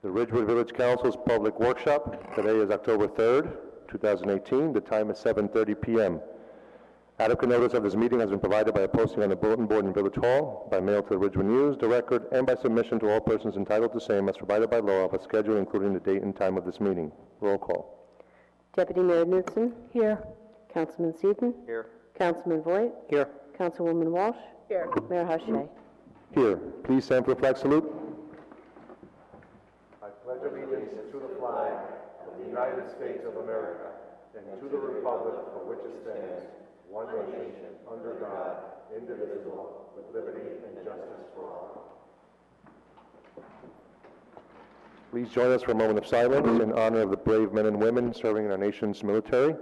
The Ridgewood Village Council's public workshop. Today is October 3rd, 2018. The time is 7:30 p.m. Adequate notice of this meeting has been provided by a posting on the bulletin board in Village Hall, by mail to the Ridgewood News, the Record, and by submission to all persons entitled to same as provided by law of a schedule including the date and time of this meeting. Roll call. Deputy Mayor Knudsen? Here. Councilman Seaton? Here. Councilman Voigt? Here. Councilwoman Walsh? Here. Mayor Hache? Here. Please stand for a flag salute. I pledge allegiance to the flag of the United States of America and to the republic for which it stands, one nation, under God, indivisible, with liberty and justice for all. Please join us for a moment of silence in honor of the brave men and women serving in our nation's military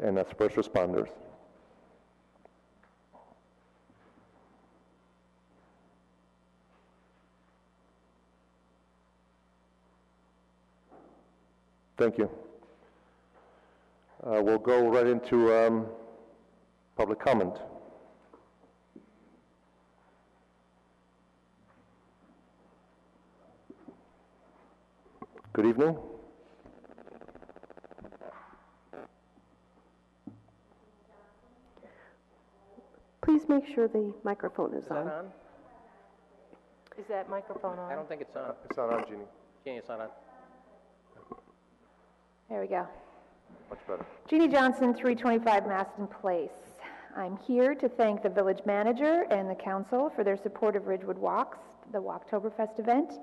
and as first responders. Thank you. We'll go right into public comment. Good evening. Please make sure the microphone is on. Is that microphone on? I don't think it's on. It's not on, Jeannie. Jeannie, it's not on. There we go. Much better. Jeannie Johnson, 325 Maston Place. I'm here to thank the village manager and the council for their support of Ridgewood Walks, the Walktoberfest event.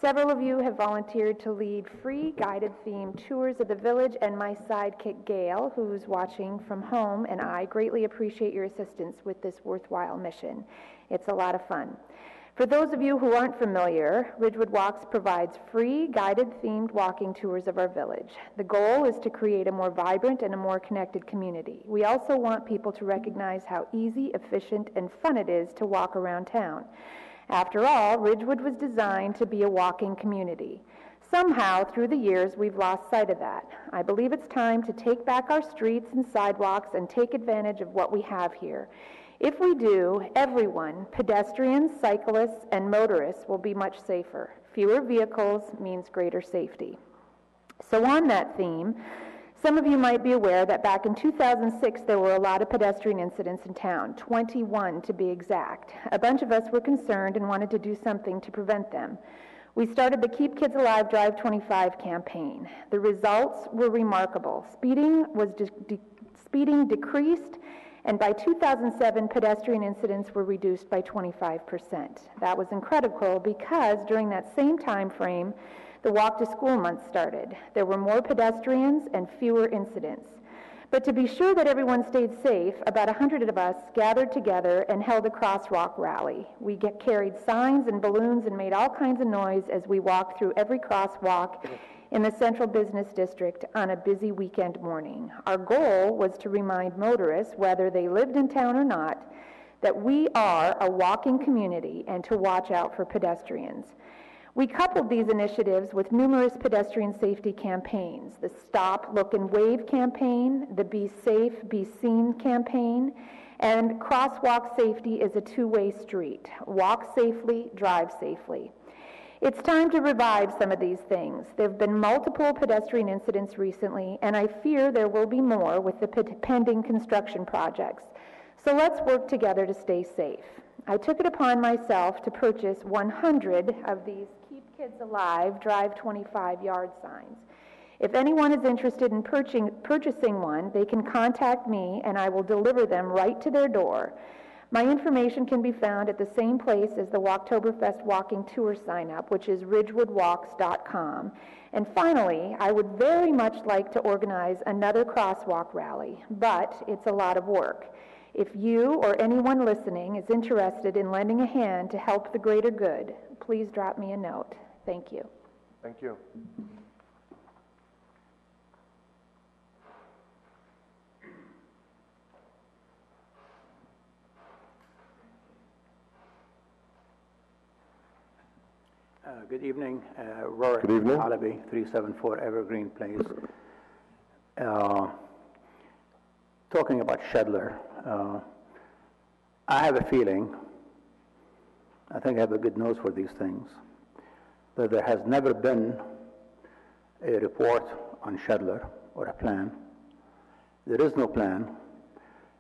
Several of you have volunteered to lead free guided themed tours of the village, and my sidekick Gail, who's watching from home, and I greatly appreciate your assistance with this worthwhile mission. It's a lot of fun. For those of you who aren't familiar, Ridgewood Walks provides free guided themed walking tours of our village. The goal is to create a more vibrant and a more connected community. We also want people to recognize how easy, efficient, and fun it is to walk around town. After all, Ridgewood was designed to be a walking community. Somehow, through the years, we've lost sight of that. I believe it's time to take back our streets and sidewalks and take advantage of what we have here. If we do, everyone, pedestrians, cyclists, and motorists, will be much safer. Fewer vehicles means greater safety. So on that theme, some of you might be aware that back in 2006 there were a lot of pedestrian incidents in town, 21 to be exact. A bunch of us were concerned and wanted to do something to prevent them. We started the Keep Kids Alive Drive 25 campaign. The results were remarkable. Speeding decreased, and by 2007, pedestrian incidents were reduced by 25%. That was incredible because during that same time frame, the Walk to School month started. There were more pedestrians and fewer incidents. But to be sure that everyone stayed safe, about 100 of us gathered together and held a crosswalk rally. We carried signs and balloons and made all kinds of noise as we walked through every crosswalk in the central business district on a busy weekend morning. Our goal was to remind motorists, whether they lived in town or not, that we are a walking community and to watch out for pedestrians. We coupled these initiatives with numerous pedestrian safety campaigns: the Stop, Look, and Wave campaign, the Be Safe, Be Seen campaign, and crosswalk safety is a two-way street. Walk safely, drive safely. It's time to revive some of these things. There have been multiple pedestrian incidents recently, and I fear there will be more with the pending construction projects. So let's work together to stay safe. I took it upon myself to purchase 100 of these Keep Kids Alive Drive 25 yard signs. If anyone is interested in purchasing one, they can contact me and I will deliver them right to their door. My information can be found at the same place as the Walktoberfest walking tour sign-up, which is ridgewoodwalks.com. And finally, I would very much like to organize another crosswalk rally, but it's a lot of work. If you or anyone listening is interested in lending a hand to help the greater good, please drop me a note. Thank you. Thank you. Good evening, Rory Good evening. Alabi, 374 Evergreen Place. Talking about Shedler, I have a feeling, I think I have a good nose for these things. that there has never been a report on Shedler or a plan. There is no plan,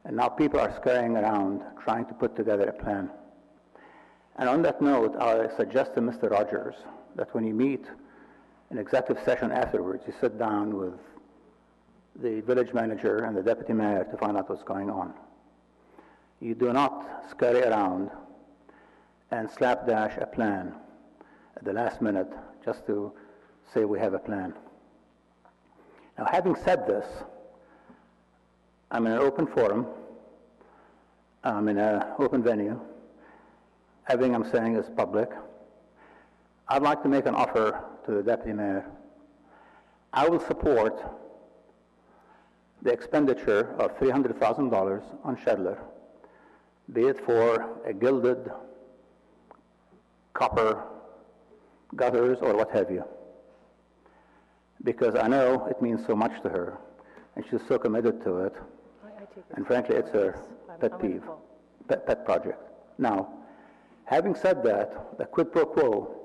and now people are scurrying around trying to put together a plan. And on that note, I suggest to Mr. Rogers that when you meet an executive session afterwards, you sit down with the village manager and the deputy mayor to find out what's going on. You do not scurry around and slapdash a plan at the last minute just to say we have a plan. Now, having said this, I'm in an open forum, I'm in an open venue, everything I'm saying is public. I'd like to make an offer to the deputy mayor. I will support the expenditure of $300,000 on Shedler, be it for a gilded copper gutters or what have you, because I know it means so much to her, and she's so committed to it, and frankly, it's her pet peeve, pet project. Now, having said that, the quid pro quo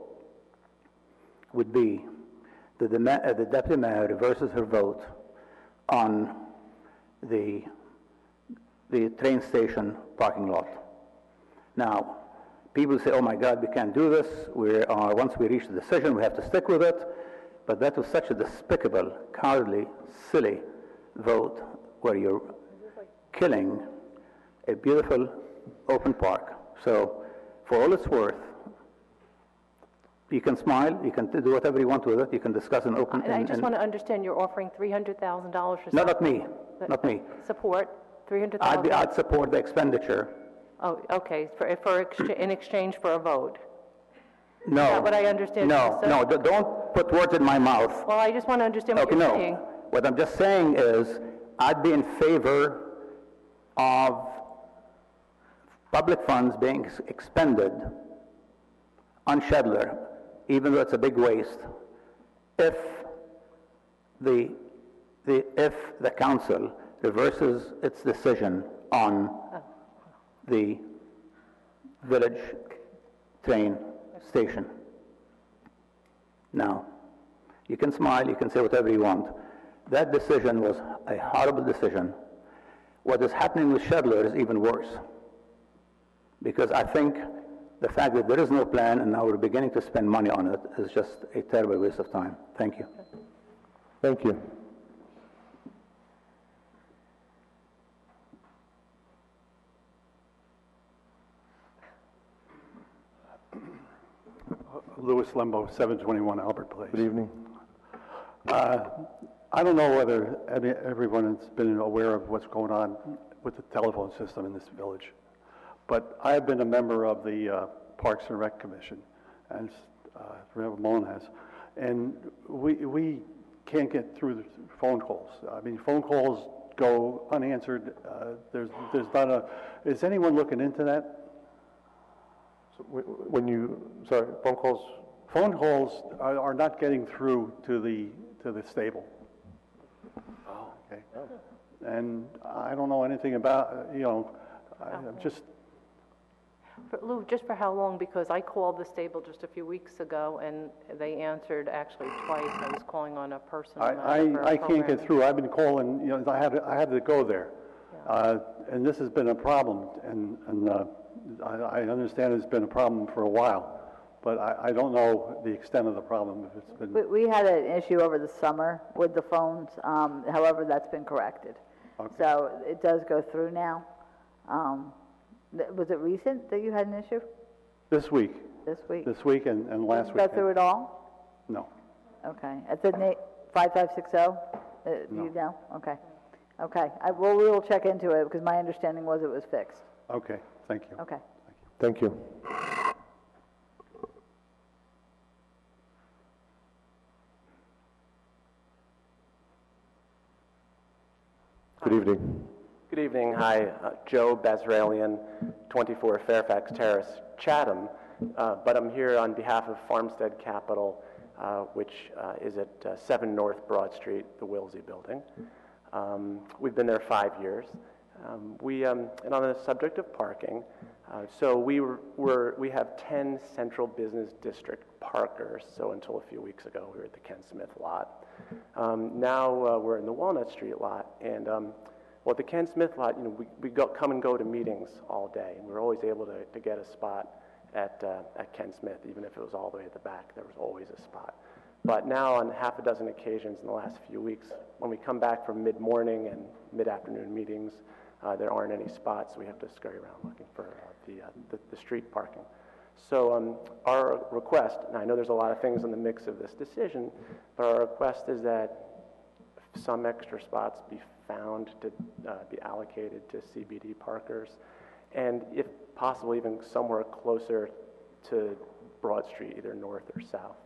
would be that the deputy mayor reverses her vote on the train station parking lot. Now, people say, oh my God, we can't do this. Once we reach the decision, we have to stick with it. But that was such a despicable, cowardly, silly vote where you're killing a beautiful open park. So, for all it's worth, you can smile, you can do whatever you want with it, you can discuss an open... And I just want to understand, you're offering $300,000 for something? No, not me, not me. Support, $300,000? I'd support the expenditure. Oh, okay, in exchange for a vote? No. Is that what I understand you No, said? no, don't put words in my mouth. Well, I just want to understand what Okay, you're no. saying. What I'm just saying is, I'd be in favor of public funds being expended on Shedler, even though it's a big waste, if the council reverses its decision on the village train station. Now, you can smile, you can say whatever you want. That decision was a horrible decision. What is happening with Shedler is even worse, because I think the fact that there is no plan and now we're beginning to spend money on it is just a terrible waste of time. Thank you. Thank you. Louis Lembo, 721 Albert Place. Good evening. I don't know whether everyone has been aware of what's going on with the telephone system in this village, but I've been a member of the Parks and Rec Commission, and Ramon has, and we can't get through the phone calls. I mean, phone calls go unanswered. There's not a. Is anyone looking into that? So phone calls? Phone calls are not getting through to the stable. Oh. Okay. Oh. And I don't know anything about, I'm just... Lou, just for how long? Because I called the stable just a few weeks ago, and they answered actually twice. I was calling on a personal matter for I can't programming. get through. I've been calling, I had to go there. Yeah. And this has been a problem, and I understand it's been a problem for a while, but I don't know the extent of the problem. If it's been... We had an issue over the summer with the phones. However, that's been corrected. Okay. So it does go through now. Was it recent that you had an issue? This week. This week? This week and last week. Go through it all? No. Okay. At the 5560? No. You know? Okay. Okay. We will check into it because my understanding was it was fixed. Okay. Thank you. Okay. Thank you. Good evening. Good evening. Hi, Joe Bazralian, 24 Fairfax Terrace, Chatham. But I'm here on behalf of Farmstead Capital, which is at 7 North Broad Street, the Wilsey Building. We've been there 5 years, And on the subject of parking, so we have 10 central business district parkers. So until a few weeks ago, we were at the Ken Smith lot. Now we're in the Walnut Street lot, and well, at the Ken Smith lot, we come and go to meetings all day, and we're always able to get a spot at Ken Smith, even if it was all the way at the back. There was always a spot. But now, on half a dozen occasions in the last few weeks, when we come back from mid-morning and mid-afternoon meetings, there aren't any spots, so we have to scurry around looking for the street parking. So our request, and I know there's a lot of things in the mix of this decision, but our request is that some extra spots be found to be allocated to CBD parkers, and if possible, even somewhere closer to Broad Street, either north or south.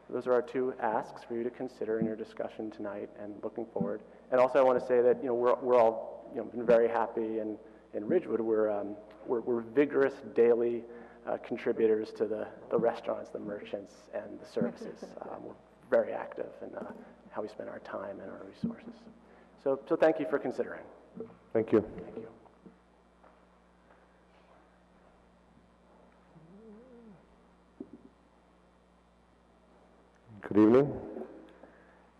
Those are our two asks for you to consider in your discussion tonight, and looking forward. And also, I want to say that we're all been very happy in Ridgewood. We're vigorous daily contributors to the restaurants, the merchants, and the services. We're very active in how we spend our time and our resources. So thank you for considering. Thank you. Thank you. Good evening.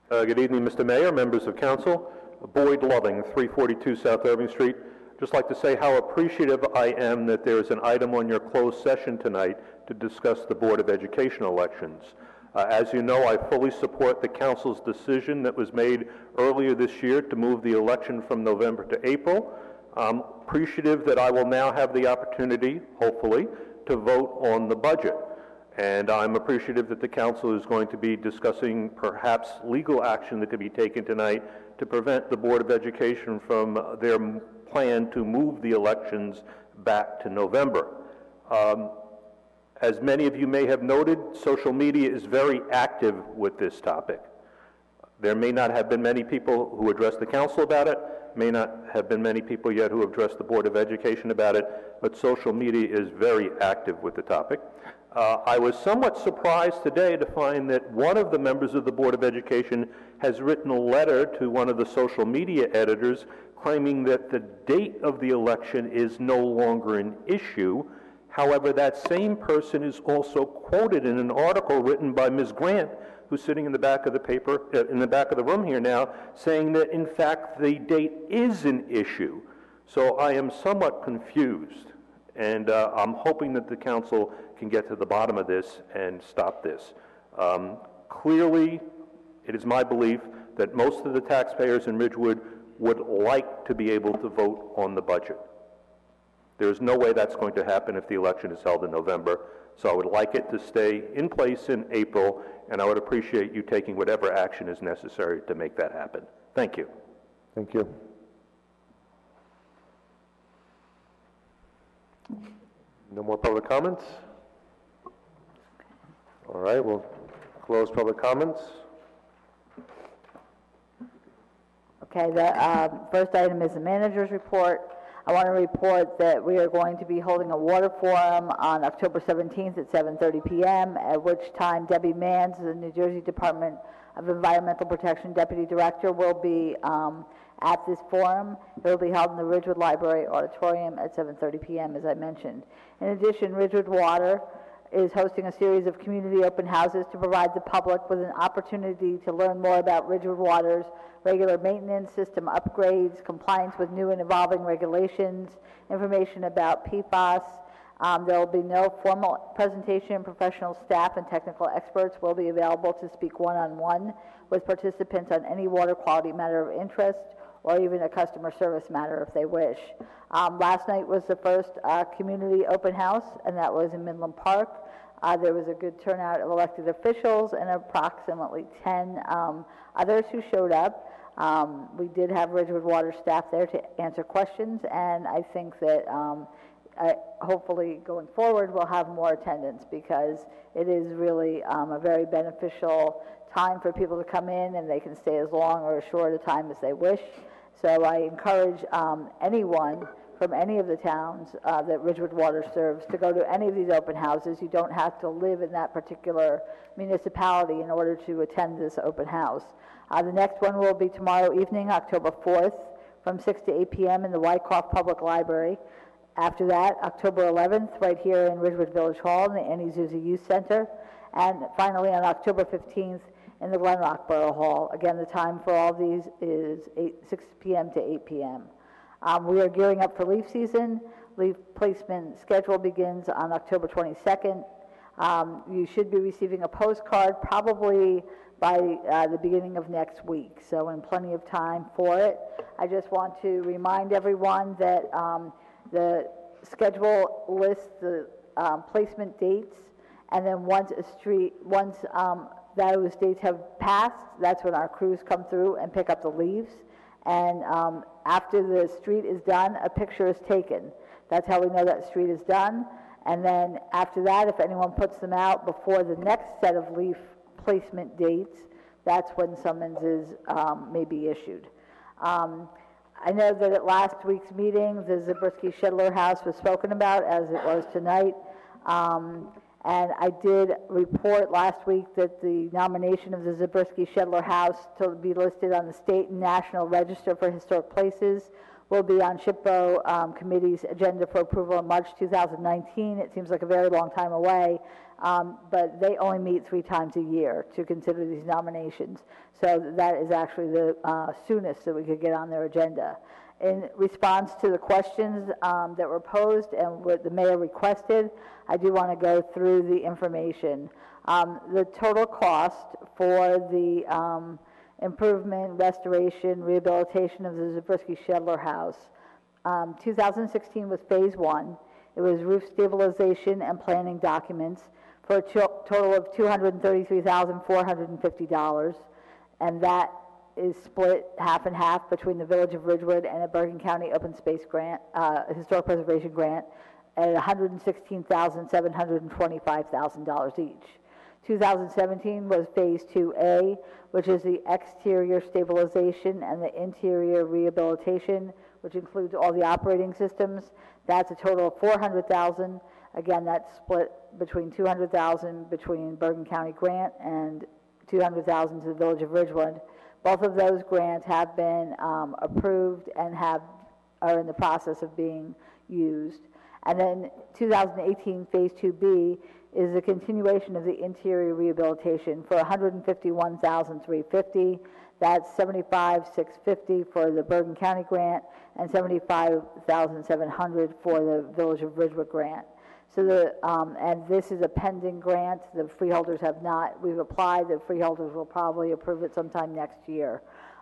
Good evening, Mr. Mayor, members of council. Boyd Loving, 342 South Irving Street. Just like to say how appreciative I am that there is an item on your closed session tonight to discuss the Board of Education elections. As you know, I fully support the council's decision that was made earlier this year to move the election from November to April. I'm appreciative that I will now have the opportunity, hopefully, to vote on the budget. And I'm appreciative that the council is going to be discussing perhaps legal action that could be taken tonight to prevent the Board of Education from their plan to move the elections back to November. As many of you may have noted, social media is very active with this topic. There may not have been many people who addressed the council about it, may not have been many people yet who have addressed the Board of Education about it, but social media is very active with the topic. I was somewhat surprised today to find that one of the members of the Board of Education has written a letter to one of the social media editors claiming that the date of the election is no longer an issue. However, that same person is also quoted in an article written by Ms. Grant, who's sitting in the back of the paper, in the back of the room here now, saying that in fact the date is an issue. So I am somewhat confused, and I'm hoping that the council can get to the bottom of this and stop this. Clearly, it is my belief that most of the taxpayers in Ridgewood would like to be able to vote on the budget. There's no way that's going to happen if the election is held in November, so I would like it to stay in place in April, and I would appreciate you taking whatever action is necessary to make that happen. Thank you. Thank you. No more public comments? All right, we'll close public comments. Okay, the first item is the manager's report. I want to report that we are going to be holding a water forum on October 17th at 7:30 p.m., at which time Debbie Manns, the New Jersey Department of Environmental Protection Deputy Director, will be at this forum. It will be held in the Ridgewood Library Auditorium at 7:30 p.m., as I mentioned. In addition, Ridgewood Water is hosting a series of community open houses to provide the public with an opportunity to learn more about Ridgewood Water's regular maintenance, system upgrades, compliance with new and evolving regulations, information about PFAS. There will be no formal presentation. Professional staff and technical experts will be available to speak one-on-one with participants on any water quality matter of interest, or even a customer service matter if they wish. Last night was the first community open house, and that was in Midland Park. There was a good turnout of elected officials and approximately 10 others who showed up. We did have Ridgewood Water staff there to answer questions, and I think that hopefully going forward we'll have more attendance, because it is really a very beneficial time for people to come in, and they can stay as long or as short a time as they wish. So I encourage anyone from any of the towns that Ridgewood Water serves to go to any of these open houses. You don't have to live in that particular municipality in order to attend this open house. The next one will be tomorrow evening, October 4th, from 6 to 8 p.m. in the Wyckoff Public Library. After that, October 11th, right here in Ridgewood Village Hall in the Annie Zuzi Youth Center. And finally, on October 15th, in the Glen Rock Borough Hall. Again, the time for all these is 6 p.m. to 8 p.m. We are gearing up for leaf season. Leaf placement schedule begins on October 22nd. You should be receiving a postcard probably by the beginning of next week, so in plenty of time for it. I just want to remind everyone that the schedule lists the placement dates, and then once those dates have passed, that's when our crews come through and pick up the leaves. And after the street is done, a picture is taken. That's how we know that street is done. And then after that, if anyone puts them out before the next set of leaf placement dates, that's when summonses may be issued. I know that at last week's meeting, the Zabriskie Shedler House was spoken about, as it was tonight. And I did report last week that the nomination of the Zabriskie Shedler House to be listed on the state and national register for historic places will be on SHPO committee's agenda for approval in March 2019. It seems like a very long time away, but they only meet 3 times a year to consider these nominations. So that is actually the soonest that we could get on their agenda. In response to the questions that were posed and what the mayor requested, I do want to go through the information. The total cost for the improvement, restoration, rehabilitation of the Zabriskie Shedler House, 2016 was phase 1. It was roof stabilization and planning documents for a total of $233,450, and that is split half and half between the Village of Ridgewood and a Bergen County Open Space Grant, Historic Preservation Grant, at $116,725,000 each. 2017 was Phase 2A, which is the exterior stabilization and the interior rehabilitation, which includes all the operating systems. That's a total of $400,000. Again, that's split between $200,000 between Bergen County Grant and $200,000 to the Village of Ridgewood. Both of those grants have been approved and are in the process of being used. And then 2018 Phase 2B is a continuation of the interior rehabilitation for $151,350. That's $75,650 for the Bergen County grant and $75,700 for the Village of Ridgewood grant. So and this is a pending grant. The freeholders have not. We've applied. The freeholders will probably approve it sometime next year.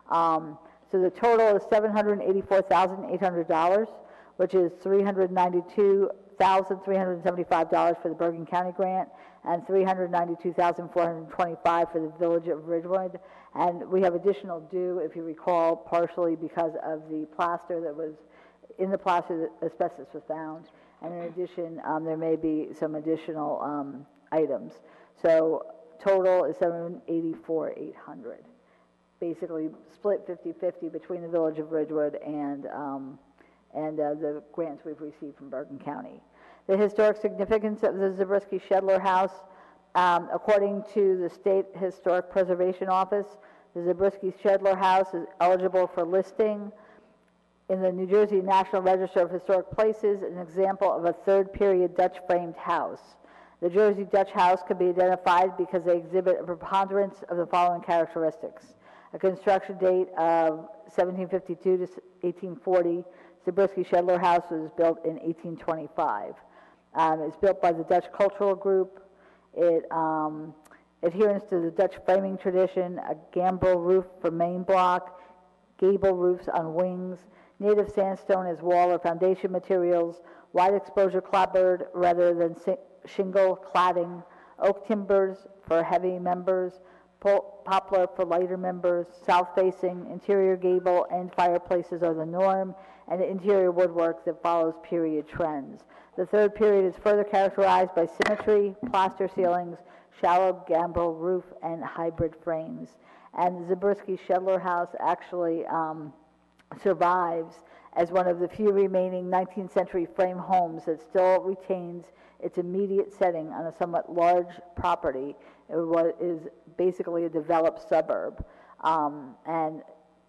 So the total is $784,800, which is $392,375 for the Bergen County grant and $392,425 for the Village of Ridgewood. And we have additional due, if you recall, partially because of the plaster that was in the plaster that asbestos was found. And in addition, there may be some additional items. So total is $784,800. Basically split 50-50 between the Village of Ridgewood and the grants we've received from Bergen County. The historic significance of the Zabriskie Shedler House, according to the State Historic Preservation Office, the Zabriskie Shedler House is eligible for listing in the New Jersey National Register of Historic Places, an example of a third-period Dutch-framed house. The Jersey Dutch house can be identified because they exhibit a preponderance of the following characteristics: a construction date of 1752 to 1840. Zabriskie Shedler House was built in 1825. It's built by the Dutch Cultural Group. It adherence to the Dutch framing tradition, a gambrel roof for main block, gable roofs on wings, native sandstone as wall or foundation materials, wide exposure clapboard rather than shingle cladding, oak timbers for heavy members, poplar for lighter members, south-facing, interior gable and fireplaces are the norm, and interior woodwork that follows period trends. The third period is further characterized by symmetry, plaster ceilings, shallow gambrel roof, and hybrid frames. And the Zabriskie Shedler House actually survives as one of the few remaining 19th century frame homes that still retains its immediate setting on a somewhat large property in what is basically a developed suburb. And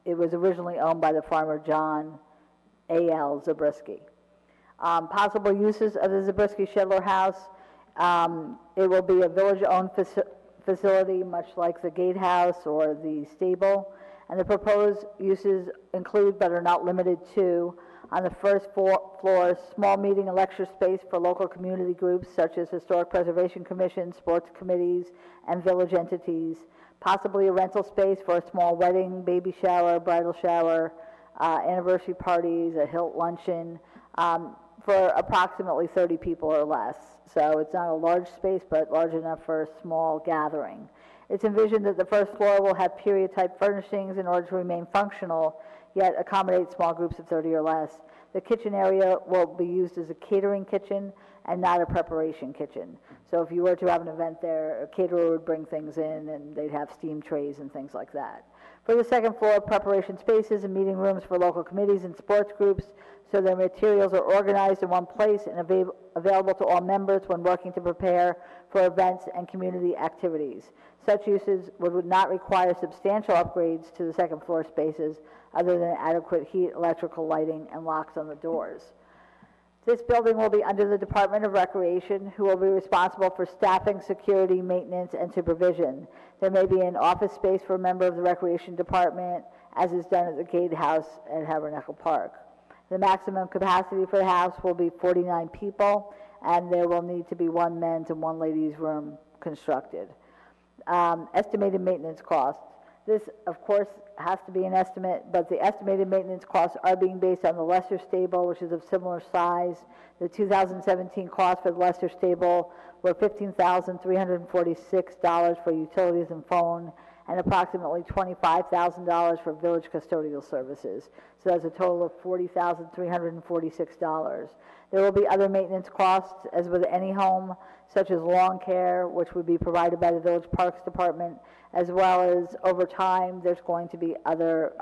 It was originally owned by the farmer John A.L. Zabriskie. Possible uses of the Zabriskie Shedler House. It will be a village-owned facility, much like the gatehouse or the stable. And the proposed uses include, but are not limited to, on the first floor, small meeting and lecture space for local community groups such as Historic Preservation Commission, sports committees, and village entities. Possibly a rental space for a small wedding, baby shower, bridal shower, anniversary parties, a Hilt luncheon, for approximately 30 people or less. So it's not a large space, but large enough for a small gathering. It's envisioned that the first floor will have period-type furnishings in order to remain functional, yet accommodate small groups of 30 or less. The kitchen area will be used as a catering kitchen and not a preparation kitchen. So if you were to have an event there, a caterer would bring things in and they'd have steam trays and things like that. For the second floor, preparation spaces and meeting rooms for local committees and sports groups, so their materials are organized in one place and available to all members when working to prepare for events and community activities. Such uses would not require substantial upgrades to the second floor spaces other than adequate heat, electrical lighting, and locks on the doors. This building will be under the Department of Recreation, who will be responsible for staffing, security, maintenance, and supervision. There may be an office space for a member of the Recreation Department, as is done at the Gatehouse at Tabernacle Park. The maximum capacity for the house will be 49 people, and there will need to be one men's and one ladies' room constructed. Estimated maintenance costs. This, of course, has to be an estimate, but the estimated maintenance costs are being based on the Lesser Stable, which is of similar size. The 2017 costs for the Lesser Stable were $15,346 for utilities and phone, and approximately $25,000 for village custodial services. So that's a total of $40,346. There will be other maintenance costs, as with any home, such as lawn care, which would be provided by the Village Parks Department, as well as over time, there's going to be other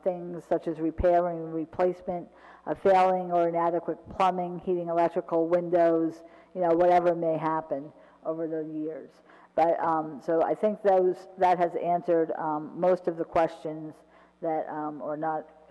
things such as repairing and replacement of failing or inadequate plumbing, heating, electrical, windows, whatever may happen over the years. But so I think that has answered most of the questions that,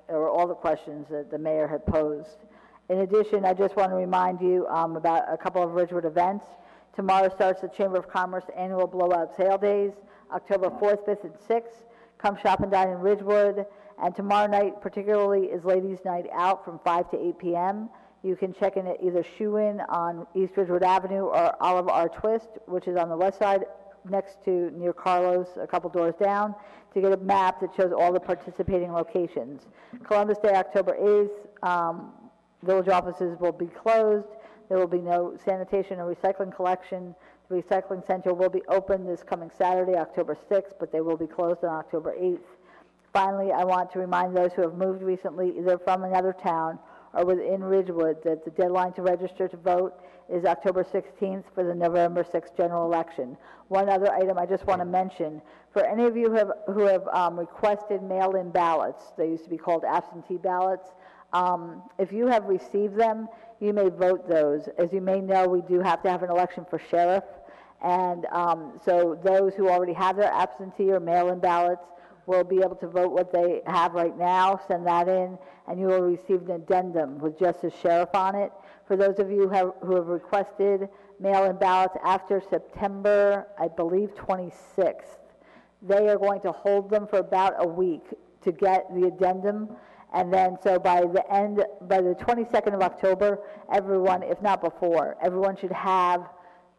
or all the questions that the mayor had posed. In addition, I just want to remind you about a couple of Ridgewood events. Tomorrow starts the Chamber of Commerce annual blowout sale days, October 4th, 5th, and 6th. Come shop and dine in Ridgewood. And tomorrow night, particularly, is Ladies' Night Out from 5 to 8 p.m. You can check in at either Shoe-In on East Ridgewood Avenue or Olive R. Twist, which is on the west side next to near Carlos, a couple doors down, to get a map that shows all the participating locations. Columbus Day, October 8th, village offices will be closed. There will be no sanitation or recycling collection. The recycling center will be open this coming Saturday, October 6th, but they will be closed on October 8th. Finally, I want to remind those who have moved recently, either from another town or within Ridgewood, that the deadline to register to vote is October 16th for the November 6th general election. One other item I just want to mention, for any of you who have requested mail-in ballots, they used to be called absentee ballots, if you have received them, you may vote those. As you may know, we do have to have an election for sheriff, and so those who already have their absentee or mail-in ballots will be able to vote what they have right now, send that in, and you will receive an addendum with just the sheriff on it. For those of you who have requested mail-in ballots after September, I believe, 26th, they are going to hold them for about a week to get the addendum. And then, so by the 22nd of October, everyone, if not before, everyone should have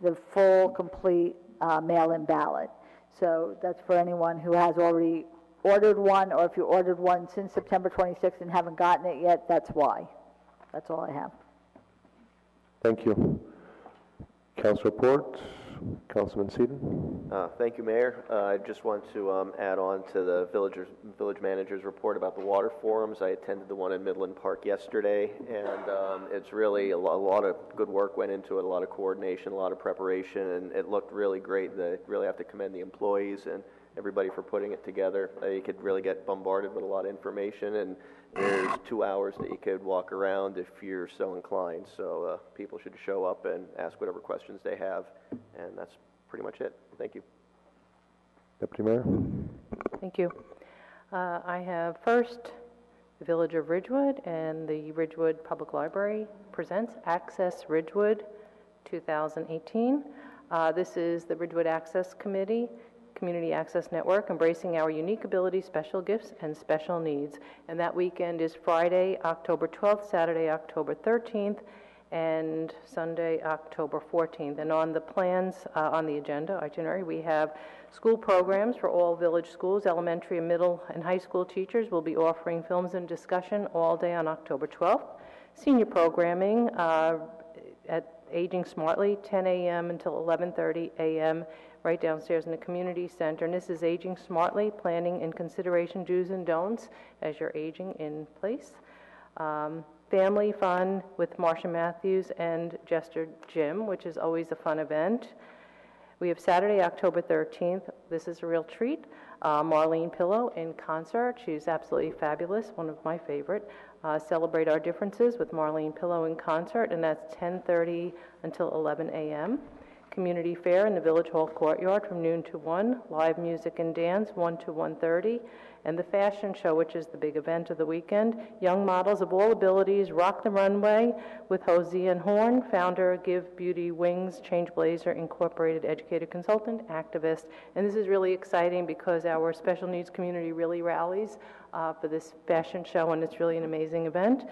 the full, complete mail-in ballot. So that's for anyone who has already ordered one, or if you ordered one since September 26th and haven't gotten it yet, that's why. That's all I have. Thank you. Council report, Councilman Seaton. Thank you, Mayor. I just want to add on to the village manager's report about the water forums. I attended the one in Midland Park yesterday, and it's really a lot of good work went into it, a lot of coordination, a lot of preparation, and it looked really great. I really have to commend the employees and everybody for putting it together. You could really get bombarded with a lot of information, and there's 2 hours that you could walk around if you're so inclined. So people should show up and ask whatever questions they have, and that's pretty much it. Thank you. Deputy Mayor. Thank you. I have first the Village of Ridgewood and the Ridgewood Public Library presents Access Ridgewood 2018. This is the Ridgewood Access Committee, Community Access Network, embracing our unique abilities, special gifts, and special needs. And that weekend is Friday, October 12th, Saturday, October 13th, and Sunday, October 14th. And on the plans, on the agenda, itinerary, we have school programs for all village schools. Elementary and middle and high school teachers will be offering films and discussion all day on October 12th. Senior programming at Aging Smartly, 10 a.m. until 11:30 a.m., right downstairs in the community center. And this is Aging Smartly, planning and consideration do's and don'ts as you're aging in place. Family fun with Marsha Matthews and Jester Jim, which is always a fun event. We have Saturday, October 13th. This is a real treat. Marlene Pillow in concert. She's absolutely fabulous, one of my favorite. Celebrate Our Differences with Marlene Pillow in concert, and that's 10:30 until 11 a.m. Community Fair in the Village Hall Courtyard from noon to 1. Live music and dance, 1 to 1:30. And the fashion show, which is the big event of the weekend. Young models of all abilities rock the runway with Hosea and Horn, founder, Give Beauty Wings, Change Blazer Incorporated, educator, consultant, activist. And this is really exciting because our special needs community really rallies for this fashion show, and it's really an amazing event.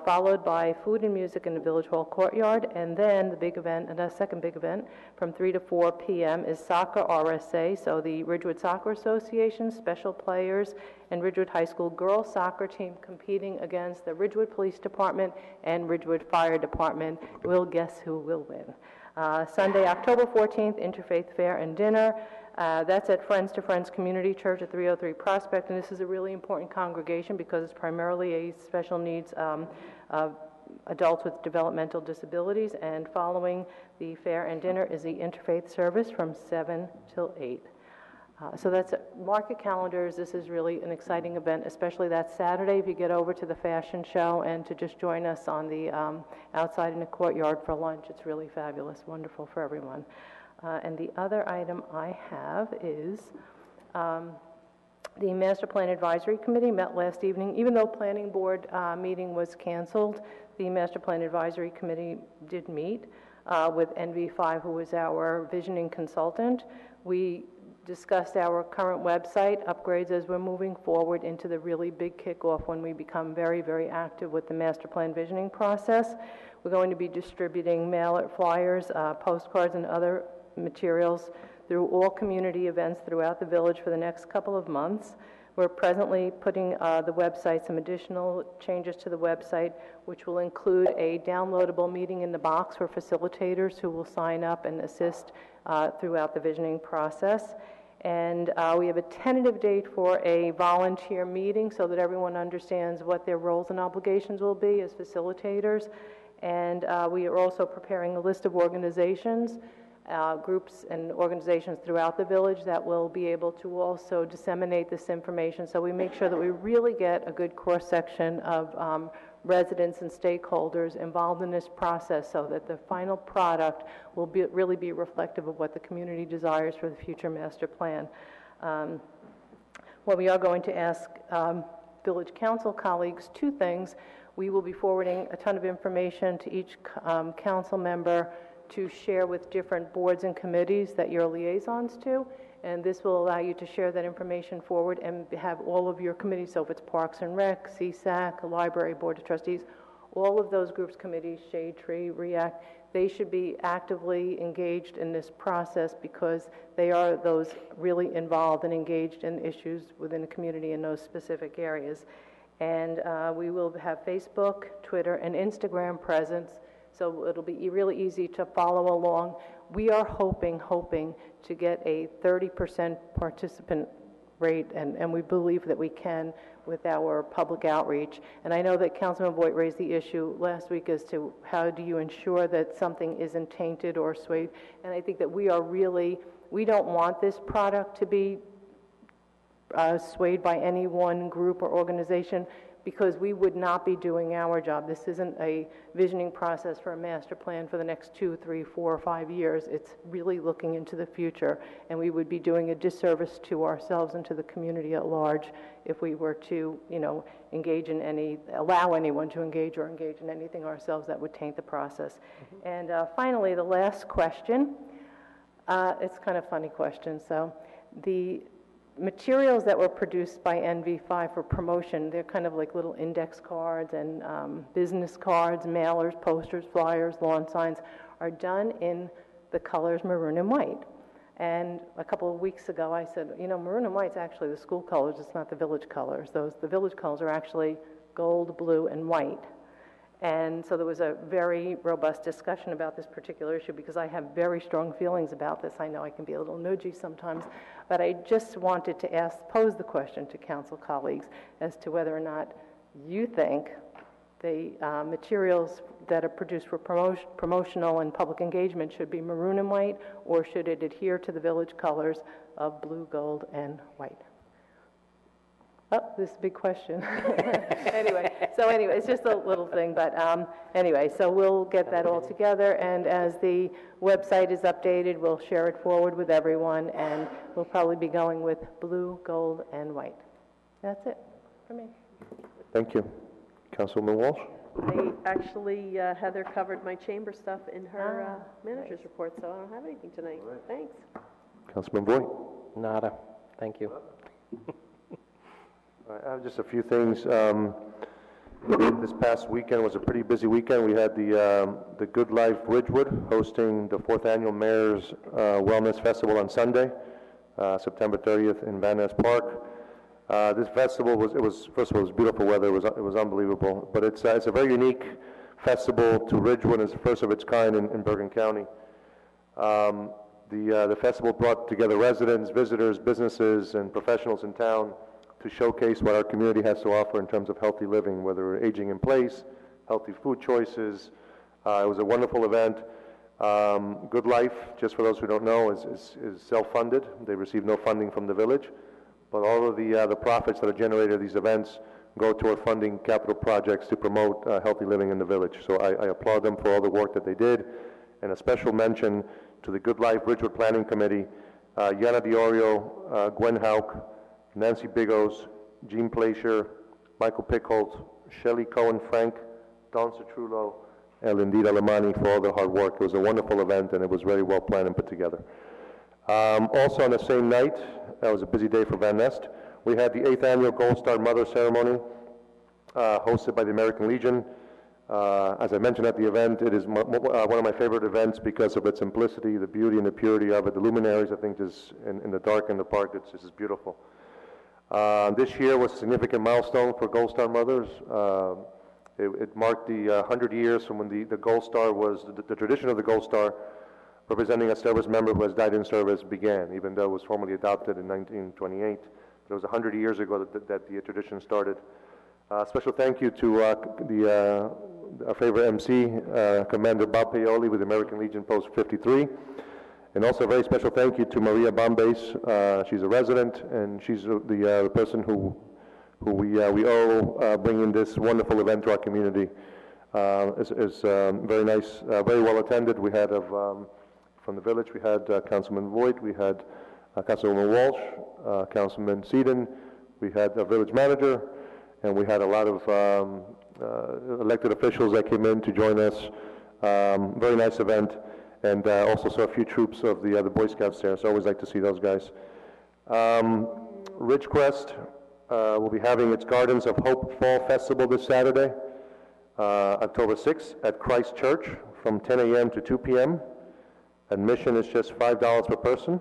Followed by food and music in the Village Hall Courtyard, and then the big event, and the second big event, from 3 to 4 p.m. is Soccer RSA, so the Ridgewood Soccer Association, special players, and Ridgewood High School girls soccer team competing against the Ridgewood Police Department and Ridgewood Fire Department. We'll guess who will win. Sunday, October 14th, Interfaith Fair and Dinner. That's at Friends to Friends Community Church at 303 Prospect, and this is a really important congregation because it's primarily a special needs adults with developmental disabilities, and following the fair and dinner is the interfaith service from 7 till 8. So that's market calendars. This is really an exciting event, especially that Saturday if you get over to the fashion show and to just join us on the outside in the courtyard for lunch. It's really fabulous, wonderful for everyone. And the other item I have is the Master Plan Advisory Committee met last evening. Even though Planning Board meeting was canceled, the Master Plan Advisory Committee did meet with NV5, who was our visioning consultant. We discussed our current website upgrades as we're moving forward into the really big kickoff when we become very, very active with the Master Plan visioning process. We're going to be distributing mailer flyers, postcards, and other materials through all community events throughout the village for the next couple of months. We're presently putting the website, some additional changes to the website, which will include a downloadable meeting in the box for facilitators who will sign up and assist throughout the visioning process. And we have a tentative date for a volunteer meeting so that everyone understands what their roles and obligations will be as facilitators. And we are also preparing a list of organizations, groups and organizations throughout the village that will be able to also disseminate this information, so we make sure that we really get a good cross-section of residents and stakeholders involved in this process so that the final product will really be reflective of what the community desires for the future master plan. Well, we are going to ask village council colleagues two things. We will be forwarding a ton of information to each council member to share with different boards and committees that you're liaisons to, and this will allow you to share that information forward and have all of your committees, so if it's Parks and Rec, CSAC, Library, Board of Trustees, all of those groups, committees, Shade Tree, REACT, they should be actively engaged in this process because they are those really involved and engaged in issues within the community in those specific areas. And we will have Facebook, Twitter, and Instagram presence, so it'll be really easy to follow along. We are hoping to get a 30% participant rate, and we believe that we can with our public outreach. And I know that Councilman Voigt raised the issue last week as to how do you ensure that something isn't tainted or swayed, and I think that we don't want this product to be swayed by any one group or organization. because we would not be doing our job. This isn't a visioning process for a master plan for the next 2, 3, 4, or 5 years. It's really looking into the future, and we would be doing a disservice to ourselves and to the community at large if we were to, allow anyone to engage in anything ourselves that would taint the process. And finally, the last question. It's kind of a funny question. So the materials that were produced by NV5 for promotion, they're kind of like little index cards and business cards, mailers, posters, flyers, lawn signs, are done in the colors maroon and white. And a couple of weeks ago I said, maroon and white's actually the school colors, it's not the village colors. The village colors are actually gold, blue, and white. And so there was a very robust discussion about this particular issue because I have very strong feelings about this. I know I can be a little nudgy sometimes, but I just wanted to pose the question to council colleagues as to whether or not you think the materials that are produced for promotional and public engagement should be maroon and white, or should it adhere to the village colors of blue, gold, and white? Oh, this is a big question. Anyway, it's just a little thing, but anyway, so we'll get that all together, and as the website is updated, we'll share it forward with everyone, and we'll probably be going with blue, gold, and white. That's it for me. Thank you. Councilman Walsh? Heather covered my chamber stuff in her manager's report, so I don't have anything tonight. Thanks. Councilman Voigt? Nada. Thank you. I have just a few things. This past weekend was a pretty busy weekend. We had the Good Life Ridgewood hosting the 4th Annual Mayor's Wellness Festival on Sunday, September 30th in Van Ness Park. This festival first of all, it was beautiful weather. It was unbelievable. But it's a very unique festival to Ridgewood. It's the first of its kind in Bergen County. The festival brought together residents, visitors, businesses, and professionals in town to showcase what our community has to offer in terms of healthy living, whether aging in place, healthy food choices. It was a wonderful event. Good Life, just for those who don't know, is self-funded. They receive no funding from the village, but all of the profits that are generated at these events go toward funding capital projects to promote healthy living in the village. So I applaud them for all the work that they did, and a special mention to the Good Life Ridgewood Planning Committee, Yana Diorio, Gwen Hauk, Nancy Bigos, Jean Plaisher, Michael Pickholt, Shelley Cohen-Frank, Don Citrullo, and Lindita Lamani for all their hard work. It was a wonderful event, and it was very well planned and put together. Also on the same night, that was a busy day for Van Ness, we had the 8th Annual Gold Star Mother Ceremony hosted by the American Legion. As I mentioned at the event, it is one of my favorite events because of its simplicity, the beauty and the purity of it. The luminaries, I think, just in the dark in the park, it's just beautiful. This year was a significant milestone for Gold Star Mothers. It marked the 100 years from when the Gold Star was, the tradition of the Gold Star representing a service member who has died in service began, even though it was formally adopted in 1928. But it was 100 years ago that the tradition started. Special thank you to our favorite MC, Commander Bob Paoli with American Legion Post 53. And also a very special thank you to Maria Bombase. She's a resident, and she's the person who we owe bringing this wonderful event to our community. It's very nice, very well attended. We had from the village, we had Councilman Voigt, we had Councilwoman Walsh, Councilman Seaton, we had a village manager, and we had a lot of elected officials that came in to join us. Very nice event. And also saw a few troops of the Boy Scouts there, so I always like to see those guys. Ridgecrest will be having its Gardens of Hope Fall Festival this Saturday, October 6th, at Christ Church from 10 a.m. to 2 p.m. Admission is just $5 per person,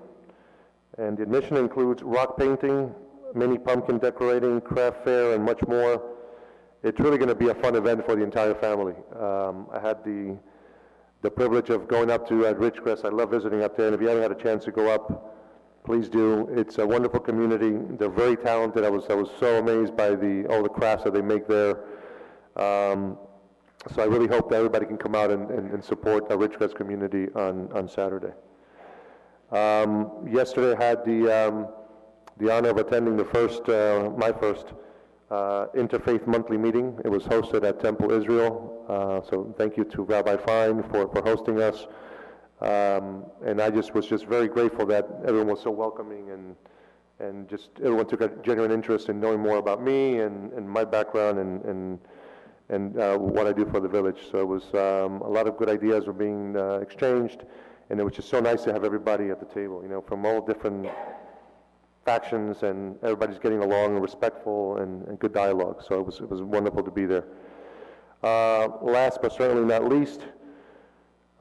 and the admission includes rock painting, mini pumpkin decorating, craft fair, and much more. It's really going to be a fun event for the entire family. I had the privilege of going up to Ridgecrest. I love visiting up there, and if you haven't had a chance to go up, please do. It's a wonderful community. They're very talented. I was so amazed by all the crafts that they make there. So I really hope that everybody can come out and support our Ridgecrest community on Saturday. Yesterday I had the honor of attending my first interfaith monthly meeting. It was hosted at Temple Israel, so thank you to Rabbi Fine for hosting us. And I was just very grateful that everyone was so welcoming and just everyone took a genuine interest in knowing more about me and my background and what I do for the village. So it was a lot of good ideas were being exchanged, and it was just so nice to have everybody at the table, from all different factions, and everybody's getting along and respectful and good dialogue. So it was wonderful to be there. Last but certainly not least,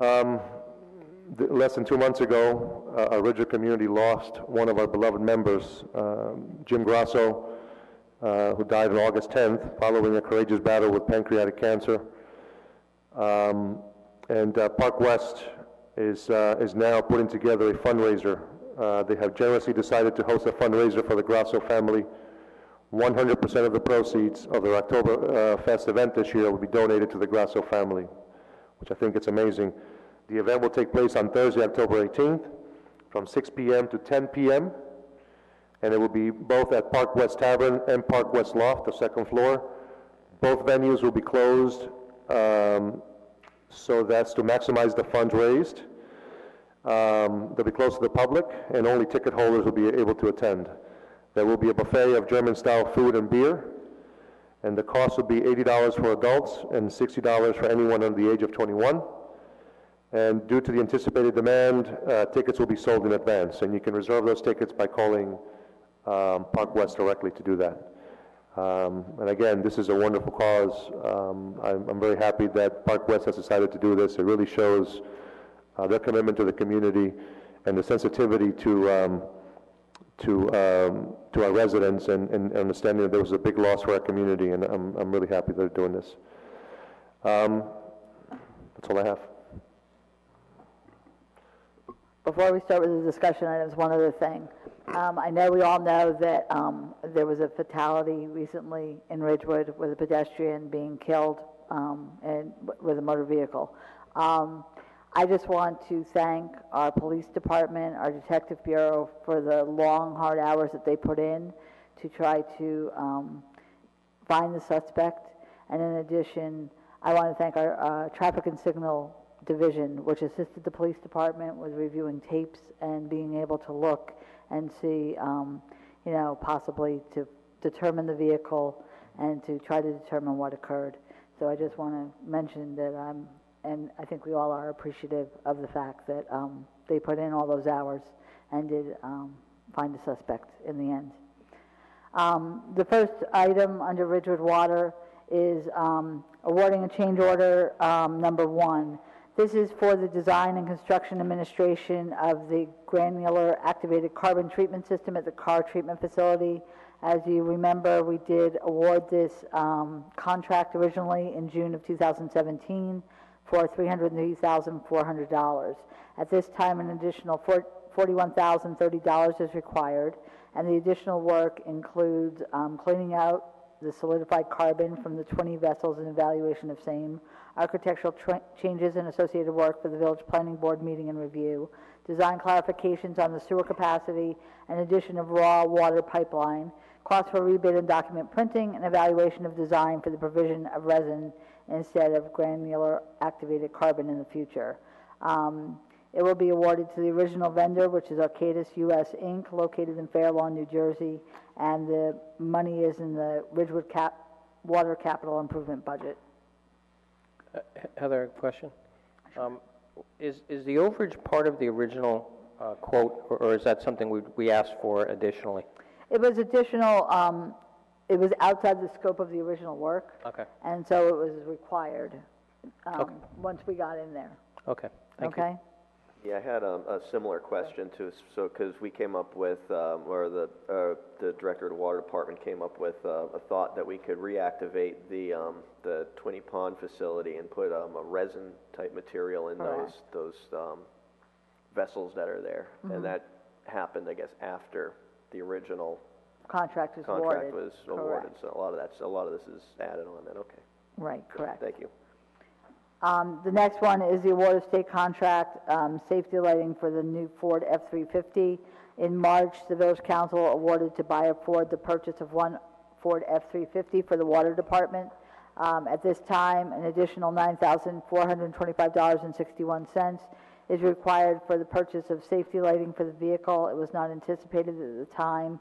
less than 2 months ago, our Ridgewood community lost one of our beloved members, Jim Grasso, who died on August 10th following a courageous battle with pancreatic cancer. And Park West is now putting together a fundraiser. They have generously decided to host a fundraiser for the Grasso family. 100% of the proceeds of their October Fest event this year will be donated to the Grasso family, which I think is amazing. The event will take place on Thursday, October 18th, from 6 p.m. to 10 p.m., and it will be both at Park West Tavern and Park West Loft, the second floor. Both venues will be closed, so that's to maximize the funds raised. They'll be closed to the public, and only ticket holders will be able to attend. There will be a buffet of German-style food and beer, and the cost will be $80 for adults and $60 for anyone under the age of 21. And due to the anticipated demand, tickets will be sold in advance, and you can reserve those tickets by calling Park West directly to do that. And again, this is a wonderful cause. I'm very happy that Park West has decided to do this. It really shows their commitment to the community and the sensitivity to our residents and understanding that there was a big loss for our community, and I'm really happy they're doing this. That's all I have. Before we start with the discussion items, one other thing. I know we all know that there was a fatality recently in Ridgewood with a pedestrian being killed with a motor vehicle. I just want to thank our police department, our detective bureau for the long, hard hours that they put in to try to find the suspect. And in addition, I want to thank our traffic and signal division, which assisted the police department with reviewing tapes and being able to look and see, possibly to determine the vehicle and to try to determine what occurred. So I just want to mention that and I think we all are appreciative of the fact that they put in all those hours and did find a suspect in the end. The first item under Ridgewood Water is awarding a change order number 1. This is for the design and construction administration of the granular activated carbon treatment system at the Carr Treatment Facility. As you remember, we did award this contract originally in June of 2017 for $303,400. At this time, an additional $41,030 is required, and the additional work includes cleaning out the solidified carbon from the 20 vessels and evaluation of same, architectural changes and associated work for the Village Planning Board meeting and review, design clarifications on the sewer capacity, and addition of raw water pipeline, cost for rebid and document printing, and evaluation of design for the provision of resin instead of granular activated carbon in the future. It will be awarded to the original vendor, which is Arcadis US Inc., located in Fair Lawn, New Jersey, and the money is in the Ridgewood Water Capital Improvement Budget. Heather, question. Is the overage part of the original quote, or is that something we asked for additionally? It was additional. It was outside the scope of the original work. Okay. And so it was required okay. Once we got in there. Okay. Thank you. Yeah, I had a similar question too. So, because we came up with, or the director of the water department came up with a thought that we could reactivate the Twinney Pond facility and put a resin type material in those vessels that are there, and that happened, I guess, after the original contract was awarded. So a lot of this is added on. Then okay. Right. Correct. Thank you. The next one is the award of state contract, safety lighting for the new Ford F-350. In March, the Village Council awarded to Buyer Ford the purchase of one Ford F-350 for the water department. At this time, an additional $9,425.61 is required for the purchase of safety lighting for the vehicle. It was not anticipated at the time.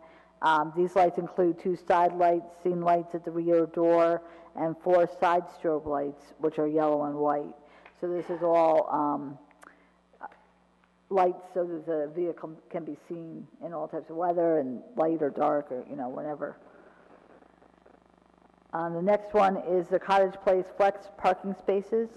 These lights include 2 side lights, scene lights at the rear door, and 4 side strobe lights, which are yellow and white. So this is all lights so that the vehicle can be seen in all types of weather, and light or dark, or, whatever. The next one is the Cottage Place Flex parking spaces.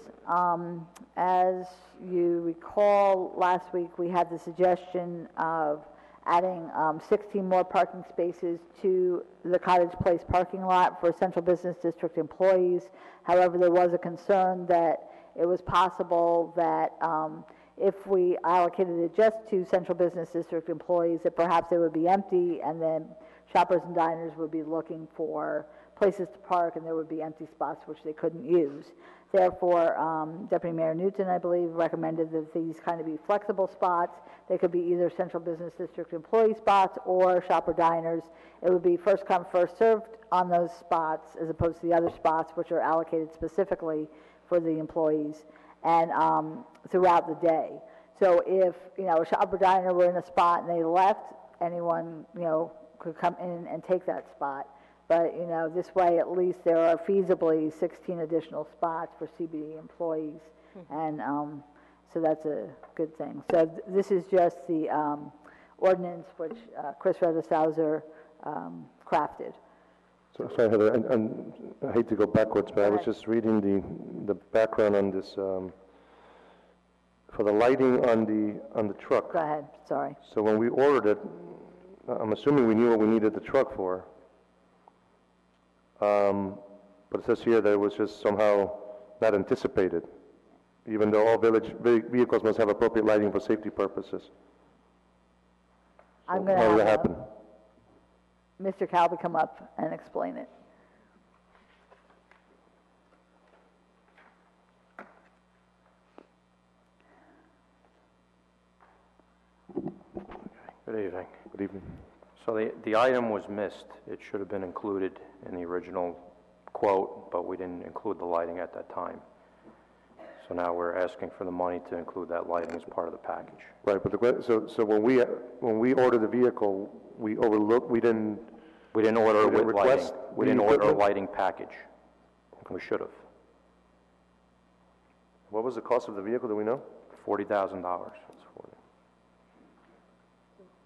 As you recall, last week we had the suggestion of adding 16 more parking spaces to the Cottage Place parking lot for Central Business District employees. However, there was a concern that it was possible that if we allocated it just to Central Business District employees, that perhaps they would be empty, and then shoppers and diners would be looking for places to park, and there would be empty spots which they couldn't use. Therefore, Deputy Mayor Newton, I believe, recommended that these kind of be flexible spots. They could be either Central Business District employee spots or shopper diners. It would be first come, first served on those spots, as opposed to the other spots which are allocated specifically for the employees, and throughout the day. So if, a shopper diner were in a spot and they left, anyone, could come in and take that spot. But, this way at least there are feasibly 16 additional spots for CBD employees. And so that's a good thing. So this is just the ordinance which Chris Redesauser crafted. So, sorry, Heather, and I hate to go backwards, but I was just reading the background on this, for the lighting on the truck. Go ahead, sorry. So when we ordered it, I'm assuming we knew what we needed the truck for. But it says here that it was just somehow not anticipated, even though all village vehicles must have appropriate lighting for safety purposes. I'm going to How did that have happen? Mr. Calby come up and explain it. Good evening. Good evening. So the item was missed. It should have been included in the original quote, but we didn't include the lighting at that time. So now we're asking for the money to include that lighting as part of the package. Right, but so when we ordered the vehicle, we didn't order We didn't with lighting. request We the didn't order a equipment? lighting package. We should have. What was the cost of the vehicle, do we know? $40,000.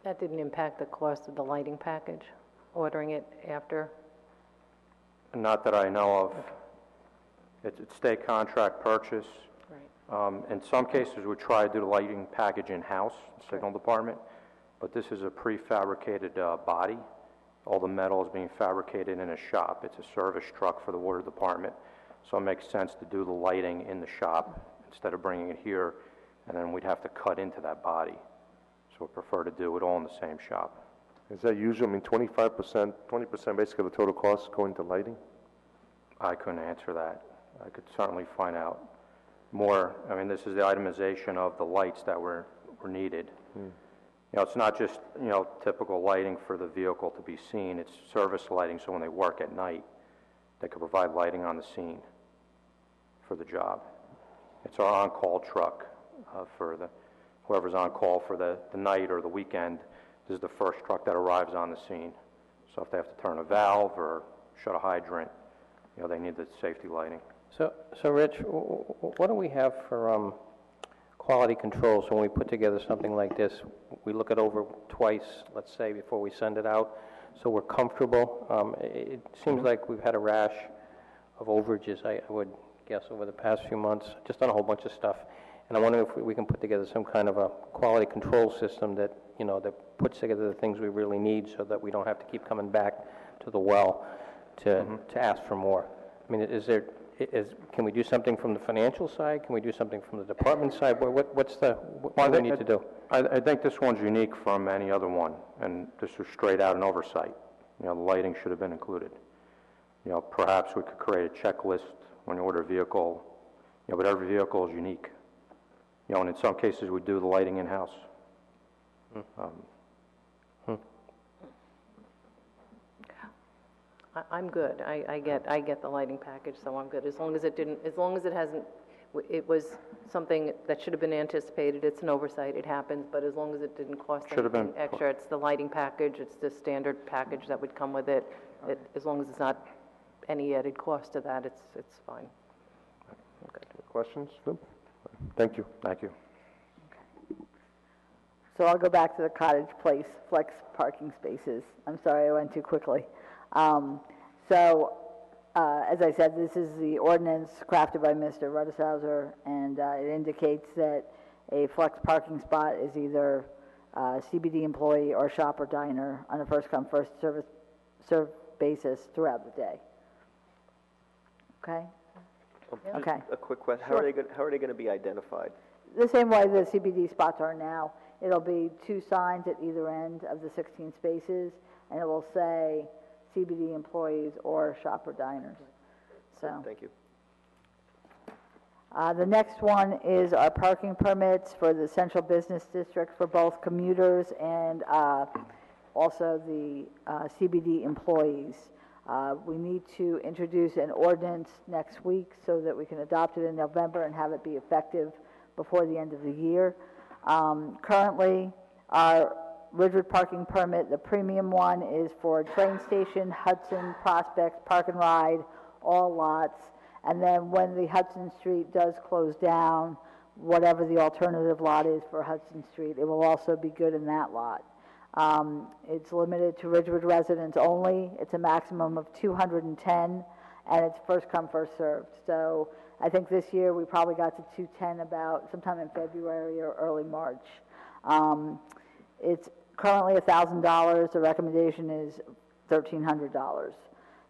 That didn't impact the cost of the lighting package, ordering it after? Not that I know of. It's a state contract purchase. Right. In some cases, we try to do the lighting package in-house, signal department, but this is a prefabricated body. All the metal is being fabricated in a shop. It's a service truck for the water department, so it makes sense to do the lighting in the shop instead of bringing it here, and then we'd have to cut into that body. So we prefer to do it all in the same shop. Is that usual? I mean, 20% basically of the total cost going to lighting? I couldn't answer that. I could certainly find out more. I mean, this is the itemization of the lights that were needed. It's not just, typical lighting for the vehicle to be seen. It's service lighting, so when they work at night, they could provide lighting on the scene for the job. It's our on-call truck for whoever's on call for the night or the weekend. This is the first truck that arrives on the scene. So if they have to turn a valve or shut a hydrant, they need the safety lighting. So Rich, what do we have for quality controls when we put together something like this? We look it over twice, let's say, before we send it out, so we're comfortable. It seems like we've had a rash of overages, I would guess, over the past few months, just on a whole bunch of stuff. And I wonder if we can put together some kind of a quality control system that, that puts together the things we really need so that we don't have to keep coming back to the well to ask for more. I mean, can we do something from the financial side? Can we do something from the department side? What do we need to do? I think this one's unique from any other one, and this was straight out an oversight. The lighting should have been included. Perhaps we could create a checklist when you order a vehicle, but every vehicle is unique. And in some cases, we do the lighting in-house. I'm good. I get the lighting package, so I'm good. As long as it hasn't, it was something that should have been anticipated. It's an oversight, it happens, but as long as it didn't cost Should have been. anything extra, it's the lighting package, it's the standard package that would come with it. As long as it's not any added cost to that, it's fine. Okay. Questions? No? Thank you. Thank you. So I'll go back to the Cottage Place flex parking spaces. I'm sorry, I went too quickly. As I said, this is the ordinance crafted by Mr. Ruddishauser, and it indicates that a flex parking spot is either a CBD employee or shop or diner on a first-come, first-served basis throughout the day. Okay? Okay. A quick question. Sure. How are they going to be identified? The same way the CBD spots are now. It'll be 2 signs at either end of the 16 spaces, and it will say CBD employees or shop or diners. So. Thank you. The next one is our parking permits for the central business district for both commuters and also the CBD employees. We need to introduce an ordinance next week so that we can adopt it in November and have it be effective before the end of the year. Currently, our Ridgewood parking permit, the premium one, is for train station, Hudson, Prospect, Park and Ride, all lots. And then when the Hudson Street does close down, whatever the alternative lot is for Hudson Street, it will also be good in that lot. It's limited to Ridgewood residents only. It's a maximum of 210, and it's first come, first served. So I think this year we probably got to 210 about sometime in February or early March. It's currently $1,000. The recommendation is $1,300.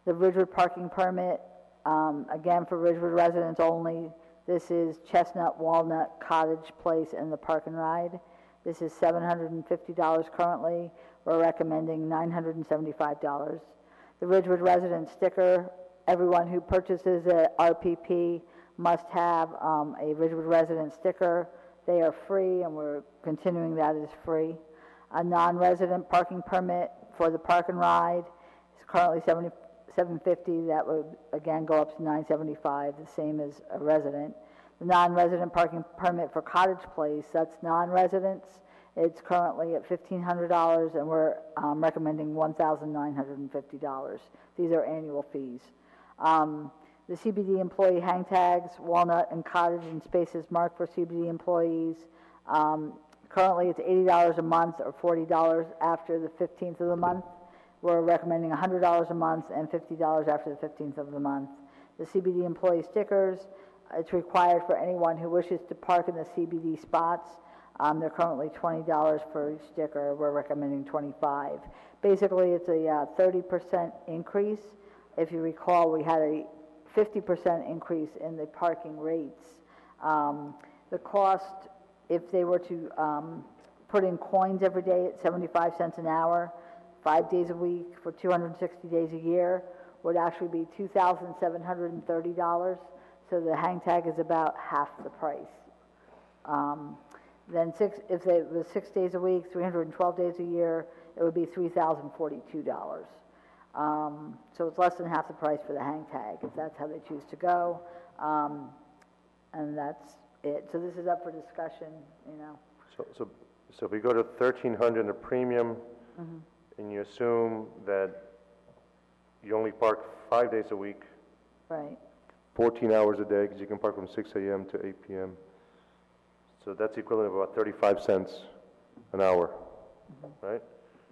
The Ridgewood parking permit, again for Ridgewood residents only. This is Chestnut, Walnut, Cottage Place, and the Park and Ride. This is $750 currently. We're recommending $975. The Ridgewood resident sticker, everyone who purchases a RPP must have a Ridgewood resident sticker. They are free, and we're continuing that as free. A non-resident parking permit for the Park and Ride is currently $750. That would again go up to $975, the same as a resident. The non-resident parking permit for Cottage Place, that's non-residents. It's currently at $1,500, and we're recommending $1,950. These are annual fees. The CBD employee hang tags, Walnut and Cottage and spaces marked for CBD employees. Currently, it's $80 a month or $40 after the 15th of the month. We're recommending $100 a month and $50 after the 15th of the month. The CBD employee stickers, it's required for anyone who wishes to park in the CBD spots. They're currently $20 for each sticker. We're recommending $25. Basically, it's a 30% increase. If you recall, we had a 50% increase in the parking rates. The cost, if they were to put in coins every day at 75 cents an hour, 5 days a week for 260 days a year, would actually be $2,730. So the hang tag is about half the price. Then if it was 6 days a week, 312 days a year, it would be $3,042. So it's less than half the price for the hang tag, if that's how they choose to go. And that's it. So this is up for discussion, you know. So if we go to 1,300 in the premium, and you assume that you only park 5 days a week, Right. 14 hours a day, because you can park from 6 a.m. to 8 p.m. So that's equivalent of about 35 cents an hour, right?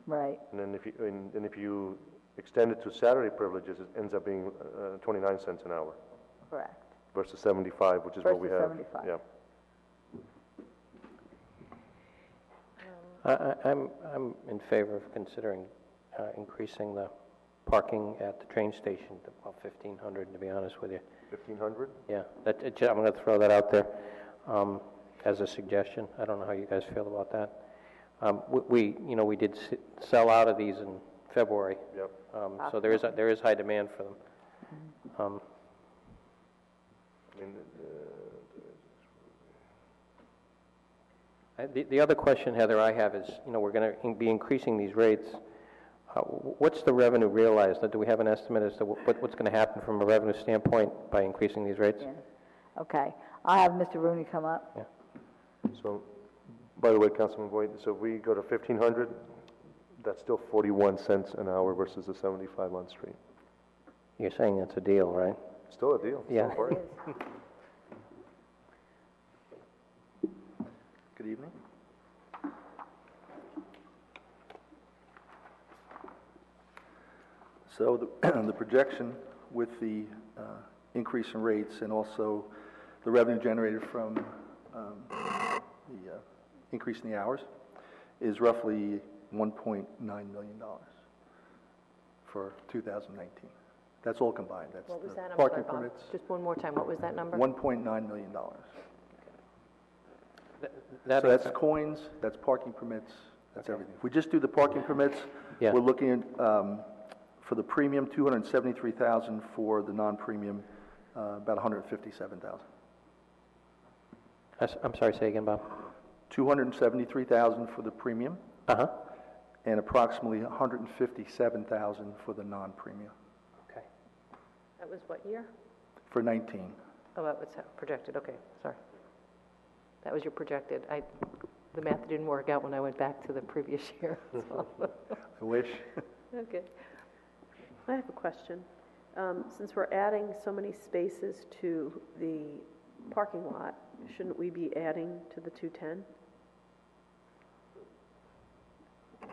Right. And then if you extend it to Saturday privileges, it ends up being 29 cents an hour Correct. versus 75, which is what we have. Versus 75. Yeah. I'm in favor of considering increasing the parking at the train station to about 1,500, to be honest with you. 1,500? Yeah, I'm going to throw that out there as a suggestion. I don't know how you guys feel about that. We did sell out of these in February. Yep. So there is high demand for them. The other question, Heather, I have is, we're going to be increasing these rates. What's the revenue realized? Do we have an estimate as to what's going to happen from a revenue standpoint by increasing these rates? Yeah. Okay. I'll have Mr. Rooney come up. Yeah. So, by the way, Councilman Boyd, so if we go to 1,500, that's still 41 cents an hour versus the 75 on street. You're saying that's a deal, right? Still a deal. Yeah. Still important. Good evening. So the projection with the increase in rates and also the revenue generated from the increase in the hours is roughly $1.9 million for 2019. That's all combined. That's What was the that? I'm parking sorry, Bob. permits. Just one more time, what was that number? $1.9 million. That So that's coins, that's parking permits, that's everything. If we just do the parking permits, Yeah. we're looking at, for the premium, $273,000, for the non-premium, about $157,000. I'm sorry, say again, Bob. $273,000 for the premium, Uh-huh. and approximately $157,000 for the non-premium, Okay. That was what year? for 19. Oh, that was projected, okay, sorry. That was your projected. The math didn't work out when I went back to the previous year. So. I wish. Okay. I have a question. Since we're adding so many spaces to the parking lot, shouldn't we be adding to the 210?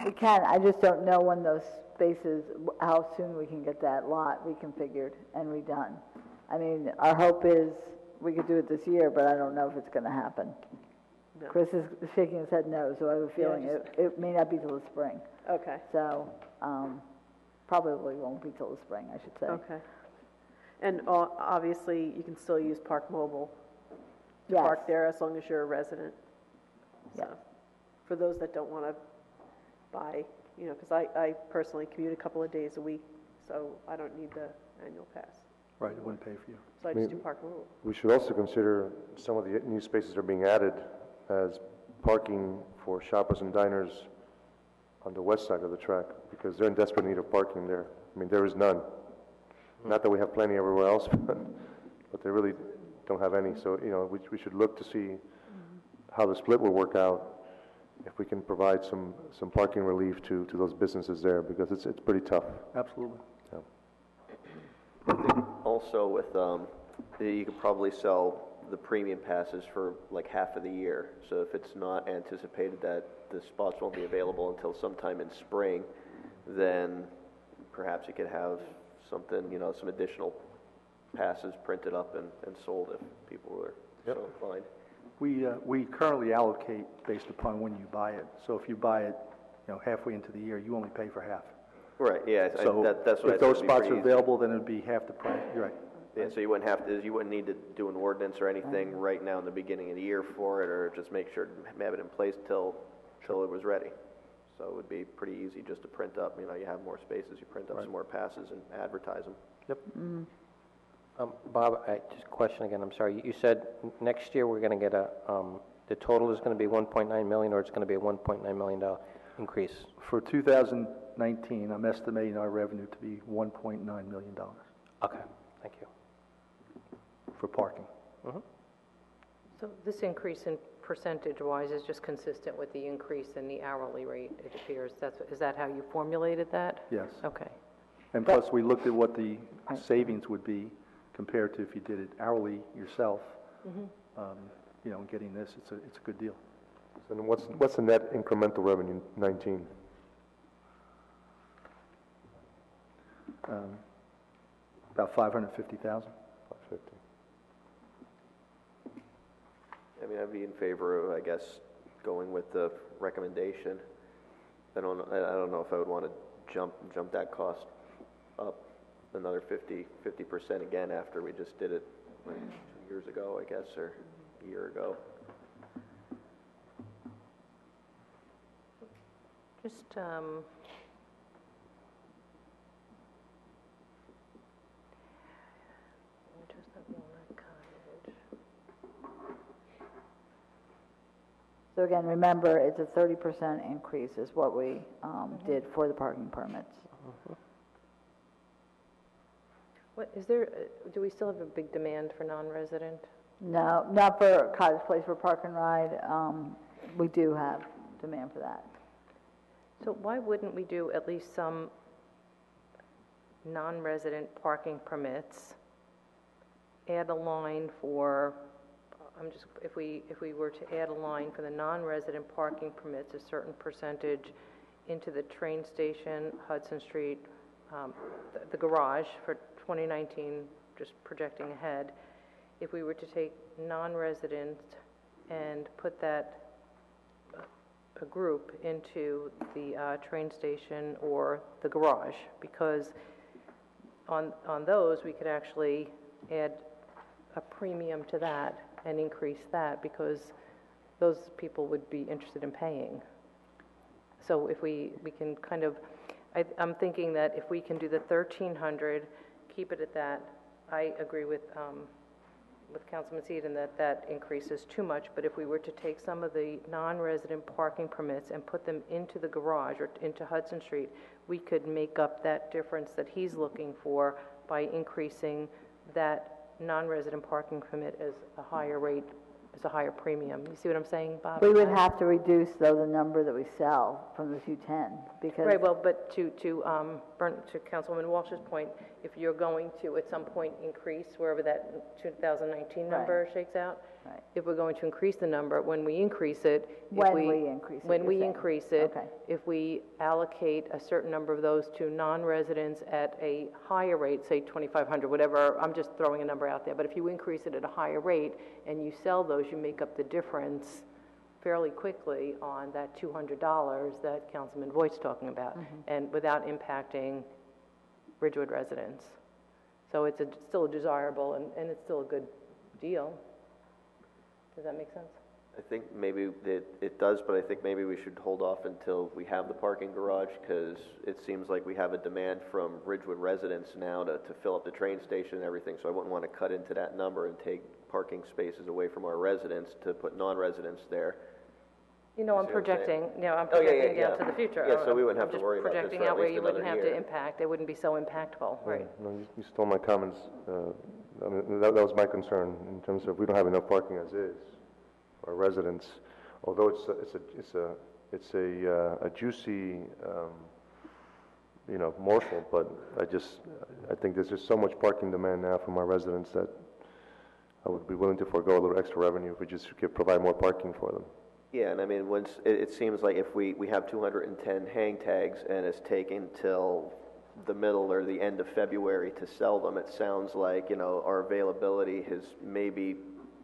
We can, I just don't know when those spaces, how soon we can get that lot reconfigured and redone. I mean, our hope is we could do it this year, but I don't know if it's going to happen. No. Chris is shaking his head no, so I have a feeling it may not be till the spring. Okay, So, probably won't be till the spring, I should say. okay. And obviously, you can still use Park Mobile to Yes. park there as long as you're a resident. So, Yes. for those that don't want to buy, because I personally commute a couple of days a week, so I don't need the annual pass. Right, it wouldn't pay for you. So I just do Park Mobile. We should also consider some of the new spaces are being added as parking for shoppers and diners on the west side of the track, because they're in desperate need of parking there. I mean, there is none. Not that we have plenty everywhere else, but they really don't have any. So, we should look to see how the split will work out, if we can provide some parking relief to those businesses there, because it's pretty tough. Absolutely. Also with, you could probably sell the premium passes for like half of the year. So if it's not anticipated that the spots won't be available until sometime in spring, then perhaps you could have something, some additional passes printed up and sold if people were so inclined. We currently allocate based upon when you buy it. So if you buy it, halfway into the year, you only pay for half. Right, yeah, So that's what I if thought those would be spots pretty are easy. available, then it'd be half the price. You're right. Yeah, so you wouldn't need to do an ordinance or anything right now in the beginning of the year for it, or just make sure to have it in place till it was ready. So it would be pretty easy just to print up, you have more spaces, you print up some more passes and advertise them. Yep. Bob, just a question again, I'm sorry. You said next year we're going to get the total is going to be 1.9 million, or it's going to be a $1.9 million increase? For 2019, I'm estimating our revenue to be $1.9 million Okay, thank you. for parking. So this increase in percentage-wise is just consistent with the increase in the hourly rate, it appears. Is that how you formulated that? Yes. Okay. And plus, we looked at what the savings would be compared to if you did it hourly yourself. Getting this, it's a good deal. So then what's the net incremental revenue in 19? About 550,000. 550. I'd be in favor of, I guess, going with the recommendation. I don't know if I would want to jump that cost up another 50% again after we just did it like 2 years ago, I guess, or a year ago. Just, So again, remember, it's a 30% increase is what we did for the parking permits. What, is there, do we still have a big demand for non-resident? No, not for Cottage Place for Park and Ride. We do have demand for that. So why wouldn't we do at least some non-resident parking permits? Add a line for, if we were to add a line for the non-resident parking permits, a certain percentage into the train station, Hudson Street, the garage for 2019, just projecting ahead. If we were to take non-resident and put that a group into the train station or the garage, because on those we could actually add a premium to that and increase that, because those people would be interested in paying. So if we can kind of, I'm thinking that if we can do the 1,300, keep it at that. I agree with Councilman Seaton that increases too much, but if we were to take some of the non-resident parking permits and put them into the garage or into Hudson Street, we could make up that difference that he's looking for by increasing that non-resident parking permit as a higher rate, as a higher premium. You see what I'm saying, Bob? We would have to reduce, though, the number that we sell from the 210, because... Right, well, but to Councilwoman Walsh's point, if you're going to at some point increase wherever that 2019 number shakes out, Right. if we're going to increase the number, when we increase it... When we increase it, When you're we saying. increase it, Okay. if we allocate a certain number of those to non-residents at a higher rate, say 2,500, whatever, I'm just throwing a number out there, but if you increase it at a higher rate and you sell those, you make up the difference fairly quickly on that $200 that Councilman Voigt's talking about, and without impacting Ridgewood residents. So it's still a desirable, and it's still a good deal. Does that make sense? I think maybe it does, but I think maybe we should hold off until we have the parking garage, because it seems like we have a demand from Ridgewood residents now to fill up the train station and everything, so I wouldn't want to cut into that number and take parking spaces away from our residents to put non-residents there. You know, I'm See what I'm saying? projecting, I'm projecting down to the future. Yeah, so we wouldn't have to worry about this Projecting for at out where least you wouldn't another have year. to impact, it wouldn't be so impactful, right? No, you stole my comments. I mean, that was my concern in terms of we don't have enough parking as is. Our residents, although it's a juicy, morsel, but I think there's just so much parking demand now from our residents that I would be willing to forego a little extra revenue if we just could provide more parking for them. Yeah, and I mean, once it seems like if we have 210 hang tags and it's taken till the middle or the end of February to sell them, it sounds like, our availability is maybe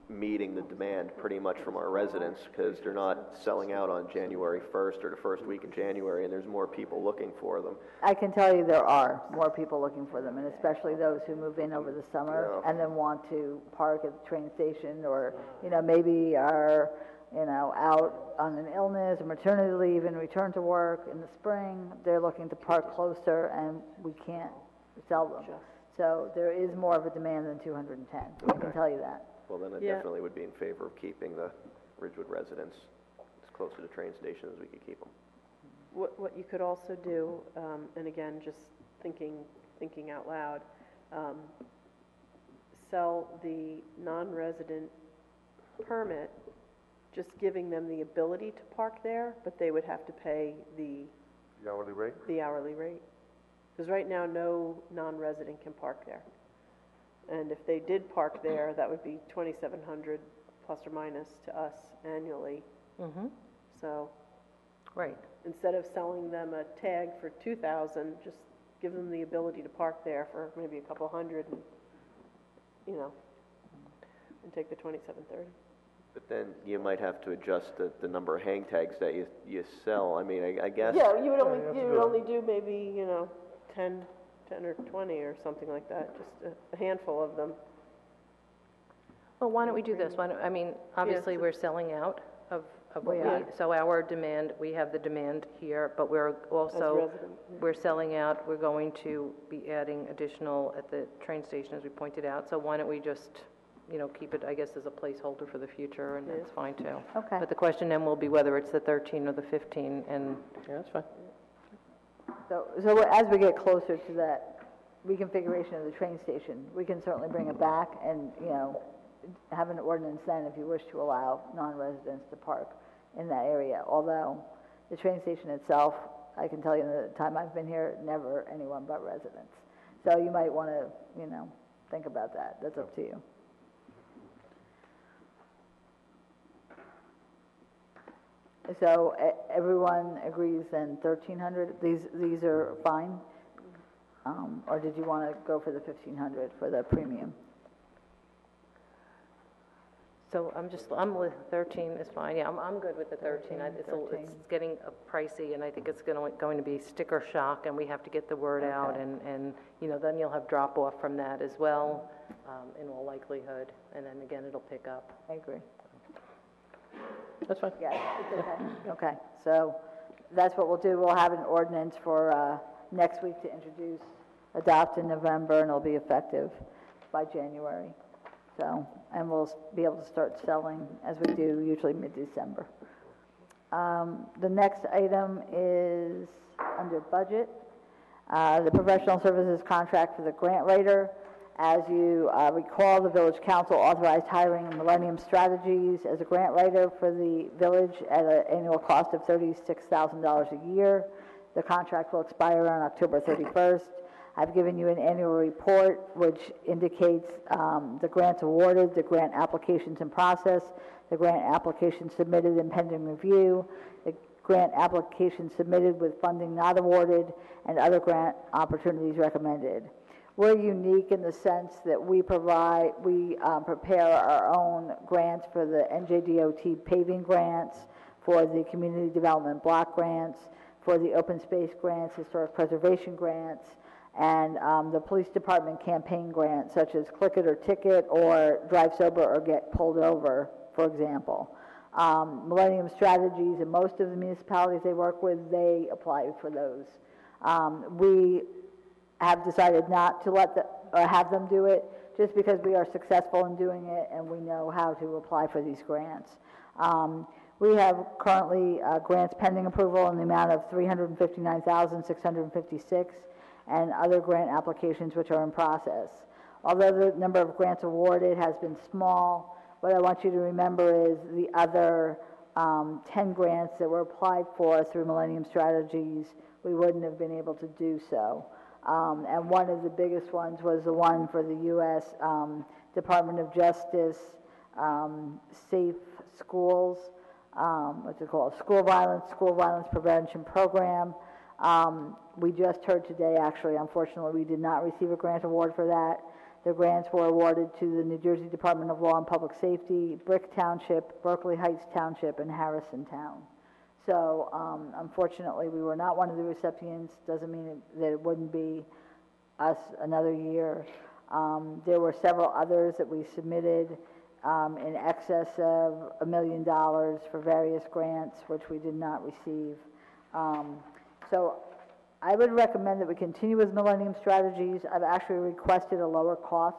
meeting the demand pretty much from our residents, because they're not selling out on January 1st or the first week of January, and there's more people looking for them. I can tell you there are more people looking for them, and especially those who move in over the summer and then want to park at the train station, or, maybe are, out on an illness or maternity leave and return to work in the spring. They're looking to park closer, and we can't sell them. So there is more of a demand than 210. I can tell you that. Well, then I definitely would be in favor of keeping the Ridgewood residents as close to the train station as we could keep them. What you could also do, and again, just thinking out loud, sell the non-resident permit, just giving them the ability to park there, but they would have to pay the hourly rate? The hourly rate. Because right now, no non-resident can park there. And if they did park there, that would be $2,700 plus or minus to us annually. So, right. Instead of selling them a tag for $2,000, just give them the ability to park there for maybe a couple hundred, and and take the $2,730. But then you might have to adjust the number of hang tags that you sell. I mean, I guess. Yeah, you would only do maybe 10 or 20 or something like that, just a handful of them. Well, why don't we do this? Obviously, we're selling out of what we need. So our demand, we have the demand here, but we're also, we're selling out. We're going to be adding additional at the train station, as we pointed out. So why don't we just keep it, I guess, as a placeholder for the future, and that's fine too. Okay. But the question then will be whether it's the 13 or the 15, and Yeah, that's fine. So as we get closer to that reconfiguration of the train station, we can certainly bring it back and, have an ordinance then if you wish to allow non-residents to park in that area. Although the train station itself, I can tell you in the time I've been here, never anyone but residents. So you might want to, think about that. That's up to you. So everyone agrees then 1,300, these are fine? Or did you want to go for the 1,500 for the premium? so I'm with 13 is fine. Yeah, I'm good with the 13. It's getting pricey, and I think it's going to be sticker shock, and we have to get the word out, and then you'll have drop off from that as well, in all likelihood, and then again it'll pick up. I agree. That's fine. Yeah, it's okay. Okay, so that's what we'll do. We'll have an ordinance for next week to introduce, adopt in November, and it'll be effective by January. So, and we'll be able to start selling as we do usually mid-December. The next item is under budget, the professional services contract for the grant writer. As you recall, the village council authorized hiring Millennium Strategies as a grant writer for the village at an annual cost of $36,000 a year. The contract will expire on October 31st. I've given you an annual report which indicates the grants awarded, the grant applications in process, the grant application submitted and pending review, the grant application submitted with funding not awarded, and other grant opportunities recommended. We're unique in the sense that we prepare our own grants for the NJDOT paving grants, for the community development block grants, for the open space grants, historic preservation grants, and the police department campaign grants, such as Click It or Ticket or Drive Sober or Get Pulled Over, for example. Millennium Strategies, and most of the municipalities they work with, they apply for those. We have decided not to have them do it, just because we are successful in doing it and we know how to apply for these grants. We have currently grants pending approval in the amount of $359,656 and other grant applications which are in process. Although the number of grants awarded has been small, what I want you to remember is the other 10 grants that were applied for through Millennium Strategies, we wouldn't have been able to do so. And one of the biggest ones was the one for the U.S. Department of Justice Safe Schools, what's it called, School Violence Prevention Program. We just heard today, actually, unfortunately, we did not receive a grant award for that. The grants were awarded to the New Jersey Department of Law and Public Safety, Brick Township, Berkeley Heights Township, and Harrison Town. So, unfortunately, we were not one of the recipients. Doesn't mean that it wouldn't be us another year. There were several others that we submitted in excess of $1 million for various grants, which we did not receive. So I would recommend that we continue with Millennium Strategies. I've actually requested a lower cost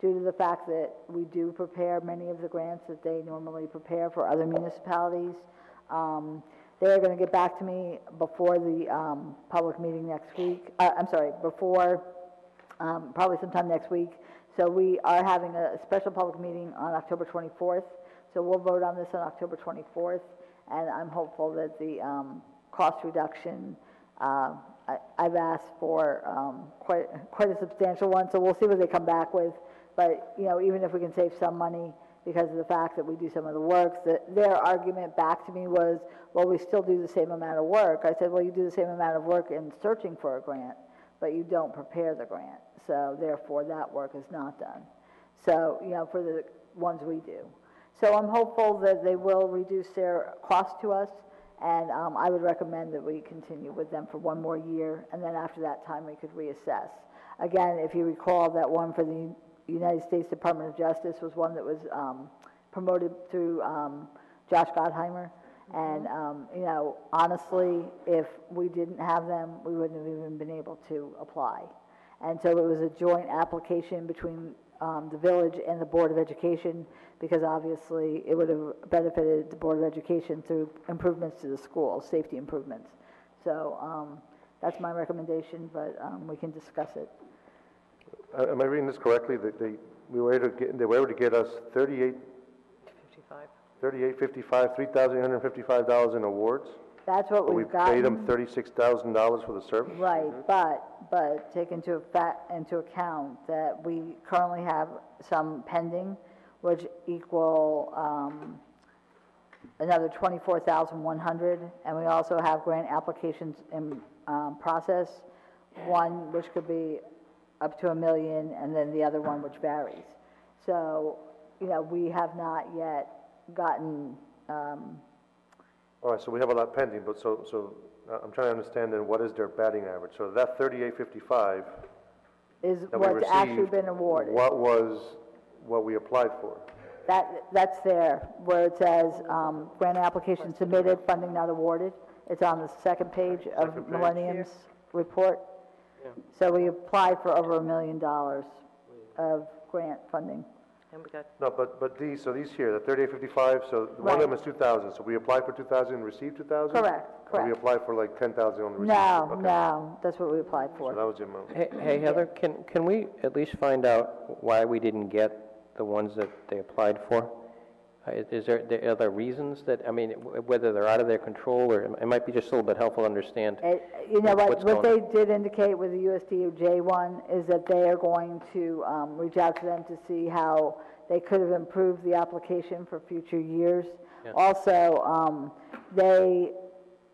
due to the fact that we do prepare many of the grants that they normally prepare for other municipalities. They're going to get back to me before the public meeting next week. Before probably sometime next week. So we are having a special public meeting on October 24th. So we'll vote on this on October 24th, and I'm hopeful that the cost reduction, I've asked for quite a substantial one, so we'll see what they come back with. But, even if we can save some money because of the fact that we do some of the work, their argument back to me was, well, we still do the same amount of work. I said, well, you do the same amount of work in searching for a grant, but you don't prepare the grant. So therefore, that work is not done. So, for the ones we do. So I'm hopeful that they will reduce their cost to us, and I would recommend that we continue with them for one more year, and then after that time we could reassess. Again, if you recall, that one for the United States Department of Justice was one that was promoted through Josh Gottheimer, and honestly, if we didn't have them, we wouldn't have even been able to apply. And so it was a joint application between the village and the Board of Education, because obviously it would have benefited the Board of Education through improvements to the school, safety improvements. So that's my recommendation, but we can discuss it. Am I reading this correctly? That they were able to get us $38.55, $3,855 in awards? That's what But we've we gotten. paid them $36,000 for the service? Right, but take into account that we currently have some pending, which equal another 24,100, and we also have grant applications in process, one which could be up to $1 million, and then the other one which varies. So, we have not yet gotten. All right, so we have a lot pending, but so I'm trying to understand then what is their batting average? So that $38.55 Is that we what's actually received, been awarded. what was what we applied for? That's there, where it says, grant application submitted, funding not awarded. It's on the second page of Second page. Millennium's report. So we applied for over $1 million of grant funding. And we got, No, but these here, the 3855, so one of them is 2,000, so we applied for 2,000 and received 2,000? Correct, Or we correct. applied for like 10,000 on the received? No, Okay. no, that's what we applied So that for. was the amount. Hey, Heather, can we at least find out why we didn't get the ones that they applied for? Are there reasons that, I mean, whether they're out of their control, or it might be just a little bit helpful to understand? You know What's what going they did indicate with the USDOJ one is that they are going to reach out to them to see how they could have improved the application for future years. Yeah. Also,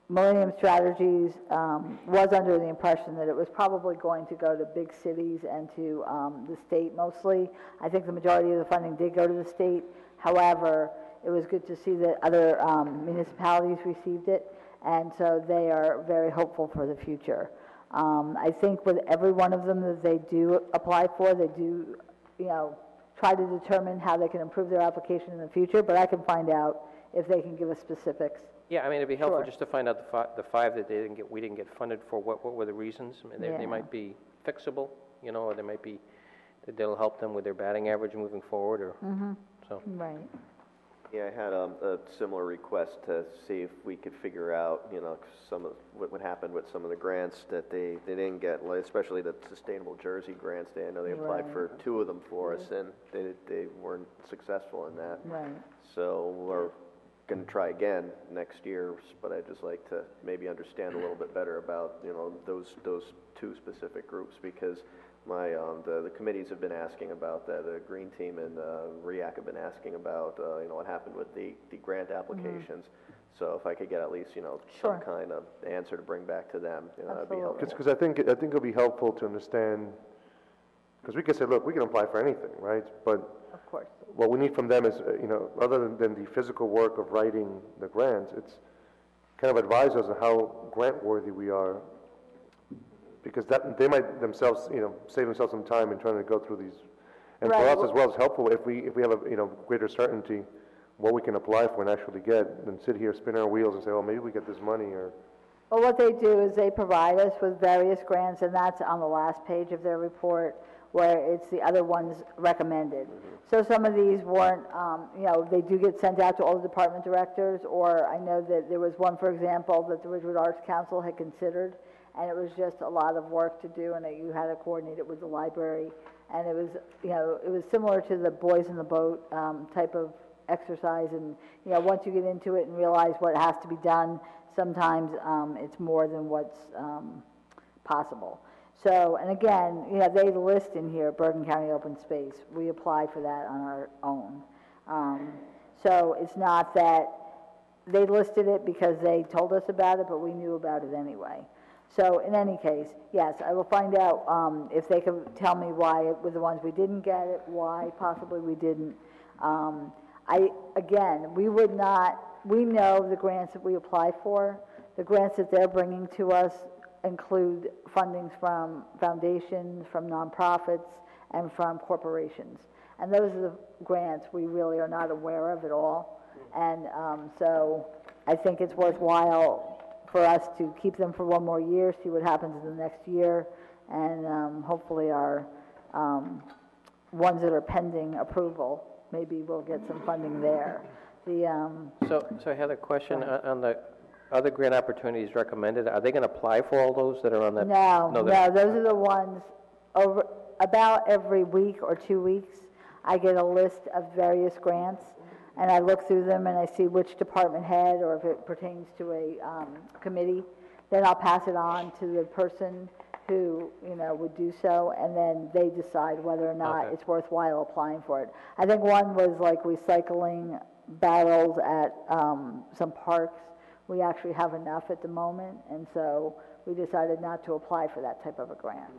Millennium Strategies was under the impression that it was probably going to go to big cities and to the state mostly. I think the majority of the funding did go to the state. However, it was good to see that other municipalities received it, and so they are very hopeful for the future. I think with every one of them that they do apply for, they do, try to determine how they can improve their application in the future, but I can find out if they can give us specifics. Yeah, I mean, it'd be helpful Sure. just to find out the five that we didn't get funded for, what were the reasons? I mean, they Yeah. might be fixable, or they might be, that they'll help them with their batting average moving forward, or, so. Right. Yeah, I had a similar request to see if we could figure out, some of what happened with some of the grants that they didn't get, like, especially the Sustainable Jersey grants. I know they applied Right. for 2 of them for us, and they weren't successful in that. Right. So we're going to try again next year, but I'd just like to maybe understand a little bit better about, those 2 specific groups, because the committees have been asking about that. The Green Team and REAC have been asking about, what happened with the grant applications. So if I could get at least, Sure. some kind of answer to bring back to them, that'd be helpful. Because I think it'll be helpful to understand, because we can say, look, we can apply for anything, right? But Of course. what we need from them is, other than the physical work of writing the grants, it's kind of advise us on how grant worthy we are, because that they might themselves, save themselves some time in trying to go through these. And for Right. us as well, it's helpful if we have a greater certainty what we can apply for and actually get, than sit here, spin our wheels and say, oh, maybe we get this money, or Well, what they do is they provide us with various grants, and that's on the last page of their report, where it's the other ones recommended. So some of these weren't, they do get sent out to all the department directors, or I know that there was one, for example, that the Ridgewood Arts Council had considered, and it was just a lot of work to do, and that you had to coordinate it with the library, and it was, it was similar to the Boys in the Boat type of exercise, and, once you get into it and realize what has to be done, sometimes it's more than what's possible. So, and again, they list in here Bergen County Open Space. We apply for that on our own. So it's not that they listed it because they told us about it, but we knew about it anyway. So in any case, yes, I will find out if they can tell me why it was the ones we didn't get it, why possibly we didn't. We know the grants that we apply for. The grants that they're bringing to us include fundings from foundations, from nonprofits, and from corporations. And those are the grants we really are not aware of at all. And so I think it's worthwhile for us to keep them for one more year, see what happens in the next year, and hopefully our ones that are pending approval, maybe we'll get some funding there. So I had a question on the other grant opportunities recommended. Are they going to apply for all those that are on that? No, they're- those are the ones over, about every week or 2 weeks, I get a list of various grants, and I look through them and I see which department head, or if it pertains to a committee, then I'll pass it on to the person who, would do so, and then they decide whether or not it's worthwhile applying for it. I think one was like recycling barrels at some parks. We actually have enough at the moment, and so we decided not to apply for that type of a grant.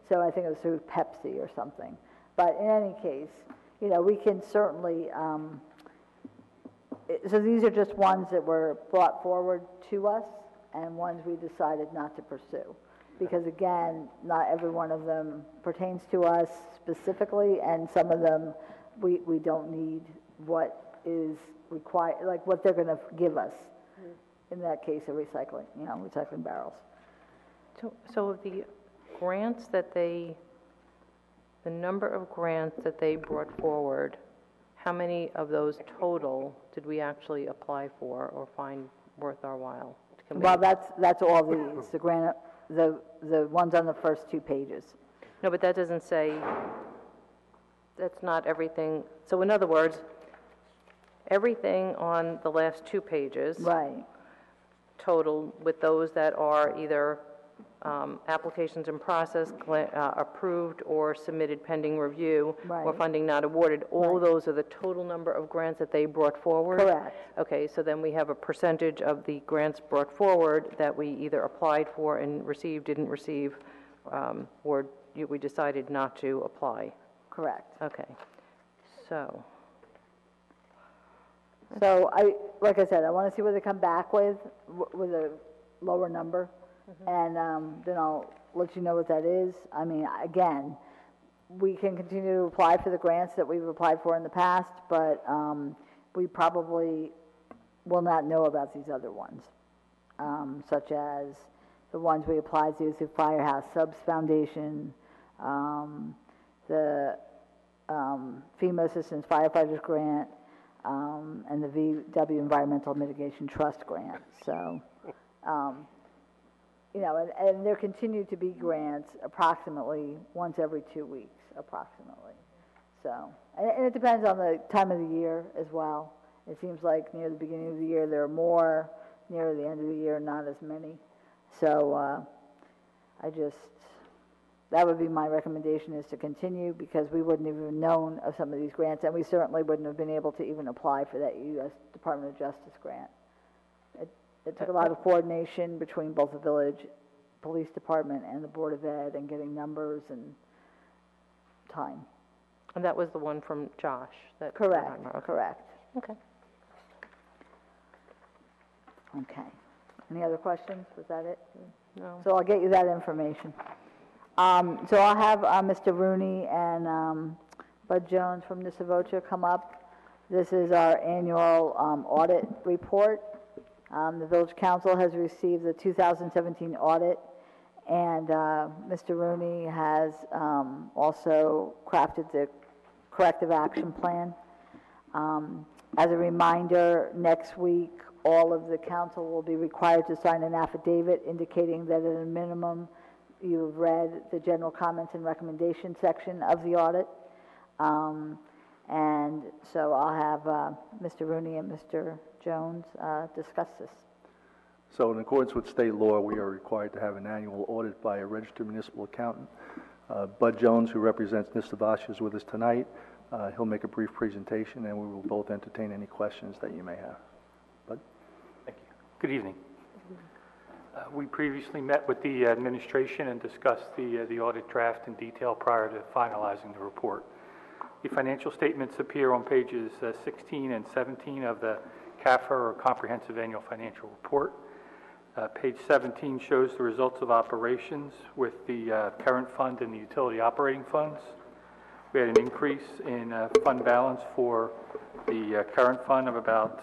So I think it was through Pepsi or something. But in any case, we can certainly, so these are just ones that were brought forward to us and ones we decided not to pursue. Because again, not every one of them pertains to us specifically, and some of them we don't need what is required, like what they're going to give us. In that case, of recycling, recycling barrels. So the grants that the number of grants that they brought forward, how many of those total did we actually apply for or find worth our while? Well, that's all these, the grant, the ones on the first 2 pages. No, but that doesn't say, that's not everything. So in other words, everything on the last 2 pages. Right. Total with those that are either applications in process, approved or submitted pending review, or Right. funding not awarded. All Right. those are the total number of grants that they brought forward? Correct. Okay, so then we have a percentage of the grants brought forward that we either applied for and received, didn't receive, or we decided not to apply. Correct. Okay, so, So like I said, I want to see what they come back with a lower number, and then I'll let you know what that is. I mean, again, we can continue to apply for the grants that we've applied for in the past, but we probably will not know about these other ones, such as the ones we applied to through Firehouse Subs Foundation, the FEMA Assistance Firefighters Grant, and the VW Environmental Mitigation Trust Grant. So, and there continue to be grants approximately once every 2 weeks, approximately. So, and it depends on the time of the year as well. It seems like near the beginning of the year there are more, near the end of the year not as many. So, that would be my recommendation, is to continue, because we wouldn't have even known of some of these grants, and we certainly wouldn't have been able to even apply for that U.S. Department of Justice grant. It took a lot of coordination between both the village police department and the Board of Ed, and getting numbers and time. and that was the one from Josh? That Correct, okay. correct. Okay. Okay. Any other questions? Was that it? No. So I'll get you that information. So I'll have Mr. Rooney and Bud Jones from Nisavocha come up. This is our annual audit report. The Village Council has received the 2017 audit, and Mr. Rooney has also crafted the corrective action plan. As a reminder, next week, all of the council will be required to sign an affidavit indicating that at a minimum you've read the general comments and recommendation section of the audit. And so I'll have Mr. Rooney and Mr. Jones discuss this. So in accordance with state law, we are required to have an annual audit by a registered municipal accountant. Bud Jones, who represents Nisavocha, is with us tonight. He'll make a brief presentation, and we will both entertain any questions that you may have. Bud? Thank you. Good evening. We previously met with the administration and discussed the audit draft in detail prior to finalizing the report. The financial statements appear on pages 16 and 17 of the CAFR, or Comprehensive Annual Financial Report. Page 17 shows the results of operations with the current fund and the utility operating funds. We had an increase in fund balance for the current fund of about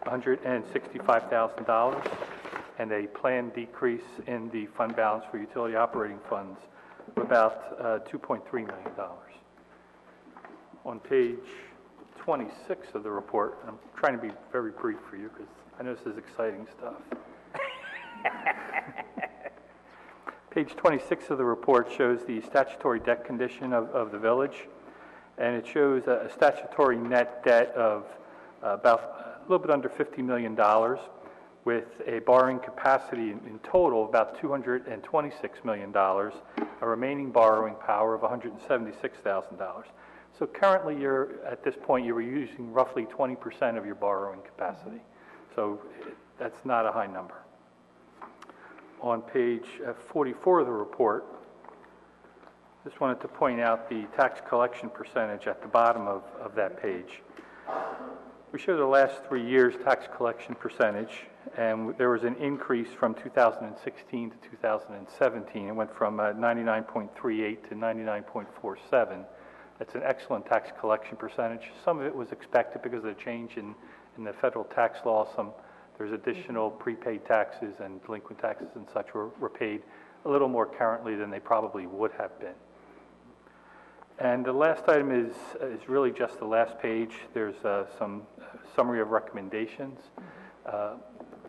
$165,000, and a planned decrease in the fund balance for utility operating funds of about $2.3 million. On page 26 of the report, and I'm trying to be very brief for you because I know this is exciting stuff. Page 26 of the report shows the statutory debt condition of the village, and it shows a statutory net debt of about a little bit under $50 million, with a borrowing capacity in total of about $226 million, a remaining borrowing power of $176,000. So currently, at this point, you were using roughly 20% of your borrowing capacity. So that's not a high number. On page 44 of the report, just wanted to point out the tax collection percentage at the bottom of that page. We show the last 3 years tax collection percentage, and there was an increase from 2016 to 2017. It went from 99.38 to 99.47. That's an excellent tax collection percentage. Some of it was expected because of the change in the federal tax law. There's additional prepaid taxes and delinquent taxes and such were paid a little more currently than they probably would have been. And the last item is really just the last page. There's some summary of recommendations.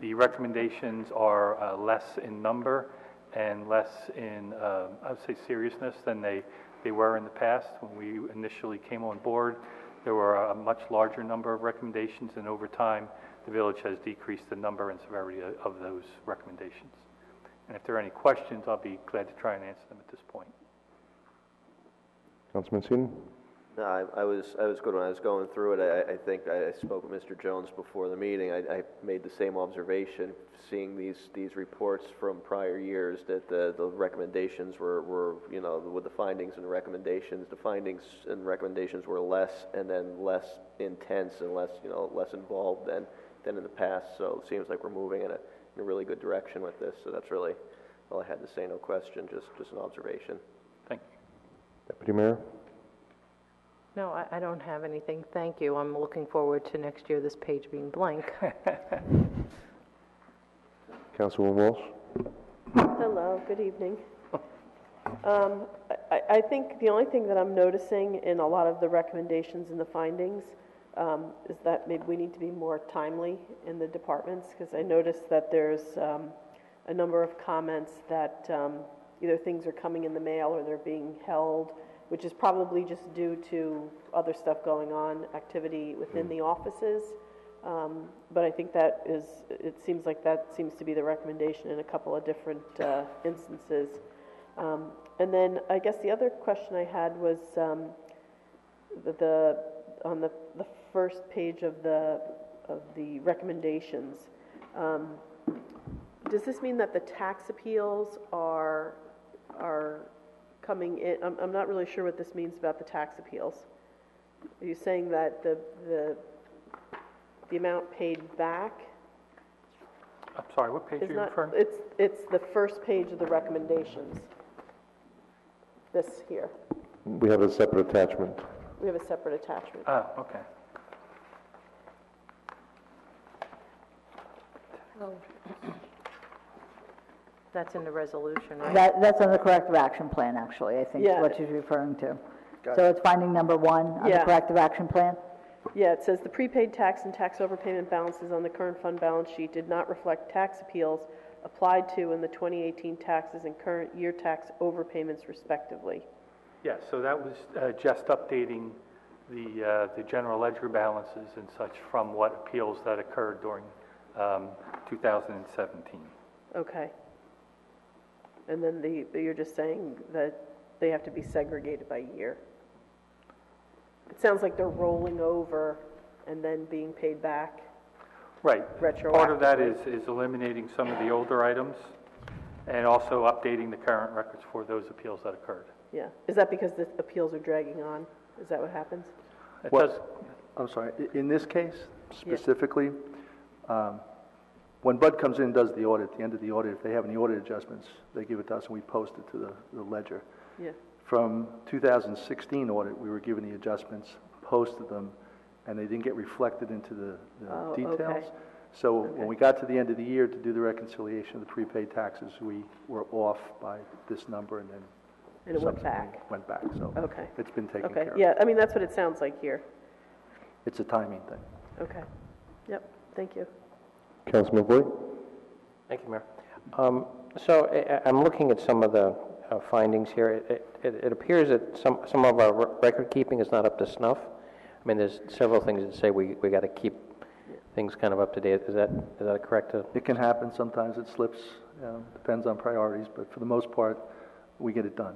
The recommendations are less in number and less in, I would say, seriousness than they were in the past. When we initially came on board, there were a much larger number of recommendations, and over time, the village has decreased the number and severity of those recommendations. And if there are any questions, I'll be glad to try and answer them at this point. Councilman Seaton? No, I was good when I was going through it. I think I spoke with Mr. Jones before the meeting. I made the same observation, seeing these reports from prior years, that the recommendations were, you know, with the findings and recommendations, the findings and recommendations were less, and then less intense and less, you know, less involved than in the past. So it seems like we're moving in a really good direction with this. So that's really all I had to say. No question, just an observation. Thank you. Deputy Mayor? No, I don't have anything. Thank you. I'm looking forward to next year this page being blank. Councilwoman Walsh? Hello, good evening. I think the only thing that I'm noticing in a lot of the recommendations and the findings is that maybe we need to be more timely in the departments, because I noticed that there's a number of comments that either things are coming in the mail or they're being held, which is probably just due to other stuff going on, activity within the offices. But I think it seems like that seems to be the recommendation in a couple of different instances. And then I guess the other question I had was on the first page of the recommendations. Does this mean that the tax appeals are coming in? I'm not really sure what this means about the tax appeals. Are you saying that the amount paid back? I'm sorry, what page are you referring? It's the first page of the recommendations. This here. We have a separate attachment. We have a separate attachment. Oh, okay. That's in the resolution, right? That's on the corrective action plan, actually, I think is Yeah. what she's referring to. So it's finding number 1 on the corrective action plan? Yeah, it says the prepaid tax and tax overpayment balances on the current fund balance sheet did not reflect tax appeals applied to in the 2018 taxes and current year tax overpayments respectively. Yes, so that was just updating the general ledger balances and such from what appeals that occurred during 2017. Okay. And then you're just saying that they have to be segregated by year. It sounds like they're rolling over and then being paid back. Right. Retroactively. Part of that is eliminating some of the older items and also updating the current records for those appeals that occurred. Yeah. Is that because the appeals are dragging on? Is that what happens? It does. I'm sorry, in this case specifically, when Bud comes in and does the audit, at the end of the audit, if they have any audit adjustments, they give it to us and we post it to the ledger. Yeah. From 2016 audit, we were given the adjustments, posted them, and they didn't get reflected into the details. Okay. So when we got to the end of the year to do the reconciliation of the prepaid taxes, we were off by this number, and then And it went subsequently back? Went back, so Okay. it's been taken Okay, care of. yeah, I mean, that's what it sounds like here. It's a timing thing. Okay, yep, thank you. Councilman Voigt? Thank you, Mayor. I'm looking at some of the findings here. It appears that some of our record keeping is not up to snuff. I mean, there's several things that say we got to keep things kind of up to date. Is that correct? It can happen, sometimes it slips, depends on priorities, but for the most part, we get it done.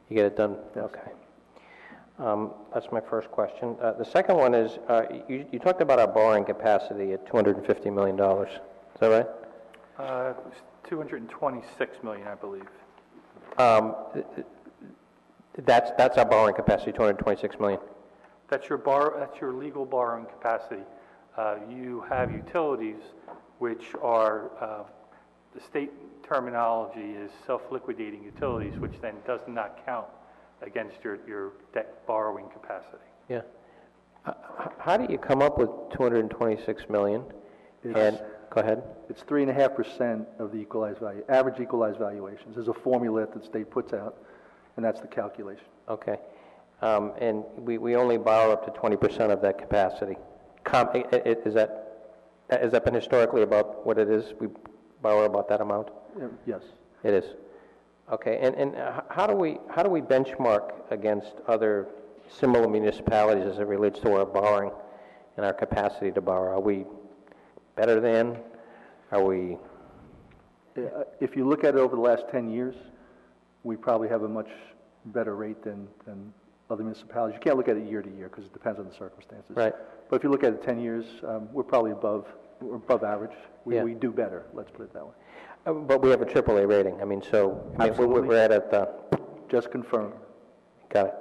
You get it done? Yes. Okay. That's my first question. The second one is, you talked about our borrowing capacity at $250 million. Is that right? It's 226 million, I believe. That's our borrowing capacity, 226 million. That's your legal borrowing capacity. You have utilities, which are, the state terminology is self-liquidating utilities, which then does not count against your debt borrowing capacity. Yeah. How do you come up with 226 million? And go ahead. It's 3.5% of the equalized value, average equalized valuations. There's a formula that the state puts out, and that's the calculation. Okay. And we only borrow up to 20% of that capacity. Is that been historically about what it is? We borrow about that amount? Yes. It is. Okay. And how do we benchmark against other similar municipalities as it relates to our borrowing and our capacity to borrow? Are we better than? Are we? If you look at it over the last 10 years, we probably have a much better rate than other municipalities. You can't look at it year to year because it depends on the circumstances. Right. But if you look at it 10 years, we're probably above average. Yeah. We do better, let's put it that way. But we have a AAA rating. I mean, Absolutely. we're at the. Just confirm. Got it.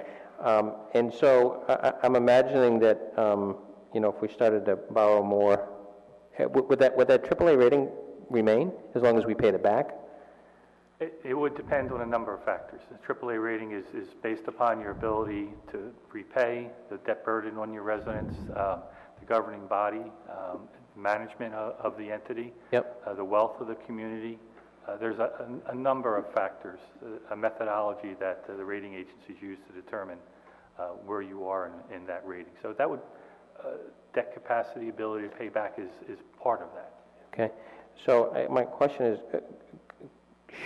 And so I'm imagining that, if we started to borrow more, would that AAA rating remain as long as we paid it back? It would depend on a number of factors. The AAA rating is based upon your ability to repay, the debt burden on your residents, the governing body, management of the entity, Yep. The wealth of the community. There's a number of factors, a methodology that the rating agencies use to determine where you are in that rating. So that would, debt capacity, ability to pay back is part of that. Okay. So my question is,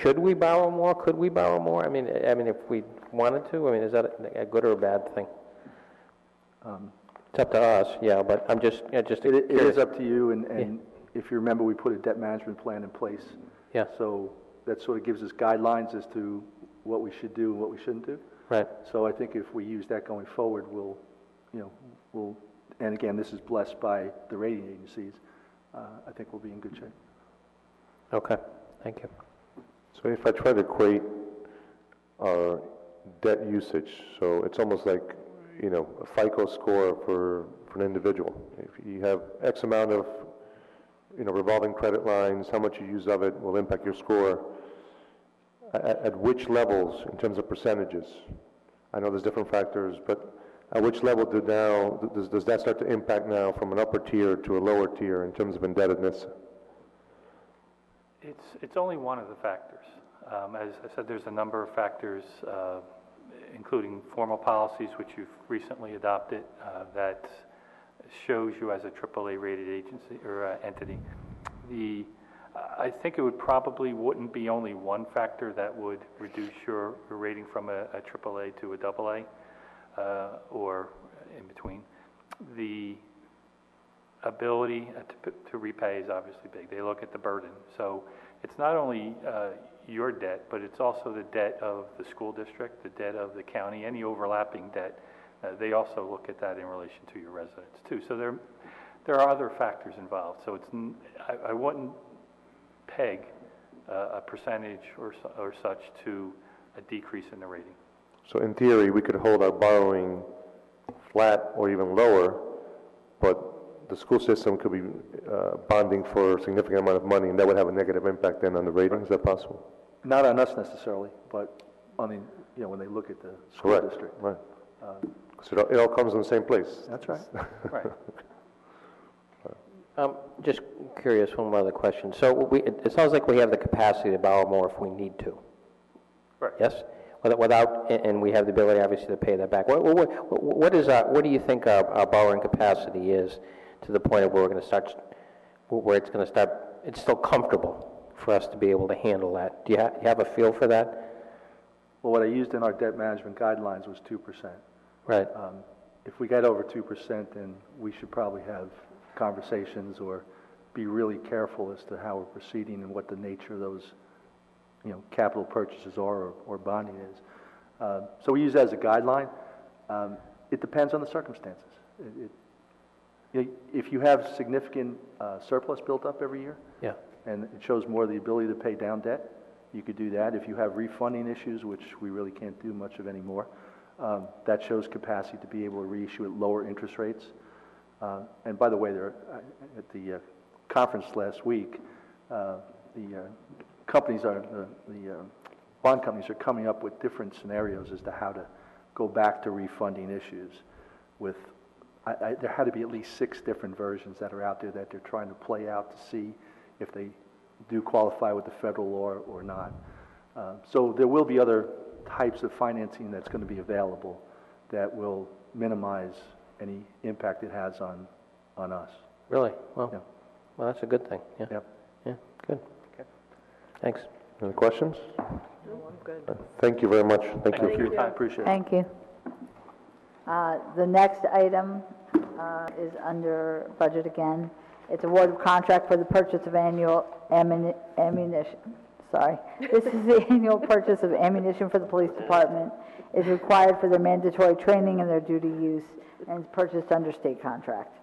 should we borrow more? Could we borrow more? I mean, if we wanted to, is that a good or a bad thing? It's up to us, yeah. But I'm just It is up to you, and Yeah. if you remember, we put a debt management plan in place. Yeah. So that sort of gives us guidelines as to what we should do and what we shouldn't do. Right. So I think if we use that going forward, we'll, and again, this is blessed by the rating agencies, I think we'll be in good shape. Okay. Thank you. So if I try to equate our debt usage, so it's almost like, a FICO score for an individual. If you have X amount of, revolving credit lines, how much you use of it will impact your score. At which levels, in terms of percentages? I know there's different factors, but at which level does that start to impact now from an upper tier to a lower tier in terms of indebtedness? It's only one of the factors. As I said, there's a number of factors, including formal policies, which you've recently adopted, that shows you as a AAA rated agency or entity. I think it wouldn't be only one factor that would reduce your rating from a AAA to a AA, or in between. The ability to repay is obviously big. They look at the burden. So it's not only your debt, but it's also the debt of the school district, the debt of the county, any overlapping debt. They also look at that in relation to your residents too. So there are other factors involved. So I wouldn't peg a percentage or such to a decrease in the rating. So in theory, we could hold our borrowing flat or even lower, but the school system could be bonding for a significant amount of money, and that would have a negative impact then on the rating. Is that possible? Not on us necessarily, but on the, when they look at the school Correct. district. Right. So it all comes in the same place. That's right. Right. Just curious, one other question. So it sounds like we have the capacity to borrow more if we need to. Right. Yes? without, and we have the ability, obviously, to pay that back. What do you think our borrowing capacity is to the point of where we're going to start, where it's going to start, it's still comfortable for us to be able to handle that? Do you have a feel for that? Well, what I used in our debt management guidelines was 2%. Right. If we get over 2%, then we should probably have conversations or be really careful as to how we're proceeding and what the nature of those, capital purchases are or bonding is. So we use that as a guideline. It depends on the circumstances. If you have significant surplus built up every year, Yeah. and it shows more the ability to pay down debt, you could do that. If you have refunding issues, which we really can't do much of anymore, that shows capacity to be able to reissue at lower interest rates. And by the way, at the conference last week, the bond companies are coming up with different scenarios as to how to go back to refunding issues. With there had to be at least 6 different versions that are out there that they're trying to play out to see if they do qualify with the federal law or not. So there will be other types of financing that's going to be available that will minimize any impact it has on us. Really? Well, Yeah. well, that's a good thing. Yeah. Yep. Yeah, good. Okay. Thanks. Any questions? No, I'm good. Thank you very much. Thank you. Thank you for your time. Appreciate it. Thank you. The next item is under budget again. It's award of contract for the purchase of annual ammunition. Sorry. This is the annual purchase of ammunition for the police department. It's required for their mandatory training and their duty use, and it's purchased under state contract.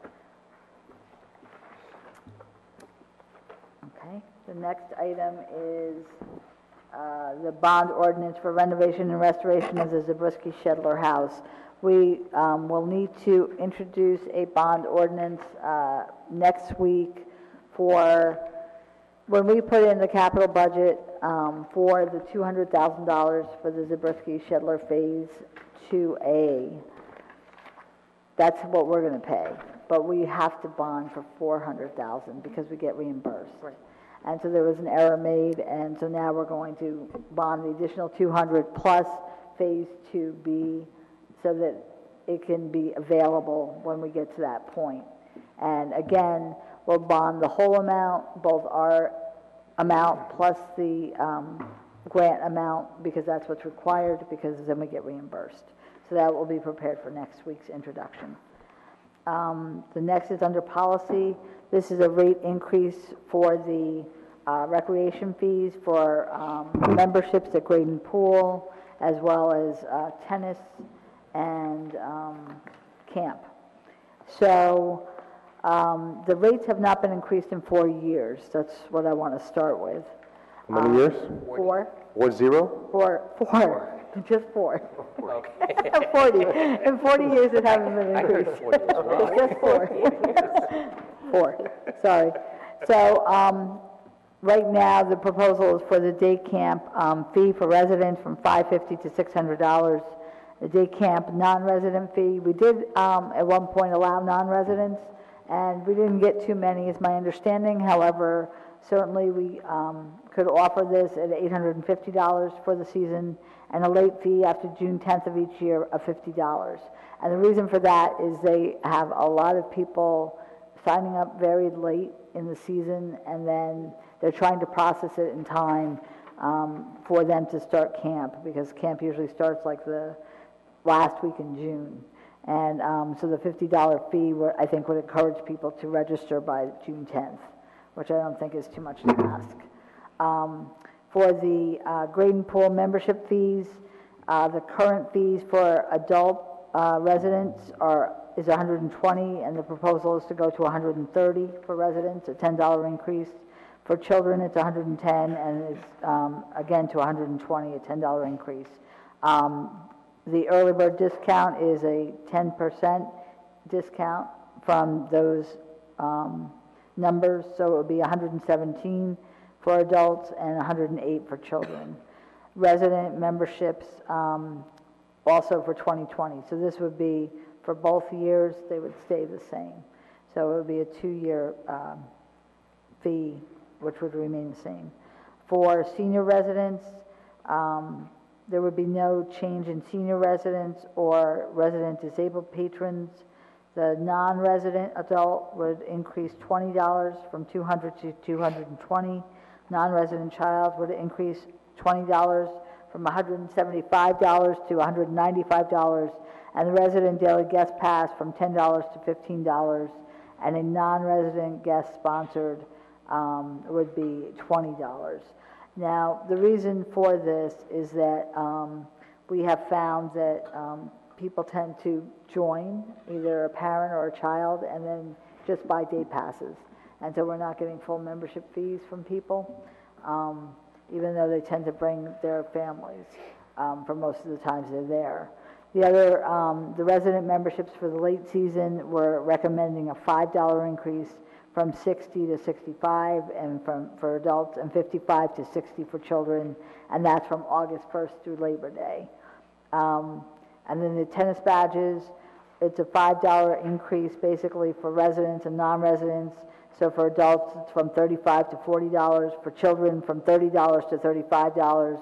Okay. The next item is the bond ordinance for renovation and restoration of the Zabriskie Shedler House. We will need to introduce a bond ordinance next week for when we put in the capital budget for the $200,000 for the Zabriskie Shedler Phase 2A. That's what we're going to pay, but we have to bond for $400,000 because we get reimbursed. Right. And so there was an error made, and so now we're going to bond the additional 200 plus Phase 2B so that it can be available when we get to that point. And again, we'll bond the whole amount, both our amount plus the grant amount, because that's what's required, because then we get reimbursed. So that will be prepared for next week's introduction. The next is under policy. This is a rate increase for the recreation fees for memberships at Graden Pool, as well as tennis and camp. So the rates have not been increased in 4 years. That's what I want to start with. How many years? 4. 40? 4. Just 4. 40. In 40 years it hasn't been increased. It's just 4. 4. Sorry. So right now the proposal is for the day camp fee for residents from $550 to $600. The day camp non-resident fee, we did at one point allow non-residents, and we didn't get too many is my understanding. However, certainly we could offer this at $850 for the season, and a late fee after June 10th of each year of $50. And the reason for that is they have a lot of people signing up very late in the season, and then they're trying to process it in time for them to start camp, because camp usually starts like the last week in June. And so the $50 fee, I think, would encourage people to register by June 10th, which I don't think is too much to ask. For the Graden Pool membership fees, the current fees for adult residents is $120, and the proposal is to go to $130 for residents, a $10 increase. For children, it's $110, and it's again to $120, a $10 increase. The early bird discount is a 10% discount from those numbers, so it would be $117 for adults and $108 for children. Resident memberships also for 2020. So this would be for both years, they would stay the same. So it would be a 2-year fee, which would remain the same. For senior residents, There would be no change in senior residents or resident disabled patrons. The non-resident adult would increase $20 from $200 to $220. Non-resident child would increase $20 from $175 to $195, and the resident daily guest pass from $10 to $15, and a non-resident guest sponsored would be $20. Now, the reason for this is that we have found that people tend to join, either a parent or a child, and then just buy day passes. And so we're not getting full membership fees from people, even though they tend to bring their families for most of the times they're there. The other, the resident memberships for the late season, we're recommending a $5 increase from 60 to 65 and for adults, and 55 to 60 for children, and that's from August 1st through Labor Day. And then the tennis badges, it's a $5 increase basically for residents and non-residents. So for adults, it's from $35 to $40. For children, from $30 to $35.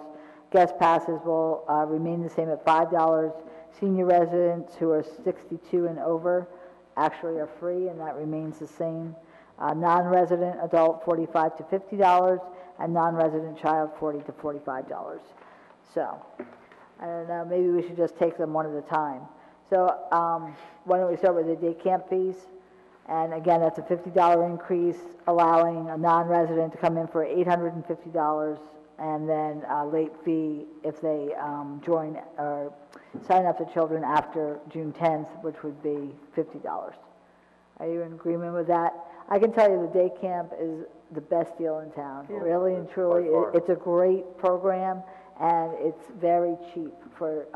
Guest passes will remain the same at $5. Senior residents who are 62 and over actually are free, and that remains the same. Non-resident adult, $45 to $50, and non-resident child, $40 to $45. So, I don't know, maybe we should just take them one at a time. So, why don't we start with the day camp fees? And again, that's a $50 increase, allowing a non-resident to come in for $850, and then a late fee if they join or sign up the children after June 10th, which would be $50. Are you in agreement with that? I can tell you the day camp is the best deal in town, really and truly. It's a great program, and it's very cheap for,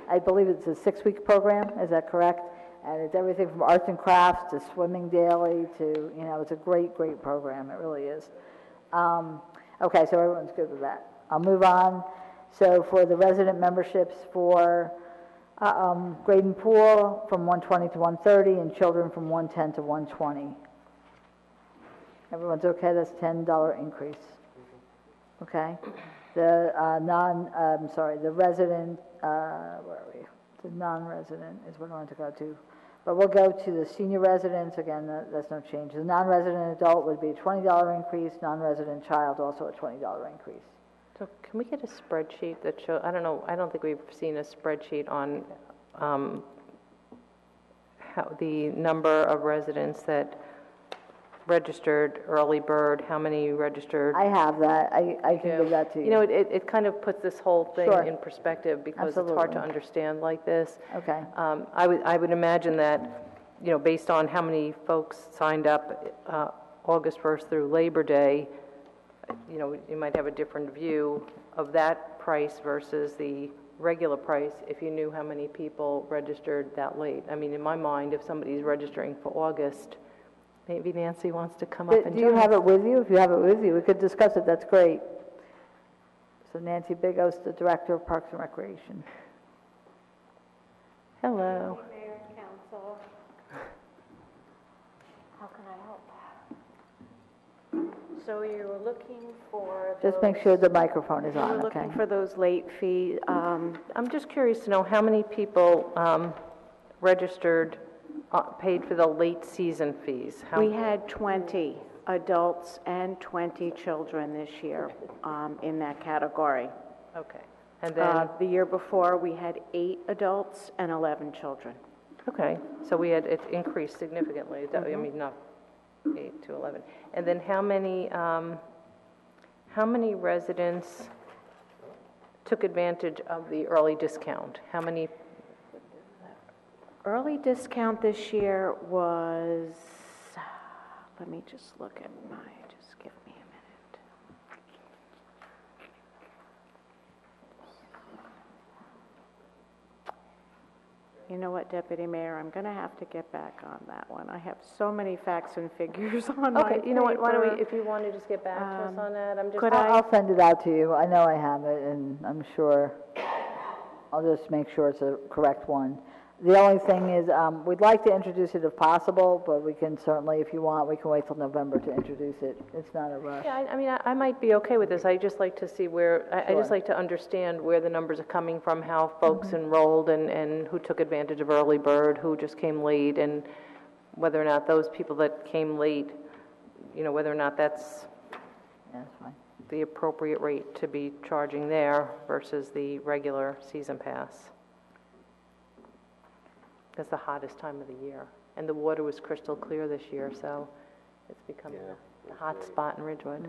I believe it's a 6-week program, is that correct? And it's everything from arts and crafts to swimming daily to, you know, it's a great, great program, it really is. Okay, so everyone's good with that. I'll move on. So for the resident memberships for grade and pool, from 120 to 130, and children from 110 to 120. Everyone's okay? That's $10 increase. Okay. The the resident, where are we? The non-resident is what I want to go to. But we'll go to the senior residents. Again, that's no change. The non-resident adult would be a $20 increase. Non-resident child also a $20 increase. So can we get a spreadsheet that shows, I don't know, I don't think we've seen a spreadsheet on how the number of residents that registered early bird, how many registered? I have that. I can give that to you. You know, it kind of puts this whole thing Sure. in perspective because Absolutely. it's hard to understand like this. Okay. I would imagine that, you know, based on how many folks signed up August 1st through Labor Day, you know, you might have a different view of that price versus the regular price if you knew how many people registered that late. I mean, in my mind, if somebody's registering for August, maybe Nancy wants to come up and Do you join have us. it with you? If you have it with you, we could discuss it. That's great. So Nancy Bigos, the Director of Parks and Recreation. Hello. Mayor and Council. How can I help? So you were looking for Just make sure the microphone is you were on, okay? looking for those late fees. I'm just curious to know how many people registered, paid for the late season fees. We had 20 adults and 20 children this year in that category. Okay. And then, The year before, we had 8 adults and 11 children. okay, so we had, it increased significantly. I mean, not 8 to 11. And then how many residents took advantage of the early discount? How many? Early discount this year was, let me just look at just give me a minute. You know what, Deputy Mayor, I'm going to have to get back on that one. I have so many facts and figures on my Okay, you know what, why don't we, paper. if you want to just get back to us on that, I'm just. could I'll send it out to you. I know I have it, and I'm sure, I'll just make sure it's a correct one. The only thing is, we'd like to introduce it if possible, but we can certainly, if you want, we can wait till November to introduce it. It's not a rush. Yeah, I mean, I might be okay with this. I just like to see where, I just Sure. like to understand where the numbers are coming from, how folks enrolled, and who took advantage of early bird, who just came late, and whether or not those people that came late, you know, whether or not that's Yeah, that's fine. the appropriate rate to be charging there versus the regular season pass. It's the hottest time of the year, and the water was crystal clear this year, so it's becoming a hot spot in Ridgewood.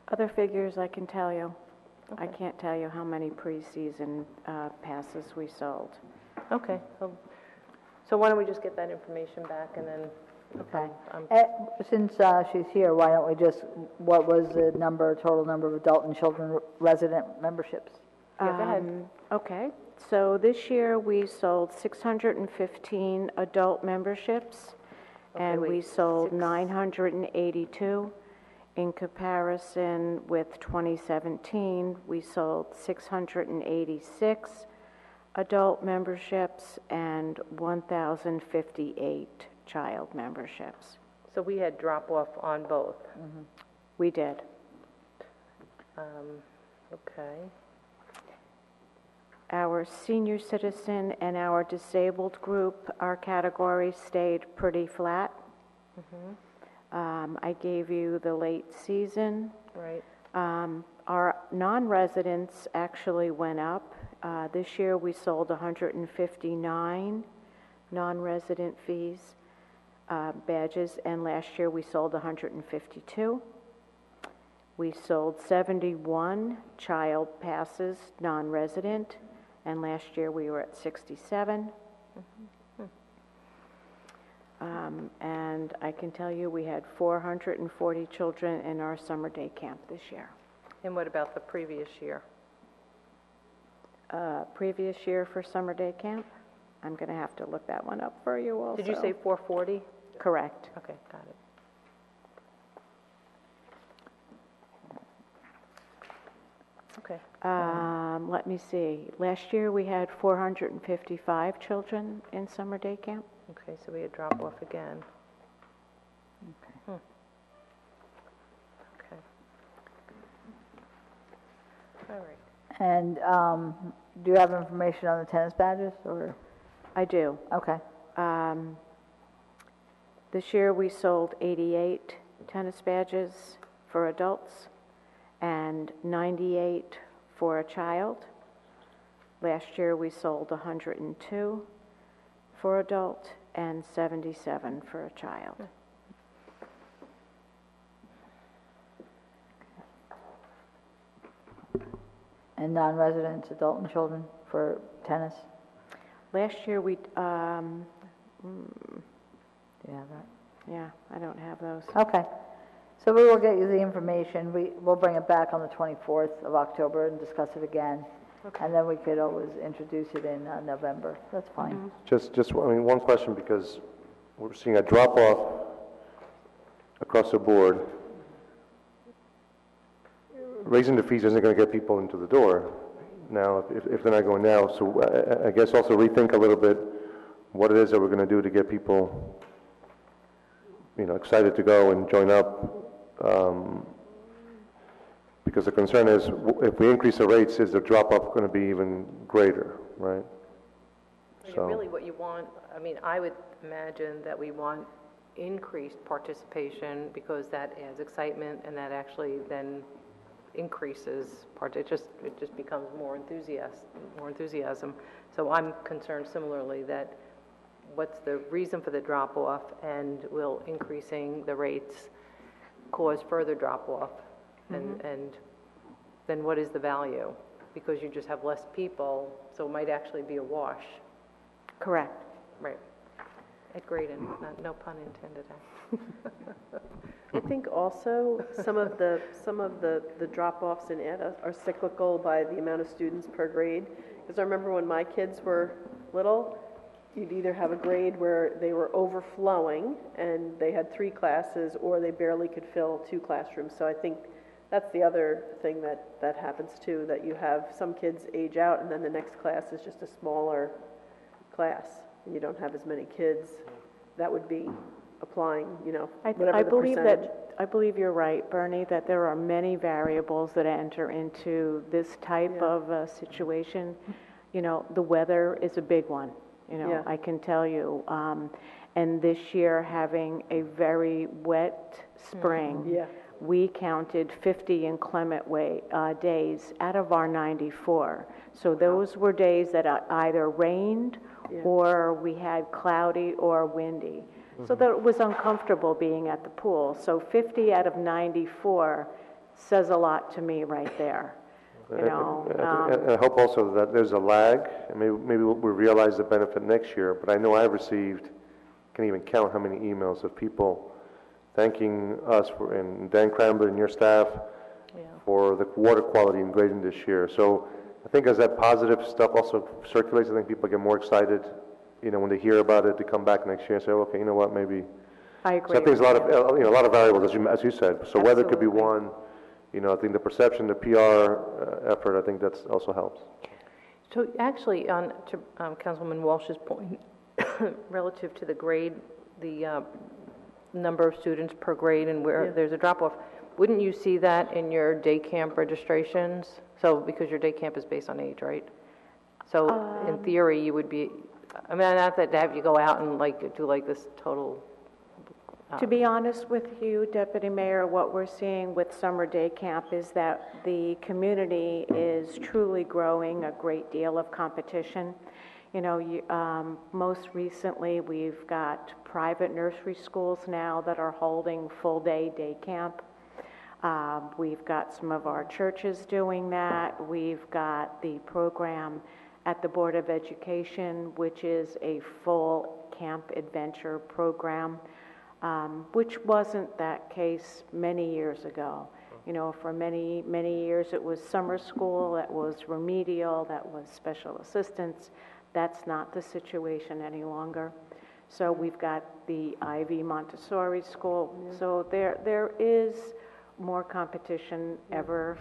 Other figures I can tell you. I Okay. can't tell you how many preseason passes we sold. Okay, so why don't we just get that information back, and then, Okay. um, Since she's here, why don't we just, what was the total number of adult and children resident memberships? Yeah, go ahead. Okay, so this year we sold 615 adult memberships, and wait, we sold 982. In comparison with 2017, we sold 686 adult memberships and 1,058 child memberships. so we had drop-off on both. We did. Okay, Our senior citizen and our disabled group, our categories stayed pretty flat. I gave you the late season. right. Our non-residents actually went up. This year, we sold 159 non-resident fees, badges, and last year we sold 152. We sold 71 child passes, non-resident, and last year we were at 67. And I can tell you we had 440 children in our summer day camp this year. And what about the previous year? Previous year for summer day camp, I'm going to have to look that one up for you also. Did you say 440? Correct. Okay, got it. Okay. Let me see. Last year we had 455 children in summer day camp. Okay, so we had drop-off again. Okay. Okay. All right. And do you have information on the tennis badges, or? I do. Okay. This year we sold 88 tennis badges for adults and 98 for a child. Last year we sold 102 for adult and 77 for a child. And non-residents, adult and children for tennis? Last year we, Do you have that? yeah, I don't have those. Okay. So we will get you the information. We'll bring it back on the 24th of October and discuss it again. Okay. And then we could always introduce it in November. That's fine. I mean, one question, because we're seeing a drop-off across the board. Raising the fees isn't going to get people into the door now, if they're not going now. So I guess also rethink a little bit what it is that we're going to do to get people, you know, excited to go and join up. Because the concern is, if we increase the rates, is the drop-off going to be even greater, right? Really what you want, I mean, I would imagine that we want increased participation because that adds excitement and that actually then increases it just becomes more enthusiasm. So I'm concerned similarly that what's the reason for the drop-off, and will increasing the rates cause further drop-off? And then what is the value? Because you just have less people, so it might actually be a wash. Correct. Right. At Graydon, no pun intended. I think also some of the drop-offs in ed are cyclical by the amount of students per grade. Because I remember when my kids were little, you'd either have a grade where they were overflowing and they had 3 classes, or they barely could fill 2 classrooms. So I think That's the other thing that happens too, that you have some kids age out and then the next class is just a smaller class. And you don't have as many kids that would be applying, whatever the percentage. I believe you're right, Bernie, that there are many variables that enter into this type of situation. The weather is a big one, I can tell you. And this year, having a very wet spring, we counted 50 inclement days out of our 94. So those were days that either rained or we had cloudy or windy. So that it was uncomfortable being at the pool. So 50 out of 94 says a lot to me right there. I hope also that there's a lag, and maybe we'll realize the benefit next year, but I know I've received, can't even count how many emails of people thanking us and Dan Cramber and your staff for the water quality in Graydon this year. So I think as that positive stuff also circulates, I think people get more excited, when they hear about it, to come back next year and say, okay, you know what, maybe. I agree. So I think there's a lot of variables, as you said. So weather could be one. I think the perception, the PR effort, I think that also helps. So actually, on to Councilwoman Walsh's point, relative to the grade, the number of students per grade and where there's a drop-off, wouldn't you see that in your day camp registrations? So, because your day camp is based on age, right? So, in theory, you would be, not that to have you go out and do this total... To be honest with you, Deputy Mayor, what we're seeing with summer day camp is that the community is truly growing a great deal of competition. Most recently, we've got private nursery schools now that are holding full-day day camp. We've got some of our churches doing that. We've got the program at the Board of Education, which is a full camp adventure program, which wasn't that case many years ago. For many, many years it was summer school, that was remedial, that was special assistance. That's not the situation any longer. So we've got the Ivy Montessori School. So there is more competition ever,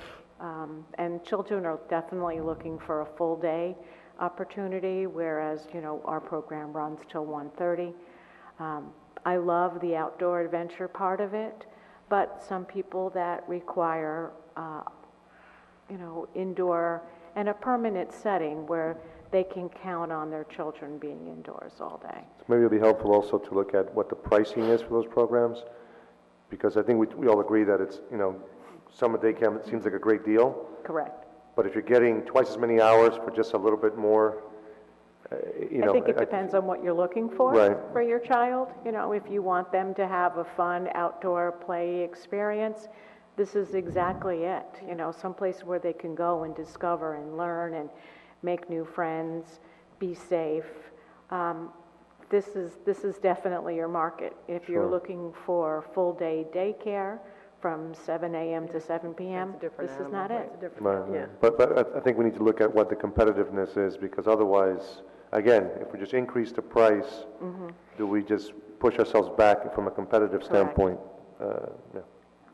and children are definitely looking for a full day opportunity, whereas, our program runs till 1:30. I love the outdoor adventure part of it, but some people that require, indoor and a permanent setting where they can count on their children being indoors all day. Maybe it'll be helpful also to look at what the pricing is for those programs, because I think we all agree that it's, summer day camp seems like a great deal. Correct. But if you're getting twice as many hours for just a little bit more, I think it depends on what you're looking for for your child. If you want them to have a fun outdoor play experience, this is exactly it. Someplace where they can go and discover and learn and make new friends, be safe. This is definitely your market. If you're looking for full day daycare from 7 a.m. to 7 p.m., this is not it. But I think we need to look at what the competitiveness is, because otherwise, again, if we just increase the price, do we just push ourselves back from a competitive standpoint?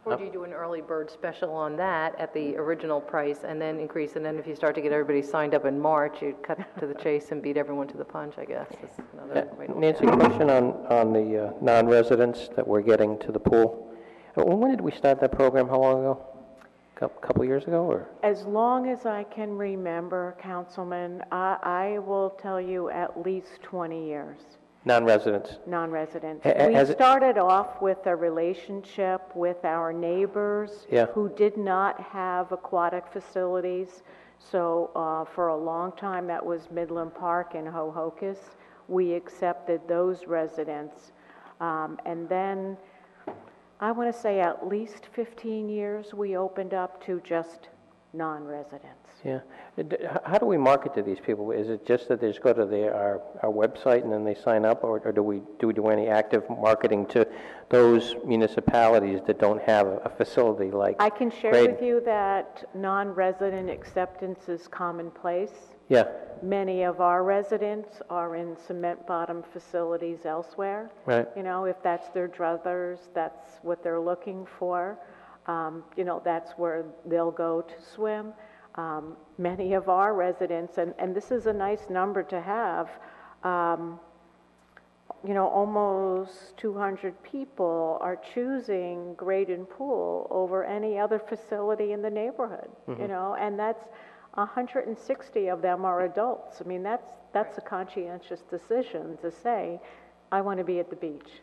Or do you do an early bird special on that at the original price and then increase, and then if you start to get everybody signed up in March, you cut to the chase and beat everyone to the punch, I guess. That's another way to look Nancy, at it. question on the non-residents that we're getting to the pool. When did we start that program? How long ago? A couple years ago, or? As long as I can remember, Councilman, I will tell you at least 20 years. Non-residents? Non-residents. We started off with a relationship with our neighbors who did not have aquatic facilities. So for a long time, that was Midland Park and Ho-Hocus. We accepted those residents. And then I want to say at least 15 years, we opened up to just non-residents. Yeah. How do we market to these people? Is it just that they just go to our website and then they sign up, or do we do any active marketing to those municipalities that don't have a facility like I can share Graydon? with you that non-resident acceptance is commonplace. Yeah. Many of our residents are in cement bottom facilities elsewhere. Right. If that's their druthers, that's what they're looking for. that's where they'll go to swim. Many of our residents, and this is a nice number to have, almost 200 people are choosing Graydon Pool over any other facility in the neighborhood, and that's 160 of them are adults. I mean, that's a conscientious decision to say, I want to be at the beach.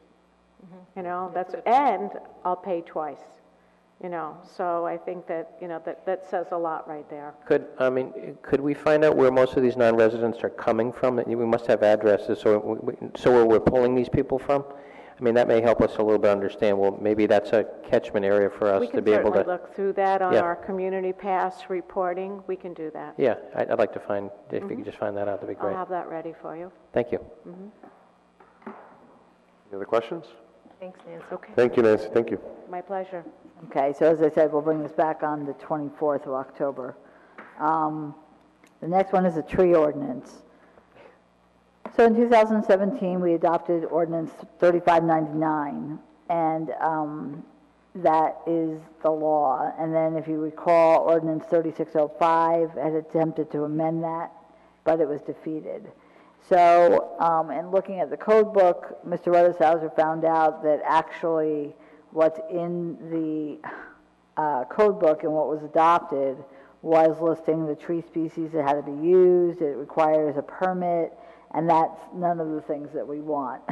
And I'll pay twice. So I think that, that says a lot right there. Could we find out where most of these non-residents are coming from? We must have addresses, so where we're pulling these people from? I mean, that may help us a little bit understand, well, maybe that's a catchment area for us to be able to... We can certainly look through that on our community pass reporting. We can do that. Yeah, I'd like to find, if you could just find that out, that'd be great. I'll have that ready for you. Thank you. Any other questions? Thanks, Nancy. Okay. Thank you, Nancy. Thank you. My pleasure. Okay, so as I said, we'll bring this back on the 24th of October. The next one is a tree ordinance. So in 2017, we adopted Ordinance 3599, and that is the law. And then if you recall, Ordinance 3605 had attempted to amend that, but it was defeated. So in looking at the code book, Mr. Ruddishauser found out that actually what's in the code book and what was adopted was listing the tree species that had to be used. It requires a permit, and that's none of the things that we want.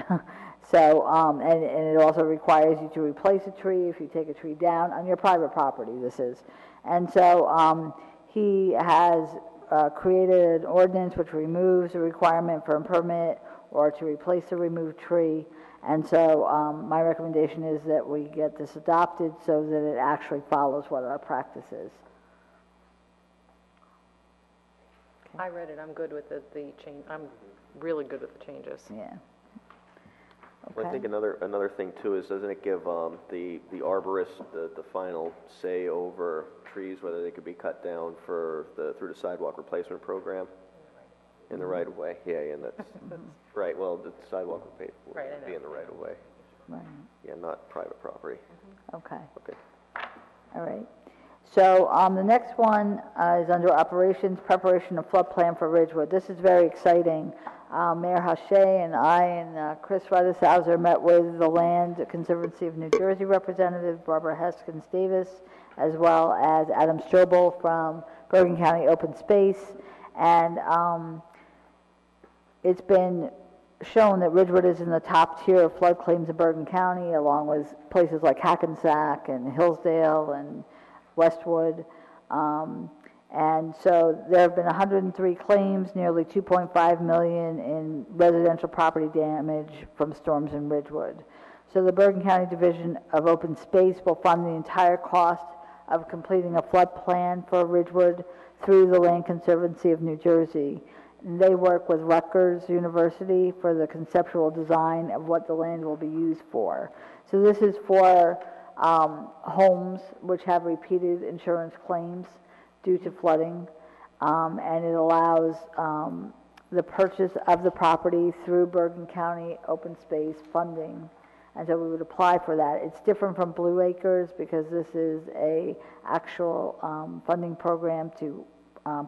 So, and it also requires you to replace a tree if you take a tree down on your private property, this is. And so he has created an ordinance which removes the requirement for a permit or to replace the removed tree. And so my recommendation is that we get this adopted so that it actually follows what our practice is. I read it. I'm good with the change. I'm really good with the changes. Yeah. Well, I think another thing too is, doesn't it give the arborist the final say over trees, whether they could be cut down through the sidewalk replacement program in the right of way? Yeah, and that's right. Well, the sidewalk would be in the right of way. Right. Yeah, not private property. Okay. Okay. All right. So the next one is under operations, preparation of flood plan for Ridgewood. This is very exciting. Mayor Hache and I and Chris Ruddishauser met with the Land Conservancy of New Jersey representative, Barbara Heskins Davis, as well as Adam Strobel from Bergen County Open Space. And it's been shown that Ridgewood is in the top tier of flood claims in Bergen County, along with places like Hackensack and Hillsdale and Westwood. And so there have been 103 claims, nearly 2.5 million in residential property damage from storms in Ridgewood. So the Bergen County Division of Open Space will fund the entire cost of completing a flood plan for Ridgewood through the Land Conservancy of New Jersey. And they work with Rutgers University for the conceptual design of what the land will be used for. So this is for homes which have repeated insurance claims due to flooding, and it allows the purchase of the property through Bergen County Open Space funding, and so we would apply for that. It's different from Blue Acres because this is a actual funding program to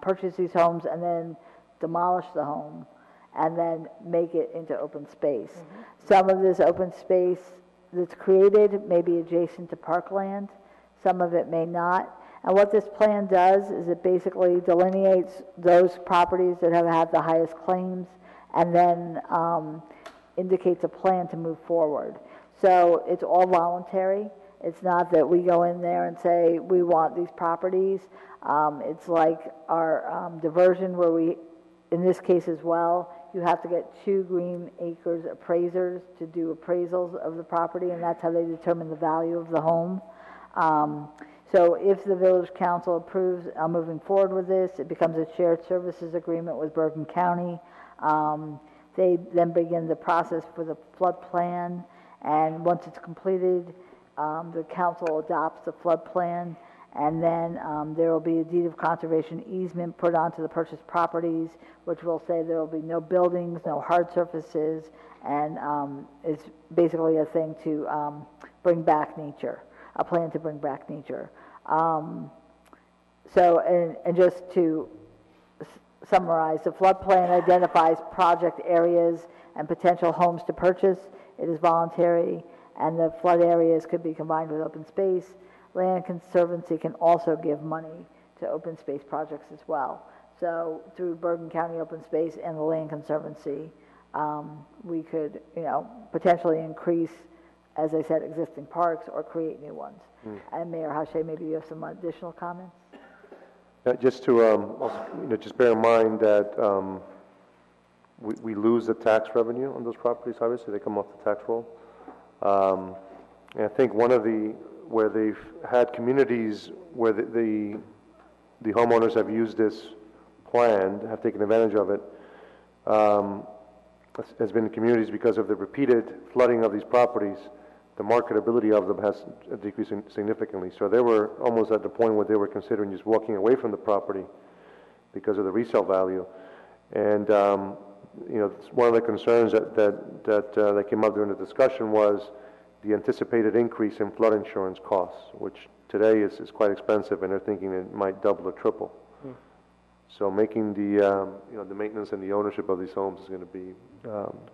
purchase these homes and then demolish the home and then make it into open space. Some of this open space that's created may be adjacent to parkland, some of it may not. And what this plan does is it basically delineates those properties that have had the highest claims and then indicates a plan to move forward. So it's all voluntary. It's not that we go in there and say we want these properties. It's like our diversion where we, in this case as well, you have to get 2 Green Acres appraisers to do appraisals of the property, and that's how they determine the value of the home. So if the village council approves moving forward with this, it becomes a shared services agreement with Bergen County. They then begin the process for the flood plan, and once it's completed, the council adopts the flood plan, and then there will be a deed of conservation easement put onto the purchased properties, which will say there will be no buildings, no hard surfaces, and it's basically a thing to bring back nature. a plan to bring back nature. So, and just to summarize, the flood plan identifies project areas and potential homes to purchase. It is voluntary, and the flood areas could be combined with open space. Land Conservancy can also give money to open space projects as well. So through Bergen County Open Space and the Land Conservancy, we could, potentially increase, as I said, existing parks or create new ones. And Mayor Hache, maybe you have some additional comments? Just to, also, just bear in mind that we lose the tax revenue on those properties, obviously, they come off the tax roll. And I think where they've had communities where the homeowners have used this plan, have taken advantage of it, has been communities because of the repeated flooding of these properties. The marketability of them has decreased significantly. So they were almost at the point where they were considering just walking away from the property because of the resale value. And one of the concerns that came up during the discussion was the anticipated increase in flood insurance costs, which today is quite expensive, and they're thinking it might double or triple. So making the the maintenance and the ownership of these homes is going to be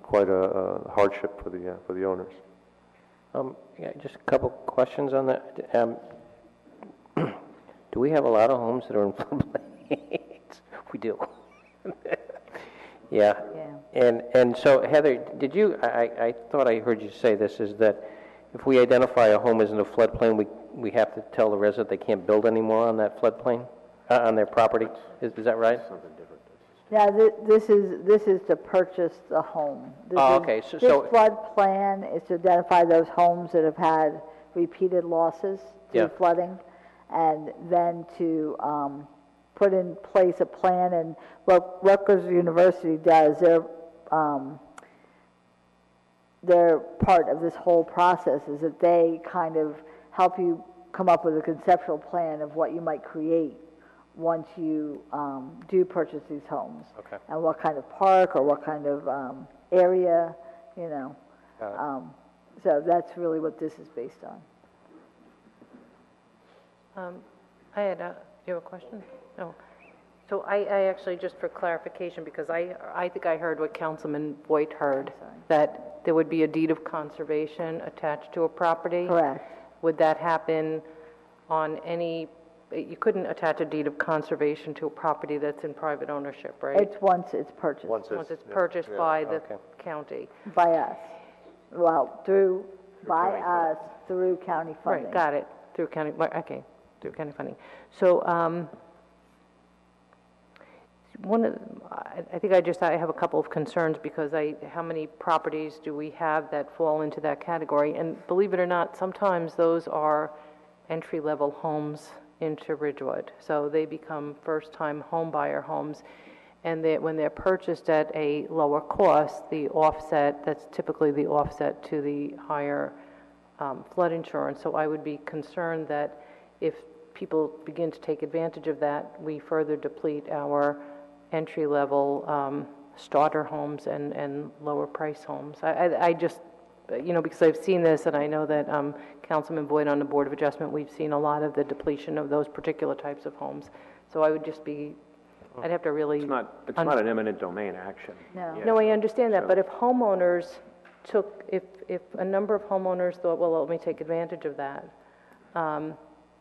quite a hardship for the owners. Yeah, just a couple questions on that. Do we have a lot of homes that are in floodplains? We do. Yeah. And so, Heather, did you, I thought I heard you say this, is that if we identify a home as in a floodplain, we have to tell the resident they can't build anymore on that floodplain, on their property? Is that right? Something different. Yeah, this is to purchase the home. Okay. This flood plan is to identify those homes that have had repeated losses through flooding, and then to put in place a plan. And what Rutgers University does, they're part of this whole process, is that they kind of help you come up with a conceptual plan of what you might create once you do purchase these homes. Okay. And what kind of park or what kind of area, so that's really what this is based on. I had do you have a question? No. So I actually, just for clarification, because I think I heard what Councilman Voigt heard, that there would be a deed of conservation attached to a property. Correct. Would that happen on any, you couldn't attach a deed of conservation to a property that's in private ownership, right? It's once it's purchased. Once it's purchased by the county. By us. Well, through county funding. Right, got it. Through county, okay, through county funding. So, I think I have a couple of concerns, because how many properties do we have that fall into that category? And believe it or not, sometimes those are entry-level homes into Ridgewood. So they become first-time home buyer homes. And when they're purchased at a lower cost, the offset, that's typically the offset to the higher flood insurance. So I would be concerned that if people begin to take advantage of that, we further deplete our entry-level starter homes and lower price homes. I just, because I've seen this, and I know that Councilman Boyd on the Board of Adjustment, we've seen a lot of the depletion of those particular types of homes. So I would just be, I'd have to really... It's not an eminent domain action. No. No, I understand that, but if homeowners if a number of homeowners thought, well, let me take advantage of that.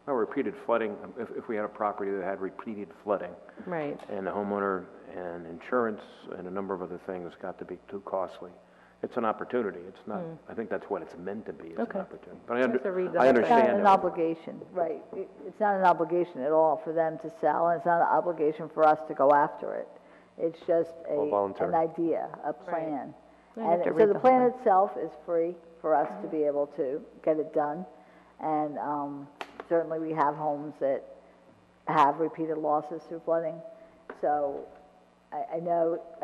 Repeated flooding, if we had a property that had repeated flooding. Right. And the homeowner and insurance and a number of other things got to be too costly. It's an opportunity. It's not, I think that's what it's meant to be. It's an opportunity. But I understand. It's not an obligation, right. It's not an obligation at all for them to sell, and it's not an obligation for us to go after it. It's just an idea, a plan. Right. And so the plan itself is free for us to be able to get it done. And certainly we have homes that have repeated losses through flooding. So I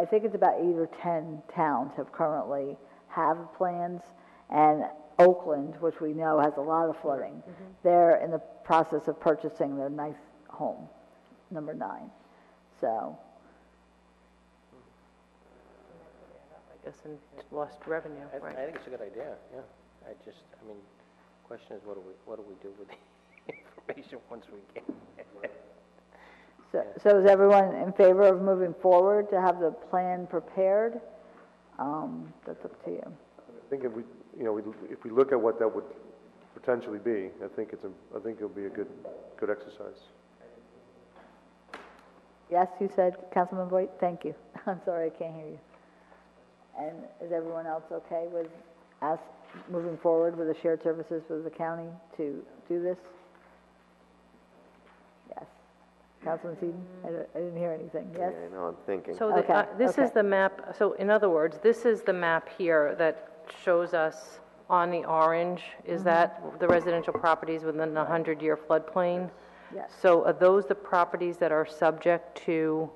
think it's about 8 or 10 towns currently have plans, and Oakland, which we know has a lot of flooding, they're in the process of purchasing their ninth home, number 9. So. I guess, and lost revenue, right? I think it's a good idea, yeah. Question is, what do we do with the information once we get it? So is everyone in favor of moving forward to have the plan prepared? That's up to you. I think if we look at what that would potentially be, I think it'll be a good exercise. Yes, you said, Councilman Boyd? Thank you. I'm sorry, I can't hear you. And is everyone else okay with us moving forward with the shared services with the county to do this? Yes. Councilman Seaton? I didn't hear anything. Yes? Yeah, no, I'm thinking. So Okay, this is the map, so in other words, this is the map here that shows us on the orange, is that the residential properties within the 100-year floodplain? Yes. So are those the properties that are subject to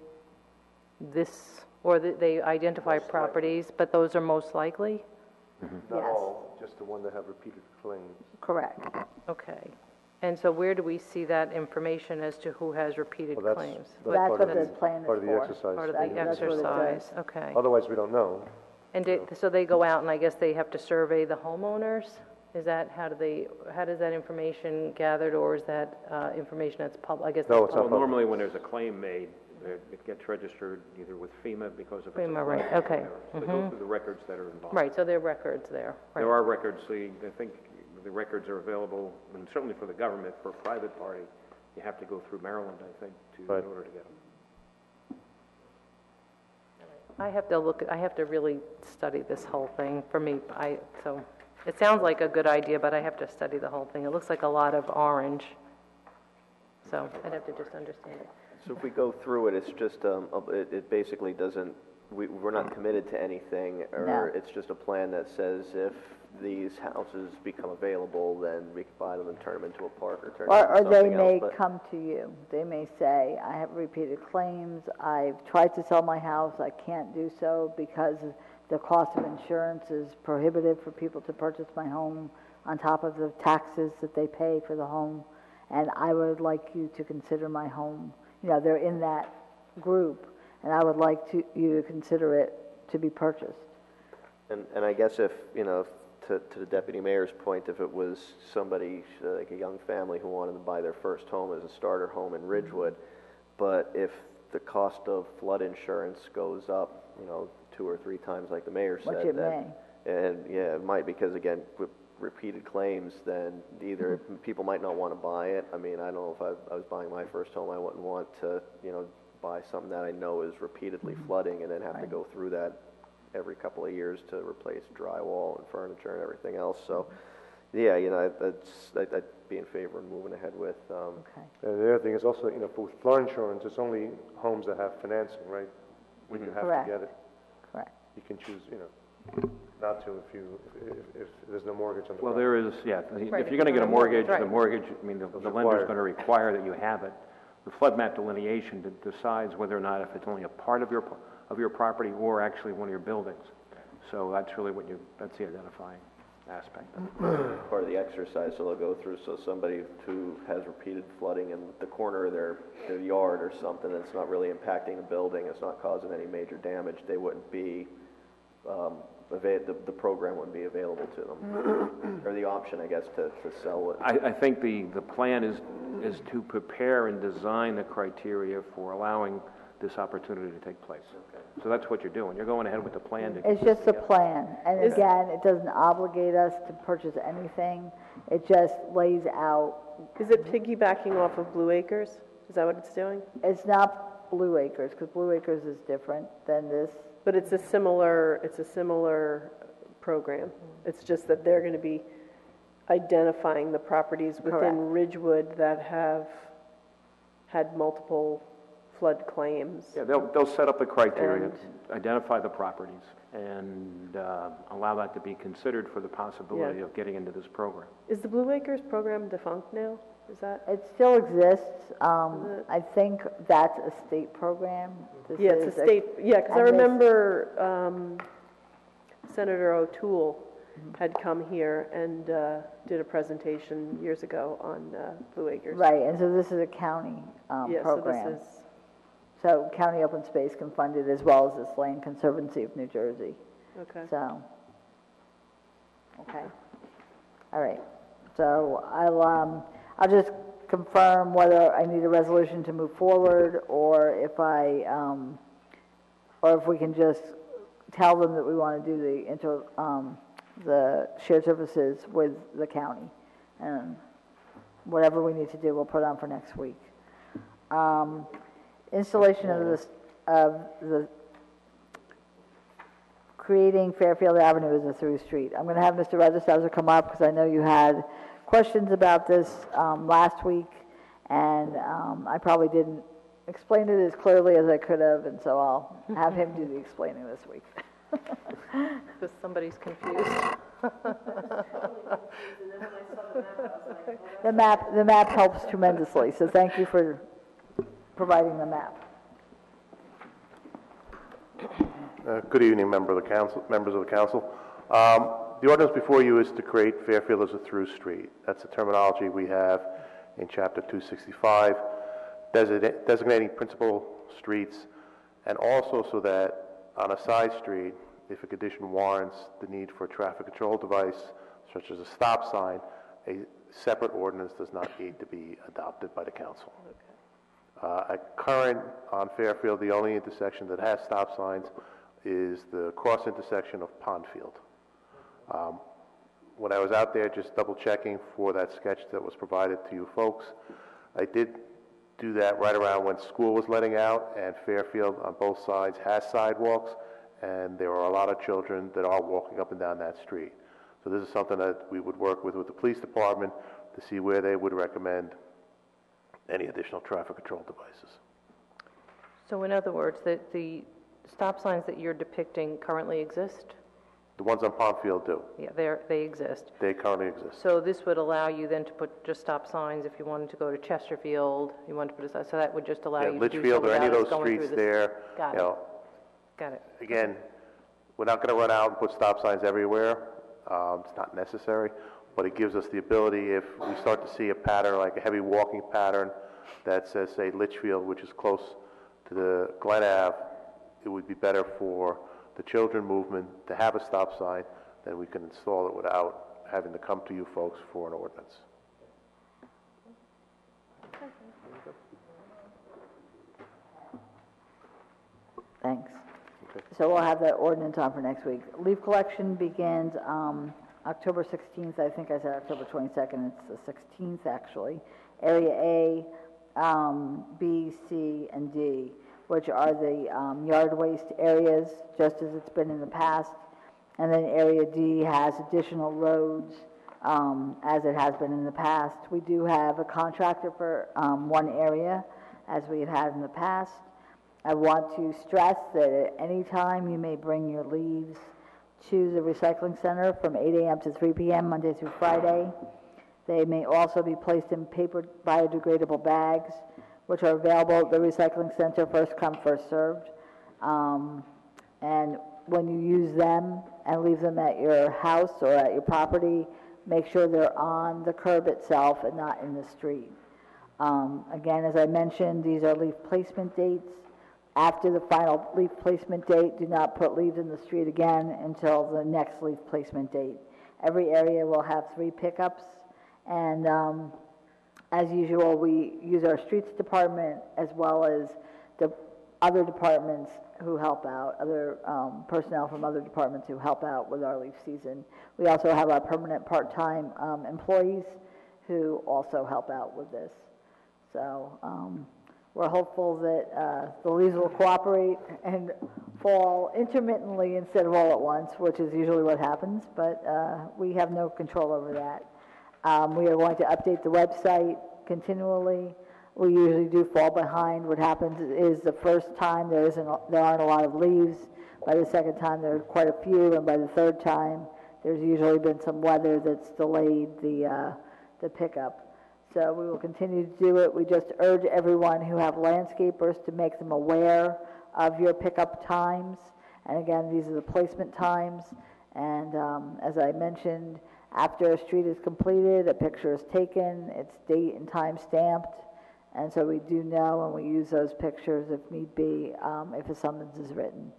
this, or they identify properties, but those are most likely? Not Yes. all, just the one that have repeated claims. Correct. Okay. And so where do we see that information as to who has repeated Well, claims? That's part what of the plan is part of the for. exercise. Part of That's the what it says. exercise, okay. Otherwise, we don't know. And so they go out and I guess they have to survey the homeowners? Is that, how does that information gathered, or is that information that's public, I guess No, that's it's not public? Well, normally when there's a claim made, it gets registered either with FEMA because of it's a FEMA, flood right, or okay. whatever. So they go through the records that are involved. Right, so there are records there, right. There are records, so I think the records are available, and certainly for the government. For a private party, you have to go through Maryland, I think, in order to get them. I have to really study this whole thing for me, so it sounds like a good idea, but I have to study the whole thing. It looks like a lot of orange, so I'd have to just understand it. So if we go through it, it's just, it basically doesn't, we're not committed to anything, or No. it's just a plan that says if these houses become available, then we can buy them and turn them into a park or turn them Or into they something may else. But come to you. They may say, I have repeated claims, I've tried to sell my house, I can't do so because the cost of insurance is prohibitive for people to purchase my home on top of the taxes that they pay for the home, and I would like you to consider my home. They're in that group, and I would like you to consider it to be purchased. And I guess if, to the deputy mayor's point, if it was somebody, like a young family who wanted to buy their first home as a starter home in Ridgewood, but if the cost of flood insurance goes up, 2 or 3 times like the mayor said. Which it may. And yeah, it might, because again, with repeated claims, then either people might not want to buy it. I mean, I don't know if I was buying my first home, I wouldn't want to, buy something that I know is repeatedly flooding and then have to go through that every couple of years to replace drywall and furniture and everything else. So, yeah, I'd be in favor of moving ahead with. Okay. And the other thing is also, for flood insurance, it's only homes that have financing, right? When you have Correct. to get it. Correct. You can choose, not to if there's no mortgage on the Well, property. there is, yeah, Right, if you're going to get a mortgage, right. the mortgage, the lender's going to require that you have it. The flood map delineation decides whether or not if it's only a part of your property or actually one of your buildings. So that's really that's the identifying aspect. Part of the exercise, so they'll go through, so somebody who has repeated flooding in the corner of their yard or something that's not really impacting the building, it's not causing any major damage, they wouldn't be, the program wouldn't be available to them. Or the option, I guess, to sell it. I think the plan is to prepare and design the criteria for allowing this opportunity to take place. So that's what you're doing. You're going ahead with the plan to. It's just a plan, and again, it doesn't obligate us to purchase anything. It just lays out. Is it piggybacking off of Blue Acres? Is that what it's doing? It's not Blue Acres, because Blue Acres is different than this. But it's a similar program. It's just that they're going to be identifying the properties within Correct. Ridgewood that have had multiple flood claims. Yeah, they'll set up the criteria, identify the properties, and allow that to be considered for the possibility of getting into this program. Is the Blue Acres program defunct now? Is that? It still exists. I think that's a state program. This Yeah, is it's a state, yeah, because I remember Senator O'Toole had come here and did a presentation years ago on Blue Acres. Right, and so this is a county Yeah, program. so this is, So County Open Space can fund it as well as this Land Conservancy of New Jersey. okay. So, okay. All right. So I'll just confirm whether I need a resolution to move forward, or if we can just tell them that we want to do the shared services with the county. And whatever we need to do, we'll put on for next week. Installation of the creating Fairfield Avenue as a through street. I'm going to have Mr. Registauser come up because I know you had questions about this last week, and I probably didn't explain it as clearly as I could have, and so I'll have him do the explaining this week. Because somebody's confused. The map helps tremendously, so thank you for providing the map. Good evening, members of the council. The ordinance before you is to create Fairfield as a through street. That's the terminology we have in Chapter 265, designating principal streets, and also so that on a side street, if a condition warrants the need for a traffic control device, such as a stop sign, a separate ordinance does not need to be adopted by the council. Okay. At current, on Fairfield, the only intersection that has stop signs is the cross intersection of Pondfield. When I was out there just double checking for that sketch that was provided to you folks, I did do that right around when school was letting out, and Fairfield on both sides has sidewalks, and there are a lot of children that are walking up and down that street. So this is something that we would work with the police department to see where they would recommend any additional traffic control devices. So in other words, the stop signs that you're depicting currently exist? The ones on Pondfield do. Yeah, they exist. They currently exist. So this would allow you then to put just stop signs if you wanted to go to Chesterfield, you wanted to put so that would just allow you to do so Litchfield or any of without those going through streets there. Got it. Got it. Again, we're not going to run out and put stop signs everywhere. It's not necessary, but it gives us the ability, if we start to see a pattern, like a heavy walking pattern that says, say, Litchfield, which is close to the Glen Ave, it would be better for the children movement to have a stop sign, then we can install it without having to come to you folks for an ordinance. Thanks. Okay. So we'll have that ordinance on for next week. Leaf collection begins October 16th. I think I said October 22nd. It's the 16th, actually. Area A, B, C, and D, which are the yard waste areas, just as it's been in the past. And then Area D has additional roads, as it has been in the past. We do have a contractor for one area, as we have had in the past. I want to stress that at any time you may bring your leaves to the recycling center from 8 a.m. to 3 p.m. Monday through Friday. They may also be placed in paper biodegradable bags, which are available at the recycling center, first come, first served. And when you use them and leave them at your house or at your property, make sure they're on the curb itself and not in the street. Again, as I mentioned, these are leaf placement dates. After the final leaf placement date, do not put leaves in the street again until the next leaf placement date. Every area will have 3 pickups, and as usual, we use our streets department as well as the other departments who help out, other personnel from other departments who help out with our leaf season. We also have our permanent part-time employees who also help out with this. So we're hopeful that the leaves will cooperate and fall intermittently instead of all at once, which is usually what happens, but we have no control over that. We are going to update the website continually. We usually do fall behind. What happens is the first time there aren't a lot of leaves. By the second time there are quite a few, and by the third time there's usually been some weather that's delayed the pickup. So we will continue to do it. We just urge everyone who have landscapers to make them aware of your pickup times. And again, these are the placement times. And as I mentioned, after a street is completed, a picture is taken, it's date and time stamped. And so we do know, and we use those pictures if need be, if a summons is written.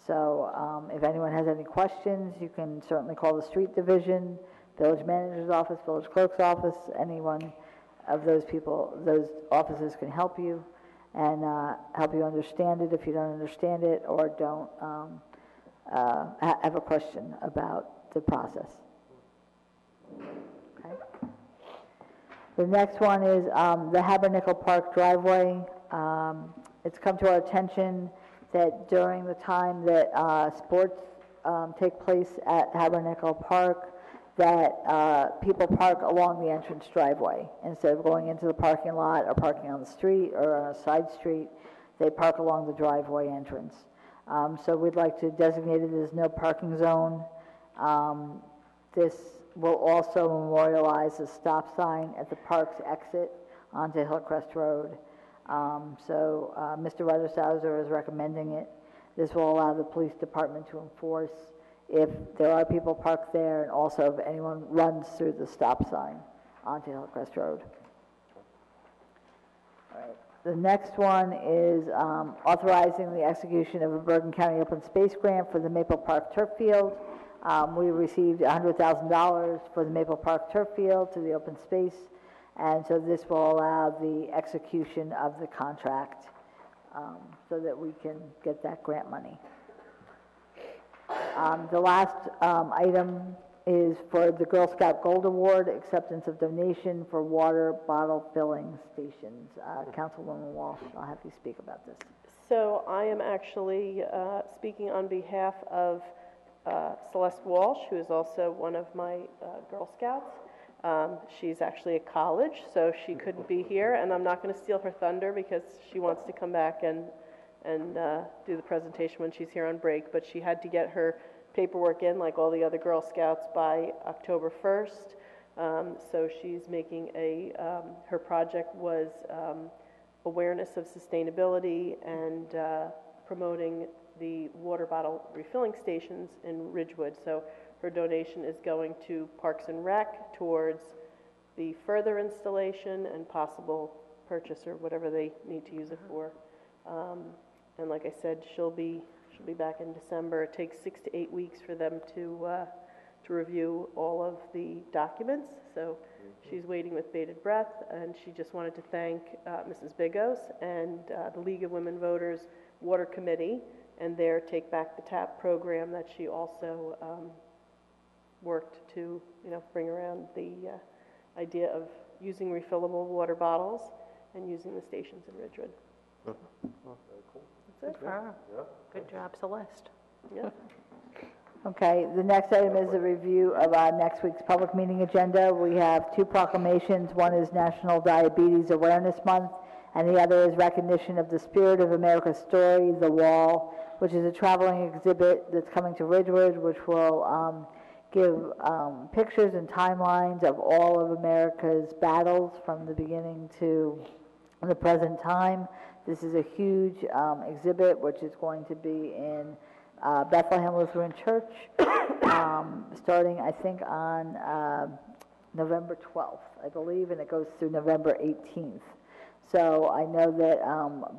So if anyone has any questions, you can certainly call the street division village manager's office, village clerk's office, anyone of those people, those offices can help you and help you understand it if you don't understand it or don't have a question about the process. Okay. The next one is the Habernickel Park driveway. It's come to our attention that during the time that sports take place at Habernickel Park, that people park along the entrance driveway. Instead of going into the parking lot or parking on the street or on a side street, they park along the driveway entrance. So we'd like to designate it as no parking zone. This will also memorialize the stop sign at the park's exit onto Hillcrest Road. Mr. Ruttersauser is recommending it. This will allow the police department to enforce if there are people parked there and also if anyone runs through the stop sign onto Hillcrest Road. All right. The next one is authorizing the execution of a Bergen County Open Space Grant for the Maple Park Turf Field. We received $100,000 for the Maple Park Turf Field to the open space, and so this will allow the execution of the contract so that we can get that grant money. The last item is for the Girl Scout Gold Award, acceptance of donation for water bottle filling stations. Councilwoman Walsh, I'll have you speak about this. So I am actually speaking on behalf of Celeste Walsh, who is also one of my Girl Scouts. She's actually at college, so she couldn't be here, and I'm not going to steal her thunder because she wants to come back and do the presentation when she's here on break, but she had to get her paperwork in like all the other Girl Scouts by October 1st. So she's making her project was awareness of sustainability and promoting the water bottle refilling stations in Ridgewood. So her donation is going to Parks and Rec towards the further installation and possible purchase or whatever they need to use it for. And like I said, she'll be back in December. It takes 6 to 8 weeks for them to review all of the documents. So she's waiting with bated breath, and she just wanted to thank Mrs. Bigos and the League of Women Voters Water Committee and their Take Back the Tap program that she also worked to bring around the idea of using refillable water bottles and using the stations in Ridgewood. Very cool. That's it. Wow. Yeah. Good job, Celeste. Yeah. Okay, the next item is a review of our next week's public meeting agenda. We have 2 proclamations. One is National Diabetes Awareness Month, and the other is recognition of the Spirit of America's Story, The Wall, which is a traveling exhibit that's coming to Ridgewood, which will give pictures and timelines of all of America's battles from the beginning to the present time. This is a huge exhibit, which is going to be in Bethlehem Lutheran Church, starting, I think, on November 12th, I believe, and it goes through November 18th. So I know that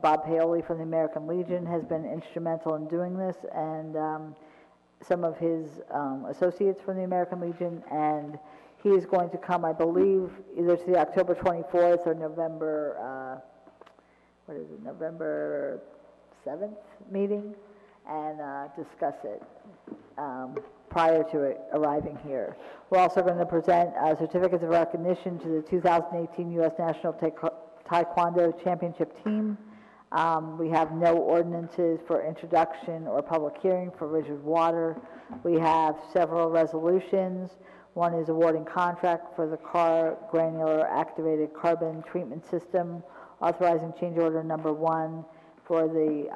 Bob Paoli from the American Legion has been instrumental in doing this, and some of his associates from the American Legion, and he is going to come, I believe, either to the October 24th or November, November 7th meeting, and discuss it prior to it arriving here. We're also going to present certificates of recognition to the 2018 U.S. National Taekwondo Championship team. We have no ordinances for introduction or public hearing for Ridgewood Water. We have several resolutions. One is awarding contract for the CAR granular activated carbon treatment system, authorizing change order number 1 for the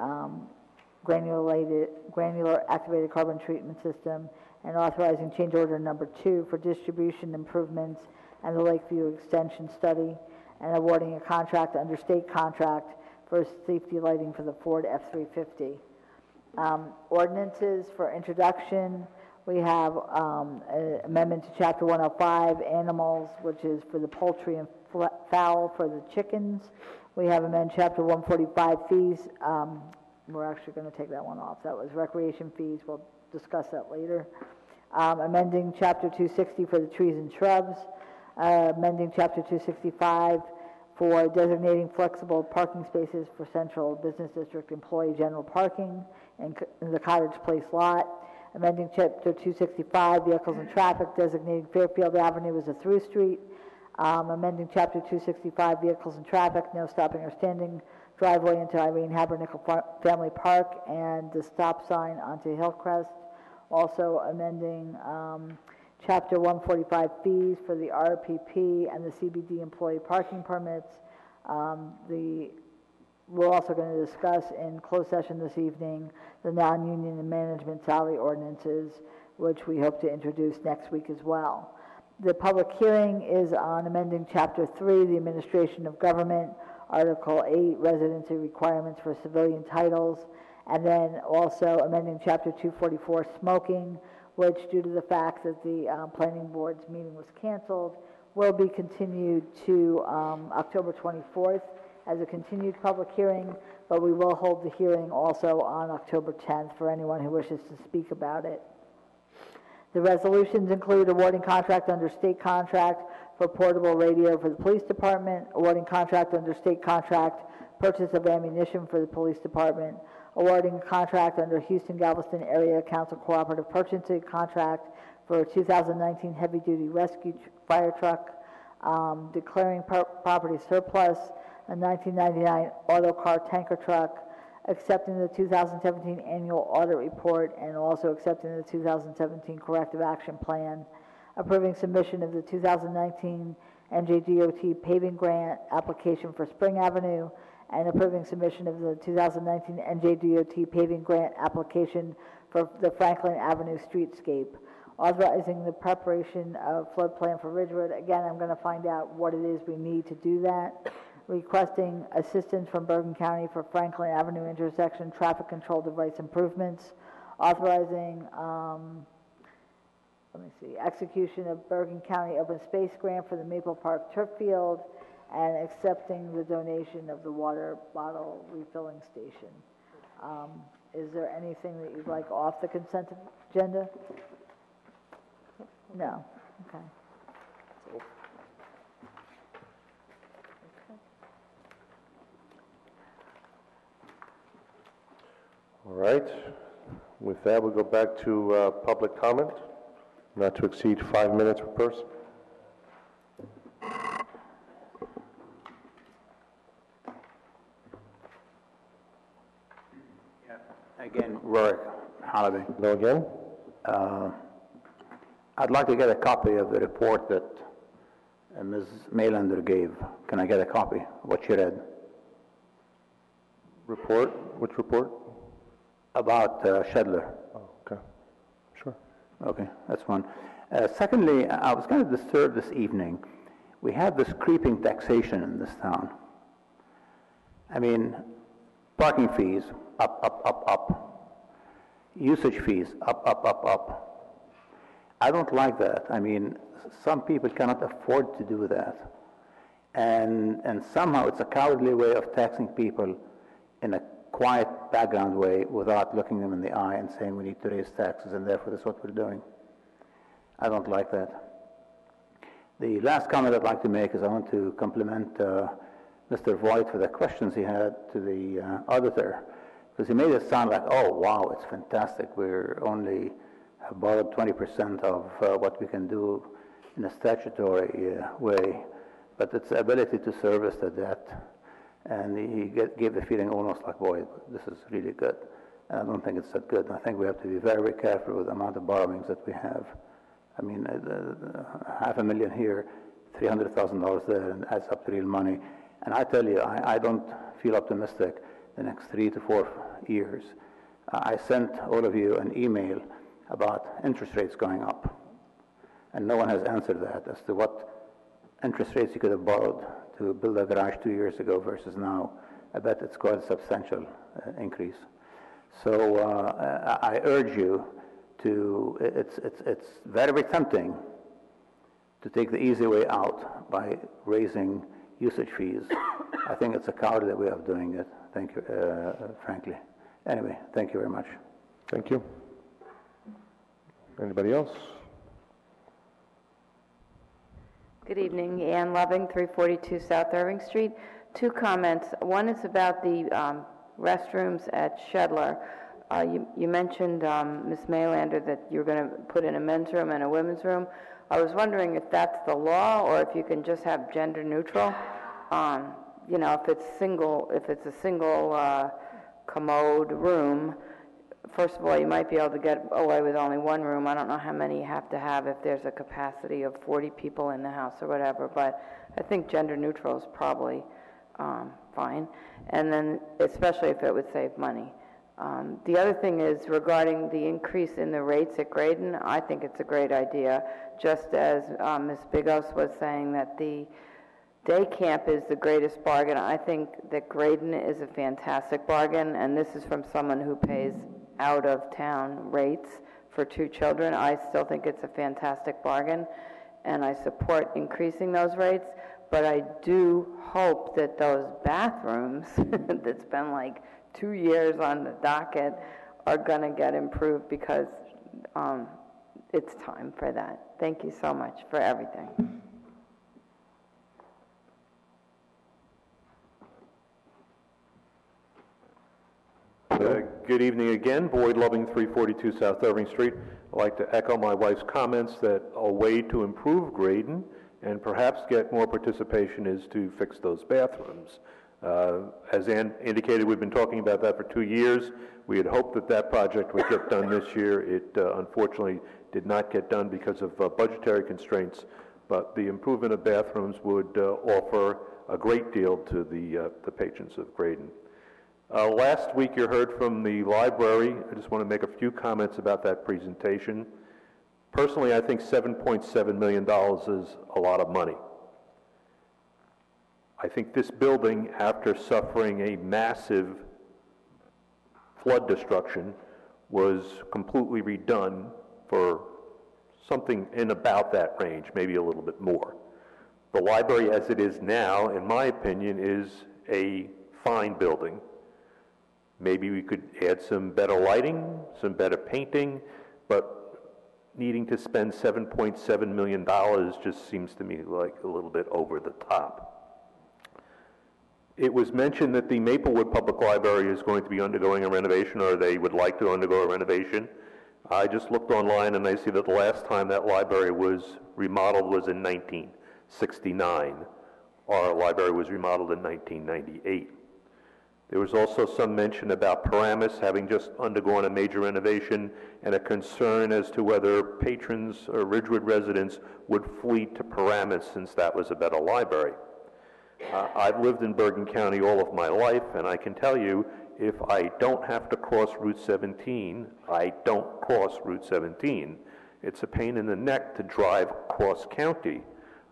granular activated carbon treatment system, and authorizing change order number 2 for distribution improvements and the Lakeview extension study, and awarding a contract under state contract for safety lighting for the Ford F-350. Ordinances for introduction, we have an amendment to Chapter 105, Animals, which is for the poultry and fowl for the chickens. We have amended Chapter 145, Fees. We're actually going to take that one off. That was recreation fees. We'll discuss that later. amending Chapter 260 for the trees and shrubs, amending Chapter 265 for designating flexible parking spaces for Central Business District employee general parking in the Cottage Place lot, amending Chapter 265, vehicles and traffic, designating Fairfield Avenue as a through street, amending Chapter 265, vehicles and traffic, no stopping or standing driveway into Irene Habernickel Family Park, and the stop sign onto Hillcrest. Also amending Chapter 145 fees for the RPP and the CBD employee parking permits. We're also going to discuss in closed session this evening the non-union and management salary ordinances, which we hope to introduce next week as well. The public hearing is on amending Chapter 3, the Administration of Government, Article 8, Residency Requirements for Civilian Titles, and then also amending Chapter 244, Smoking, which, due to the fact that the Planning Board's meeting was canceled, will be continued to October 24th as a continued public hearing, but we will hold the hearing also on October 10th for anyone who wishes to speak about it. The resolutions include awarding contract under state contract for portable radio for the police department, awarding contract under state contract purchase of ammunition for the police department, awarding a contract under Houston Galveston Area Council Cooperative Purchasing Contract for a 2019 heavy-duty rescue fire truck, declaring property surplus, a 1999 auto car tanker truck, accepting the 2017 annual audit report, and also accepting the 2017 corrective action plan, approving submission of the 2019 NJDOT paving grant application for Spring Avenue, and approving submission of the 2019 NJDOT paving grant application for the Franklin Avenue streetscape, authorizing the preparation of flood plan for Ridgewood. Again, I'm going to find out what it is we need to do that. Requesting assistance from Bergen County for Franklin Avenue intersection traffic control device improvements, authorizing execution of Bergen County open space grant for the Maple Park turf field, and accepting the donation of the water bottle refilling station. Is there anything that you'd like off the consent agenda? No. Okay. All right. With that, we'll go back to public comment, not to exceed 5 minutes per person. Again, Rory Holiday. Hello again. I'd like to get a copy of the report that Ms. Maylander gave. Can I get a copy of what she read? Report? Which report? About Shedler. Oh, okay. Sure. Okay, that's one. Secondly, I was kind of disturbed this evening. We have this creeping taxation in this town. I mean, parking fees, up, up, up, up. Usage fees, up, up, up, up. I don't like that. I mean, some people cannot afford to do that. And somehow it's a cowardly way of taxing people in a quiet background way without looking them in the eye and saying we need to raise taxes and therefore that's what we're doing. I don't like that. The last comment I'd like to make is I want to compliment Mr. Voigt for the questions he had to the auditor, because he made it sound like, oh wow, it's fantastic, we're only have borrowed 20% of what we can do in a statutory way, but it's the ability to service the debt. And he gave the feeling almost like, boy, this is really good. And I don't think it's that good. I think we have to be very, very careful with the amount of borrowings that we have. I mean, $500,000 here, $300,000 there, and adds up to real money. And I tell you, I don't feel optimistic the next 3 to 4 years. I sent all of you an email about interest rates going up. And no one has answered that as to what interest rates you could have borrowed to build a garage 2 years ago versus now. I bet it's quite a substantial increase. So I urge you to, it's very, very tempting to take the easy way out by raising usage fees. I think it's a cowardly way of doing it, thank you, frankly. Anyway, thank you very much. Thank you. Anybody else? Good evening, Ann Loving, 342 South Irving Street. Two comments. One is about the restrooms at Shedler. You mentioned, Ms. Maylander, that you're going to put in a men's room and a women's room. I was wondering if that's the law or if you can just have gender neutral. You know, if it's a single commode room, first of all, you might be able to get away with only one room. I don't know how many you have to have if there's a capacity of 40 people in the house or whatever, but I think gender neutral is probably fine, and then especially if it would save money. The other thing is regarding the increase in the rates at Graydon. I think it's a great idea, just as Ms. Bigos was saying that the day camp is the greatest bargain. I think that Graydon is a fantastic bargain, and this is from someone who pays out-of-town rates for 2 children. I still think it's a fantastic bargain, and I support increasing those rates, but I do hope that those bathrooms that's been like 2 years on the docket are going to get improved, because it's time for that. Thank you so much for everything. Good evening again. Boyd Loving, 342 South Irving Street. I'd like to echo my wife's comments that a way to improve Graydon and perhaps get more participation is to fix those bathrooms. As Ann indicated, we've been talking about that for 2 years. We had hoped that that project would get done this year. It unfortunately did not get done because of budgetary constraints, but the improvement of bathrooms would offer a great deal to the patrons of Graydon. Last week you heard from the library. I just want to make a few comments about that presentation. Personally, I think $7.7 million is a lot of money. I think this building, after suffering a massive flood destruction, was completely redone for something in about that range, maybe a little bit more. The library as it is now, in my opinion, is a fine building. Maybe we could add some better lighting, some better painting, but needing to spend $7.7 million just seems to me like a little bit over the top. It was mentioned that the Maplewood Public Library is going to be undergoing a renovation, or they would like to undergo a renovation. I just looked online and I see that the last time that library was remodeled was in 1969. Our library was remodeled in 1998. There was also some mention about Paramus having just undergone a major renovation and a concern as to whether patrons or Ridgewood residents would flee to Paramus since that was a better library. I've lived in Bergen County all of my life, and I can tell you, if I don't have to cross Route 17, I don't cross Route 17. It's a pain in the neck to drive cross-county.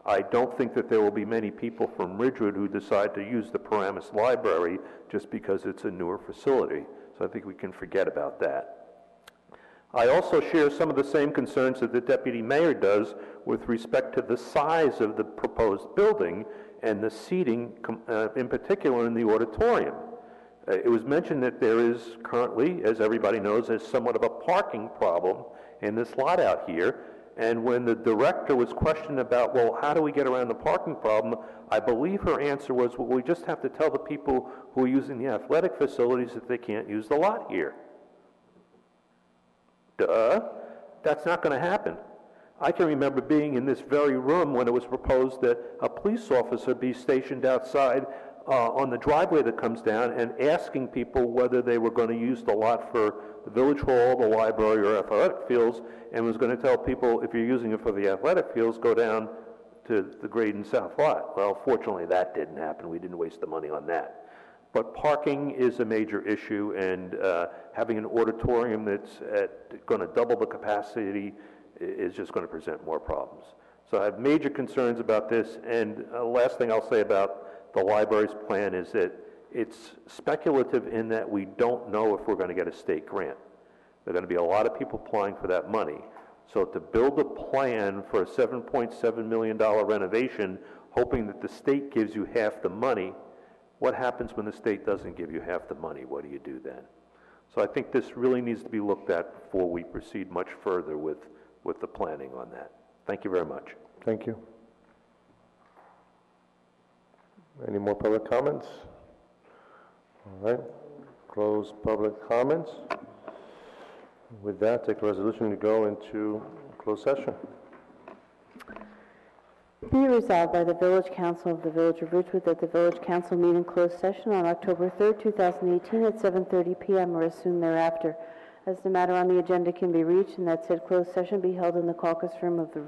I don't think that there will be many people from Ridgewood who decide to use the Paramus Library just because it's a newer facility. So I think we can forget about that. I also share some of the same concerns that the Deputy Mayor does with respect to the size of the proposed building and the seating, in particular in the auditorium. It was mentioned that there is currently, as everybody knows, there's somewhat of a parking problem in this lot out here. And when the director was questioned about, well, how do we get around the parking problem, I believe her answer was, well, we just have to tell the people who are using the athletic facilities that they can't use the lot here. Duh. That's not going to happen. I can remember being in this very room when it was proposed that a police officer be stationed outside on the driveway that comes down and asking people whether they were going to use the lot for the village hall, the library, or athletic fields, and was going to tell people, if you're using it for the athletic fields, go down to the Graydon South lot. Well, fortunately, that didn't happen. We didn't waste the money on that. But parking is a major issue, and having an auditorium that's going to double the capacity is just going to present more problems. So I have major concerns about this, and last thing I'll say about the library's plan is that it's speculative in that we don't know if we're going to get a state grant. There are going to be a lot of people applying for that money. So to build a plan for a $7.7 million renovation, hoping that the state gives you half the money, what happens when the state doesn't give you half the money? What do you do then? So I think this really needs to be looked at before we proceed much further with the planning on that. Thank you very much. Thank you. Any more public comments? All right, close public comments. With that, take a resolution to go into closed session. Be it resolved by the Village Council of the Village of Ridgewood that the Village Council meet in closed session on October 3rd, 2018 at 7:30 p.m. or as soon thereafter, as the matter on the agenda can be reached, and that said closed session be held in the caucus room of the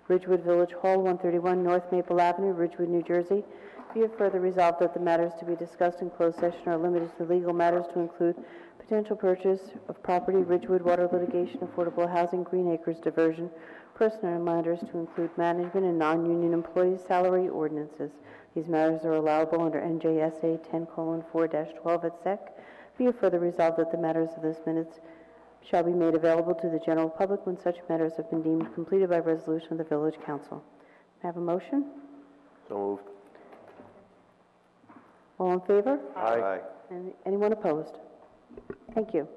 Ridgewood Village Hall, 131 North Maple Avenue, Ridgewood, New Jersey. Be it further resolved that the matters to be discussed in closed session are limited to legal matters to include potential purchase of property, Ridgewood water litigation, affordable housing, Green Acres diversion, personnel matters to include management and non-union employees' salary ordinances. These matters are allowable under NJSA 10:4-12 et sec. Be it further resolved that the matters of this minutes shall be made available to the general public when such matters have been deemed completed by resolution of the Village Council. May I have a motion? So moved. All in favor? Aye. Anyone opposed? Thank you.